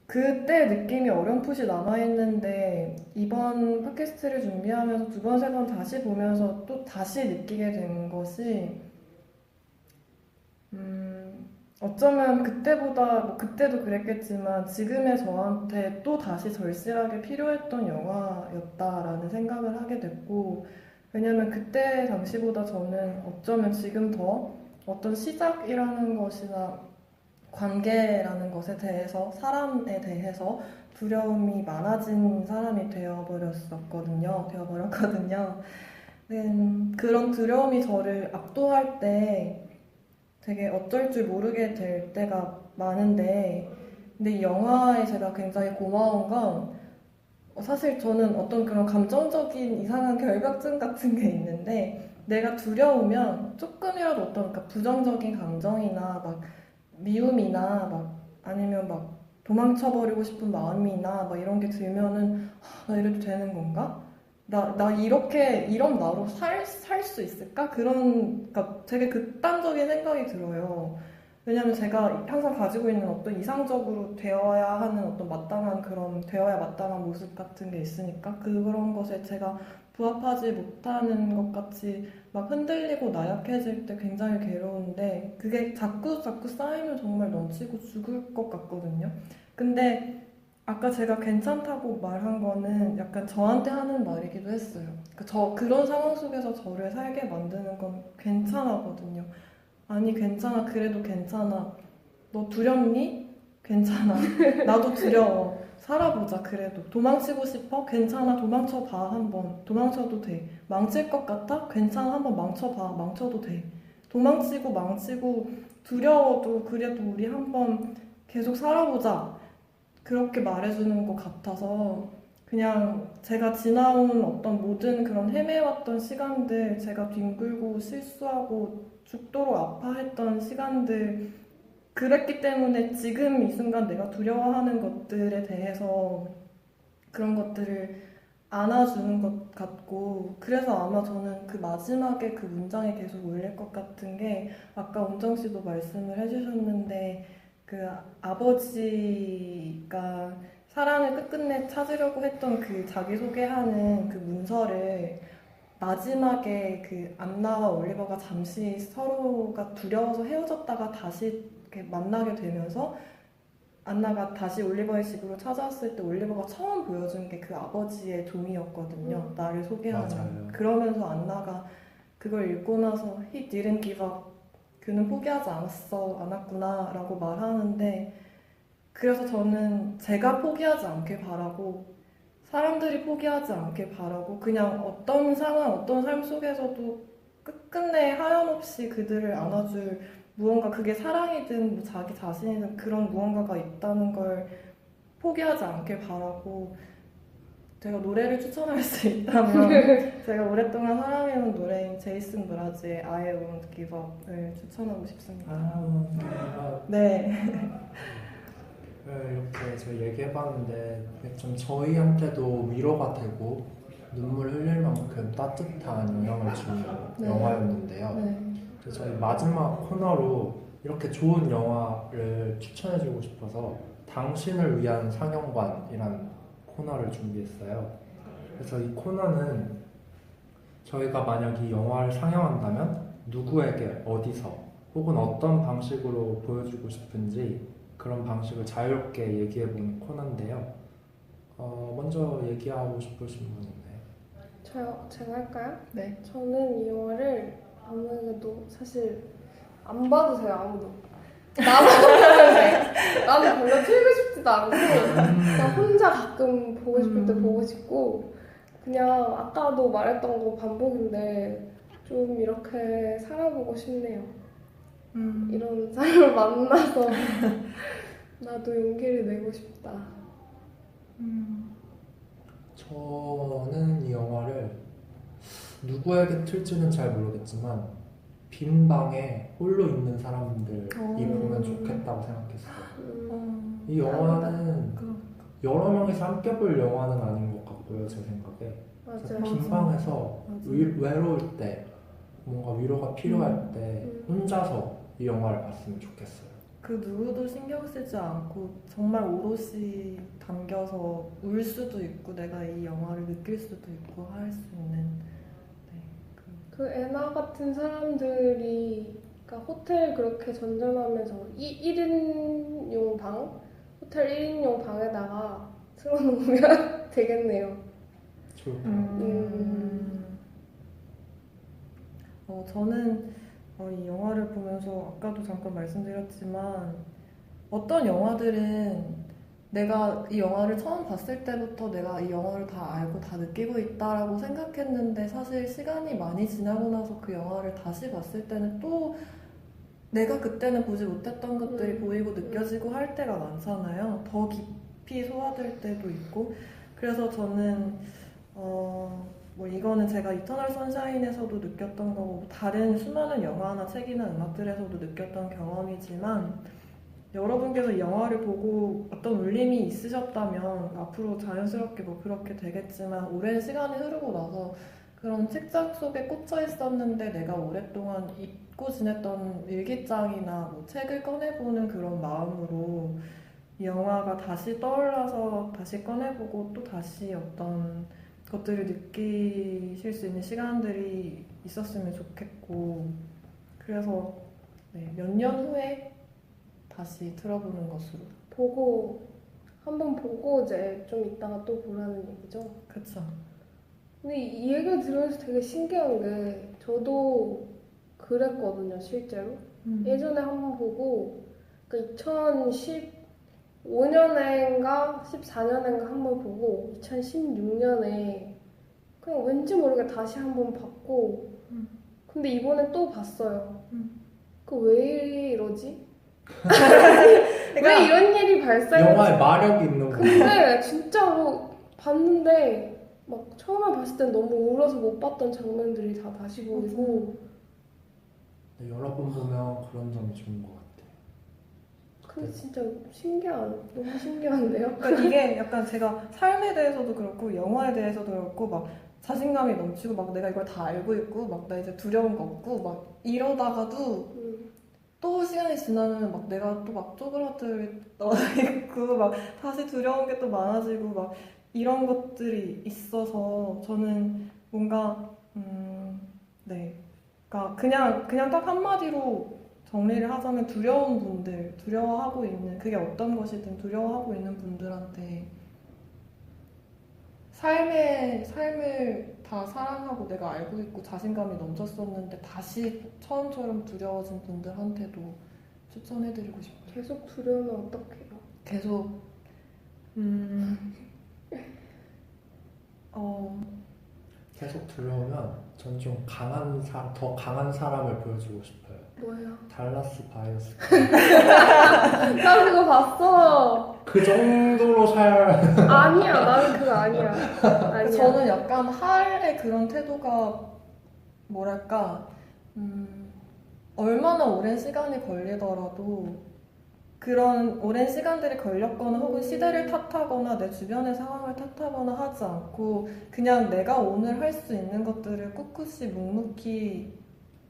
S4: 그때 느낌이 어렴풋이 남아있는데 이번 팟캐스트를 준비하면서 두 번, 세 번 다시 보면서 또 다시 느끼게 된 것이, 어쩌면 그때보다, 뭐 그때도 그랬겠지만 지금의 저한테 또 다시 절실하게 필요했던 영화였다라는 생각을 하게 됐고, 왜냐면 그때 당시보다 저는 어쩌면 지금 더 어떤 시작이라는 것이나 관계라는 것에 대해서, 사람에 대해서 두려움이 많아진 사람이 되어버렸거든요. 그런 두려움이 저를 압도할 때 되게 어쩔 줄 모르게 될 때가 많은데, 근데 이 영화에 제가 굉장히 고마운 건, 사실 저는 어떤 그런 감정적인 이상한 결벽증 같은 게 있는데, 내가 두려우면 조금이라도 어떤 그러니까 부정적인 감정이나 막 미움이나 막 아니면 막 도망쳐버리고 싶은 마음이나 막 이런 게 들면은, 나 이래도 되는 건가? 나 이런 나로 살 수 있을까? 그러니까 되게 극단적인 생각이 들어요. 왜냐면 제가 항상 가지고 있는 어떤 이상적으로 되어야 하는 어떤 되어야 마땅한 모습 같은 게 있으니까, 그런 것에 제가 부합하지 못하는 것 같이 막 흔들리고 나약해질 때 굉장히 괴로운데, 그게 자꾸 쌓이면 정말 넘치고 죽을 것 같거든요. 근데 아까 제가 괜찮다고 말한 거는 약간 저한테 하는 말이기도 했어요. 그런 상황 속에서 저를 살게 만드는 건 괜찮아거든요. 아니, 괜찮아. 그래도 괜찮아. 너 두렵니? 괜찮아. 나도 두려워. 살아보자. 그래도. 도망치고 싶어? 괜찮아. 도망쳐봐. 한번. 도망쳐도 돼. 망칠 것 같아? 괜찮아. 한번 망쳐봐. 망쳐도 돼. 도망치고 망치고 두려워도 그래도 우리 한번 계속 살아보자. 그렇게 말해주는 것 같아서, 그냥 제가 지나온 어떤 모든 그런 헤매왔던 시간들, 제가 뒹굴고 실수하고 죽도록 아파했던 시간들, 그랬기 때문에 지금 이 순간 내가 두려워하는 것들에 대해서 그런 것들을 안아주는 것 같고, 그래서 아마 저는 그 마지막에 그 문장이 계속 울릴 것 같은 게, 아까 은정 씨도 말씀을 해주셨는데, 그 아버지가 사랑을 끝끝내 찾으려고 했던 그 자기소개하는 그 문서를 마지막에 그 안나와 올리버가 잠시 서로가 두려워서 헤어졌다가 다시 이렇게 만나게 되면서 안나가 다시 올리버의 집으로 찾아왔을 때 올리버가 처음 보여준 게 그 아버지의 종이었거든요. 나를 소개하는.
S3: 맞아요.
S4: 그러면서 안나가 그걸 읽고 나서 he didn't give up. 그는 포기하지 않았구나 라고 말하는데, 그래서 저는 제가 포기하지 않길 바라고, 사람들이 포기하지 않길 바라고, 그냥 어떤 상황, 어떤 삶 속에서도 끝끝내 하염없이 그들을 안아줄 무언가, 그게 사랑이든 뭐 자기 자신이든 그런 무언가가 있다는 걸 포기하지 않길 바라고, 제가 노래를 추천할 수 있다면 제가 오랫동안 사랑해온 노래인 제이슨 브라즈의 I Won't Give Up을 추천하고 싶습니다. 네.
S3: 이렇게 저희 얘기해봤는데 좀 저희한테도 위로가 되고 눈물 흘릴 만큼 따뜻한 영향을 주는
S4: 네.
S3: 영화였는데요.
S4: 네.
S3: 그래서 저희 마지막 코너로 이렇게 좋은 영화를 추천해주고 싶어서 당신을 위한 상영관이란 코너를 준비했어요. 그래서 이 코너는 저희가 만약 이 영화를 상영한다면 누구에게 어디서 혹은 어떤 방식으로 보여주고 싶은지 그런 방식을 자유롭게 얘기해보는 코너인데요. 먼저 얘기하고 싶으신 분 있나요?
S2: 제가 할까요?
S4: 네.
S2: 저는 이 영화를 아무래도 사실 안 봐도 돼요, 아무도. 나만 보면 돼. 나는 별로 틀고 싶지도 않고 그냥 혼자 가끔 보고 싶을 때 보고 싶고, 그냥 아까도 말했던 거 반복인데 좀 이렇게 살아보고 싶네요. 이런 사람을 만나서 나도 용기를 내고 싶다.
S3: 저는 이 영화를 누구에게 틀지는 잘 모르겠지만 빈 방에 홀로 있는 사람들이 보면 좋겠다고 생각했어요. 이 영화는 여러 명이서 함께 볼 영화는 아닌 것 같고요, 제 생각에.
S2: 맞아요.
S3: 빈 방에서 외로울 때, 뭔가 위로가 필요할 때 혼자서 이 영화를 봤으면 좋겠어요.
S4: 그 누구도 신경 쓰지 않고 정말 오롯이 담겨서 울 수도 있고 내가 이 영화를 느낄 수도 있고 할 수 있는, 네,
S2: 그 애나 같은 사람들이, 그러니까 호텔 그렇게 전전하면서 1인용 방? 호텔 1인용 방에다가 틀어놓으면 되겠네요.
S3: 좋을 것 같아요.
S4: 저는 이 영화를 보면서 아까도 잠깐 말씀드렸지만 어떤 영화들은 내가 이 영화를 처음 봤을 때부터 내가 이 영화를 다 알고 다 느끼고 있다라고 생각했는데 사실 시간이 많이 지나고 나서 그 영화를 다시 봤을 때는 또 내가 그때는 보지 못했던 것들이 보이고 느껴지고 할 때가 많잖아요. 더 깊이 소화될 때도 있고. 그래서 저는 뭐 이거는 제가 이터널 선샤인에서도 느꼈던 거고 다른 수많은 영화나 책이나 음악들에서도 느꼈던 경험이지만, 여러분께서 이 영화를 보고 어떤 울림이 있으셨다면 앞으로 자연스럽게 뭐 그렇게 되겠지만, 오랜 시간이 흐르고 나서 그런 책장 속에 꽂혀 있었는데 내가 오랫동안 잊고 지냈던 일기장이나 뭐 책을 꺼내보는 그런 마음으로 이 영화가 다시 떠올라서 다시 꺼내보고 또 다시 어떤 것들을 느끼실 수 있는 시간들이 있었으면 좋겠고, 그래서 네, 몇 년 후에 다시 들어보는 것으로.
S2: 한번 보고 이제 좀 있다가 또 보라는 얘기죠.
S4: 그쵸.
S2: 근데 이 얘기를 들으면서 되게 신기한 게, 저도 그랬거든요, 실제로. 예전에 한번 보고, 그러니까 2015년인가 14년인가 한번 보고 2016년에 그냥 왠지 모르게 다시 한번 봤고, 근데 이번에 또 봤어요. 그 왜 이러지? 왜 이런 일이 발생했지?
S3: 영화에 마력이 있는 거.
S2: 근데 진짜로 봤는데 막 처음에 봤을 땐 너무 울어서 못 봤던 장면들이 다 다시 보이고.
S3: 네, 여러 번 보면 그런 점이 좋은 것 같아요.
S2: 그게 진짜 너무 신기한데요?
S4: 그러니까 이게 약간 제가 삶에 대해서도 그렇고 영화에 대해서도 그렇고 막 자신감이 넘치고 막 내가 이걸 다 알고 있고 막 나 이제 두려운 거 없고 막 이러다가도 또 시간이 지나면 막 내가 또 막 쪼그라들어 있고 막 다시 두려운 게 또 많아지고 막 이런 것들이 있어서 저는 뭔가 네, 그러니까 그냥 딱 한마디로 정리를 하자면 두려운 분들, 두려워하고 있는, 그게 어떤 것이든 두려워하고 있는 분들한테 삶을 다 사랑하고 내가 알고 있고 자신감이 넘쳤었는데 다시 처음처럼 두려워진 분들한테도 추천해드리고 싶어요.
S2: 계속 두려우면 어떡해요?
S4: 계속
S3: 계속 두려우면 전 좀 더 강한 사람을 보여주고 싶어요.
S2: 뭐예요?
S3: 달라스 바이어스.
S2: 나 그거 봤어.
S3: 그 정도로
S2: 아니야, 나는 그거 아니야. 아니야.
S4: 저는 약간 할의 그런 태도가 뭐랄까 얼마나 오랜 시간이 걸리더라도 그런 오랜 시간들이 걸렸거나 혹은 시대를 탓하거나 내 주변의 상황을 탓하거나 하지 않고 그냥 내가 오늘 할 수 있는 것들을 꿋꿋이 묵묵히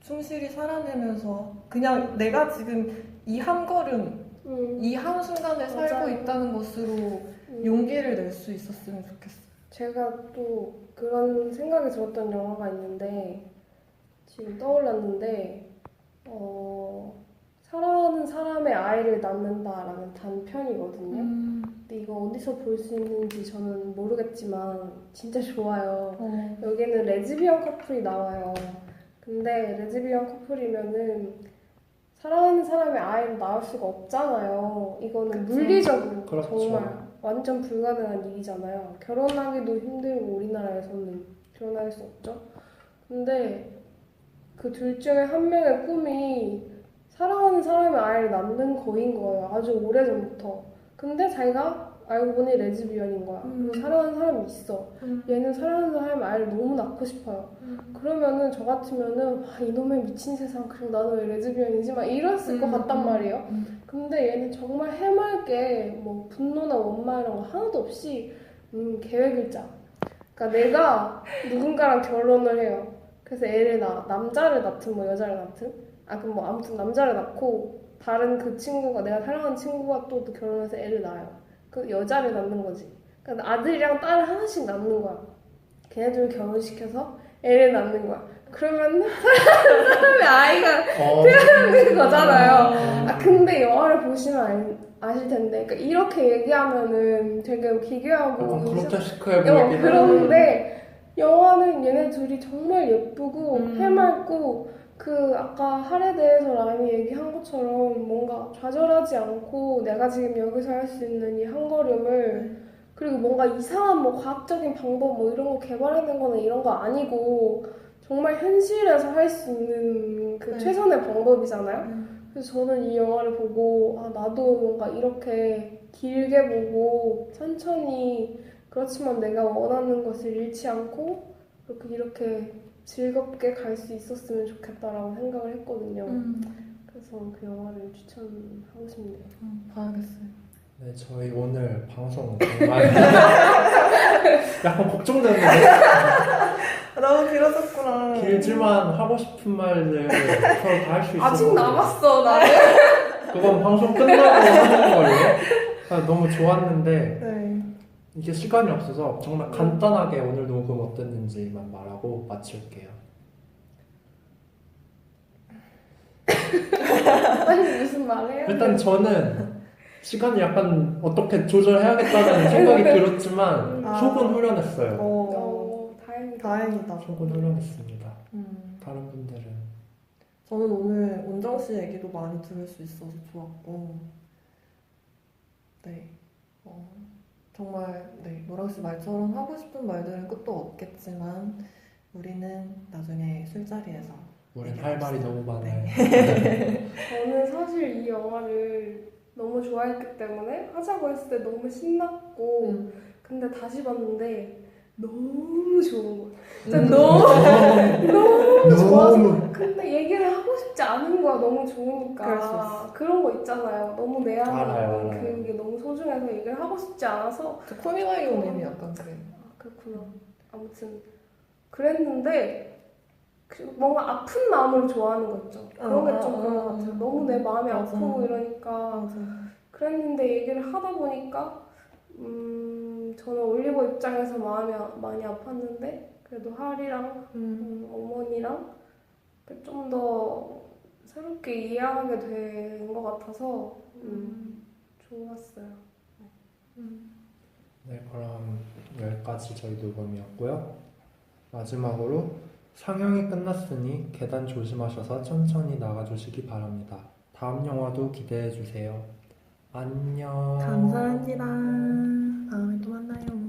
S4: 충실히 살아내면서 그냥 내가 지금 이 한 걸음 이 한순간에 살고
S2: 맞아요.
S4: 있다는 것으로 용기를 낼 수 있었으면 좋겠어요.
S2: 제가 또 그런 생각이 들었던 영화가 있는데 지금 떠올랐는데 사랑하는 사람의 아이를 낳는다라는 단편이거든요. 근데 이거 어디서 볼 수 있는지 저는 모르겠지만 진짜 좋아요. 여기는 레즈비언 커플이 나와요. 근데 레즈비언 커플이면은 사랑하는 사람의 아이를 낳을 수가 없잖아요. 이거는
S4: 그쵸.
S2: 물리적으로
S3: 그렇죠.
S2: 정말 완전 불가능한 일이잖아요. 결혼하기도 힘들고 우리나라에서는 결혼할 수 없죠. 근데 그 둘 중에 한 명의 꿈이 사랑하는 사람의 아이를 낳는 거인 거예요. 아주 오래전부터. 근데 자기가 알고 보니 레즈비언인 거야. 그리고 사랑하는 사람이 있어. 얘는 사랑하는 사람의 아이를 너무 낳고 싶어요. 그러면은 저 같으면은 이놈의 미친 세상, 그리고 나는 왜 레즈비언이지? 막 이랬을 것 같단 말이에요. 근데 얘는 정말 해맑게 뭐 분노나 원망 이런 거 하나도 없이 계획을 짜. 그러니까 내가 누군가랑 결혼을 해요. 그래서 애를 남자를 낳든 뭐 여자를 낳든 그럼 뭐 아무튼 남자를 낳고 다른 그 친구가 내가 사랑하는 친구가 또 결혼해서 애를 낳아요. 그 여자를 낳는 거지. 그러니까 아들이랑 딸을 하나씩 낳는 거야. 걔네들을 결혼시켜서 애를 낳는 거야. 그러면 사람의 아이가 태어나는 거잖아요. 근데 영화를 보시면 아실 텐데, 그러니까 이렇게 얘기하면은 되게 기괴하고
S3: 약간 그로테스크해 보이긴
S2: 그런데 영화는 얘네 둘이 정말 예쁘고 해맑고 아까 할에 대해서 라임이 얘기한 것처럼 뭔가 좌절하지 않고 내가 지금 여기서 할 수 있는 이 한 걸음을 그리고 뭔가 이상한 뭐 과학적인 방법 뭐 이런 거 개발해낸 거는 이런 거 아니고 정말 현실에서 할 수 있는 그 최선의 방법이잖아요. 그래서 저는 이 영화를 보고 나도 뭔가 이렇게 길게 보고 천천히 그렇지만 내가 원하는 것을 잃지 않고 이렇게 즐겁게 갈 수 있었으면 좋겠다라고 생각을 했거든요. 그래서 그 영화를 추천하고 싶네요.
S4: 봐야겠어요.
S3: 네, 저희 오늘 방송 정말 약간 걱정되는데
S4: 너무 길어졌구나.
S3: 길지만 하고 싶은 말들 서로 다 할 수 있어서
S2: 아직 남았어 나는.
S3: 그건 방송 끝나고 하는 걸로. 너무 좋았는데
S4: 네.
S3: 이게 시간이 없어서 정말 간단하게 오늘 녹음 어땠는지만 말하고 마칠게요.
S2: 아니 무슨 말해요?
S3: 일단 저는 시간을 약간 어떻게 조절해야겠다는 생각이 들었지만 속은 후련했어요.
S2: 다행이다.
S3: 속은 후련했습니다. 다른 분들은?
S4: 저는 오늘 원정 씨 얘기도 많이 들을 수 있어서 좋았고, 네, 정말 노랑 씨 말처럼 하고 싶은 말들은 끝도 없겠지만 우리는 나중에 술자리에서
S3: 우린 할 말이 너무 많아요.
S2: 저는 사실 이 영화를 너무 좋아했기 때문에 하자고 했을 때 너무 신났고 근데 다시 봤는데 너무 좋은 거야. 진짜 너무 좋아서 근데 얘기를 하고 싶지 않은 거야. 너무
S4: 그럴 수
S2: 좋으니까.
S4: 있어.
S2: 그런 거 있잖아요. 너무 내 안에
S3: 알아요,
S2: 있는
S3: 알아요.
S2: 그게 너무 소중해서 얘기를 하고 싶지 않아서
S4: 콜미바이오 님이 약간 그래.
S2: 그렇구나. 아무튼 그랬는데 뭔가 아픈 마음으로 좋아하는 거 있죠. 그런 게 좀 그런 것 같아요. 너무 내 마음이
S4: 맞아.
S2: 아프고 이러니까 그랬는데 얘기를 하다 보니까 저는 올리버 입장에서 마음이 많이 아팠는데 그래도 할이랑 어머니랑 좀 더 새롭게 이해하게 된 것 같아서 좋았어요.
S3: 네, 그럼 여기까지 저희 녹음이었고요. 마지막으로 상영이 끝났으니 계단 조심하셔서 천천히 나가주시기 바랍니다. 다음 영화도 기대해주세요. 안녕.
S1: 감사합니다. 다음에 또 만나요.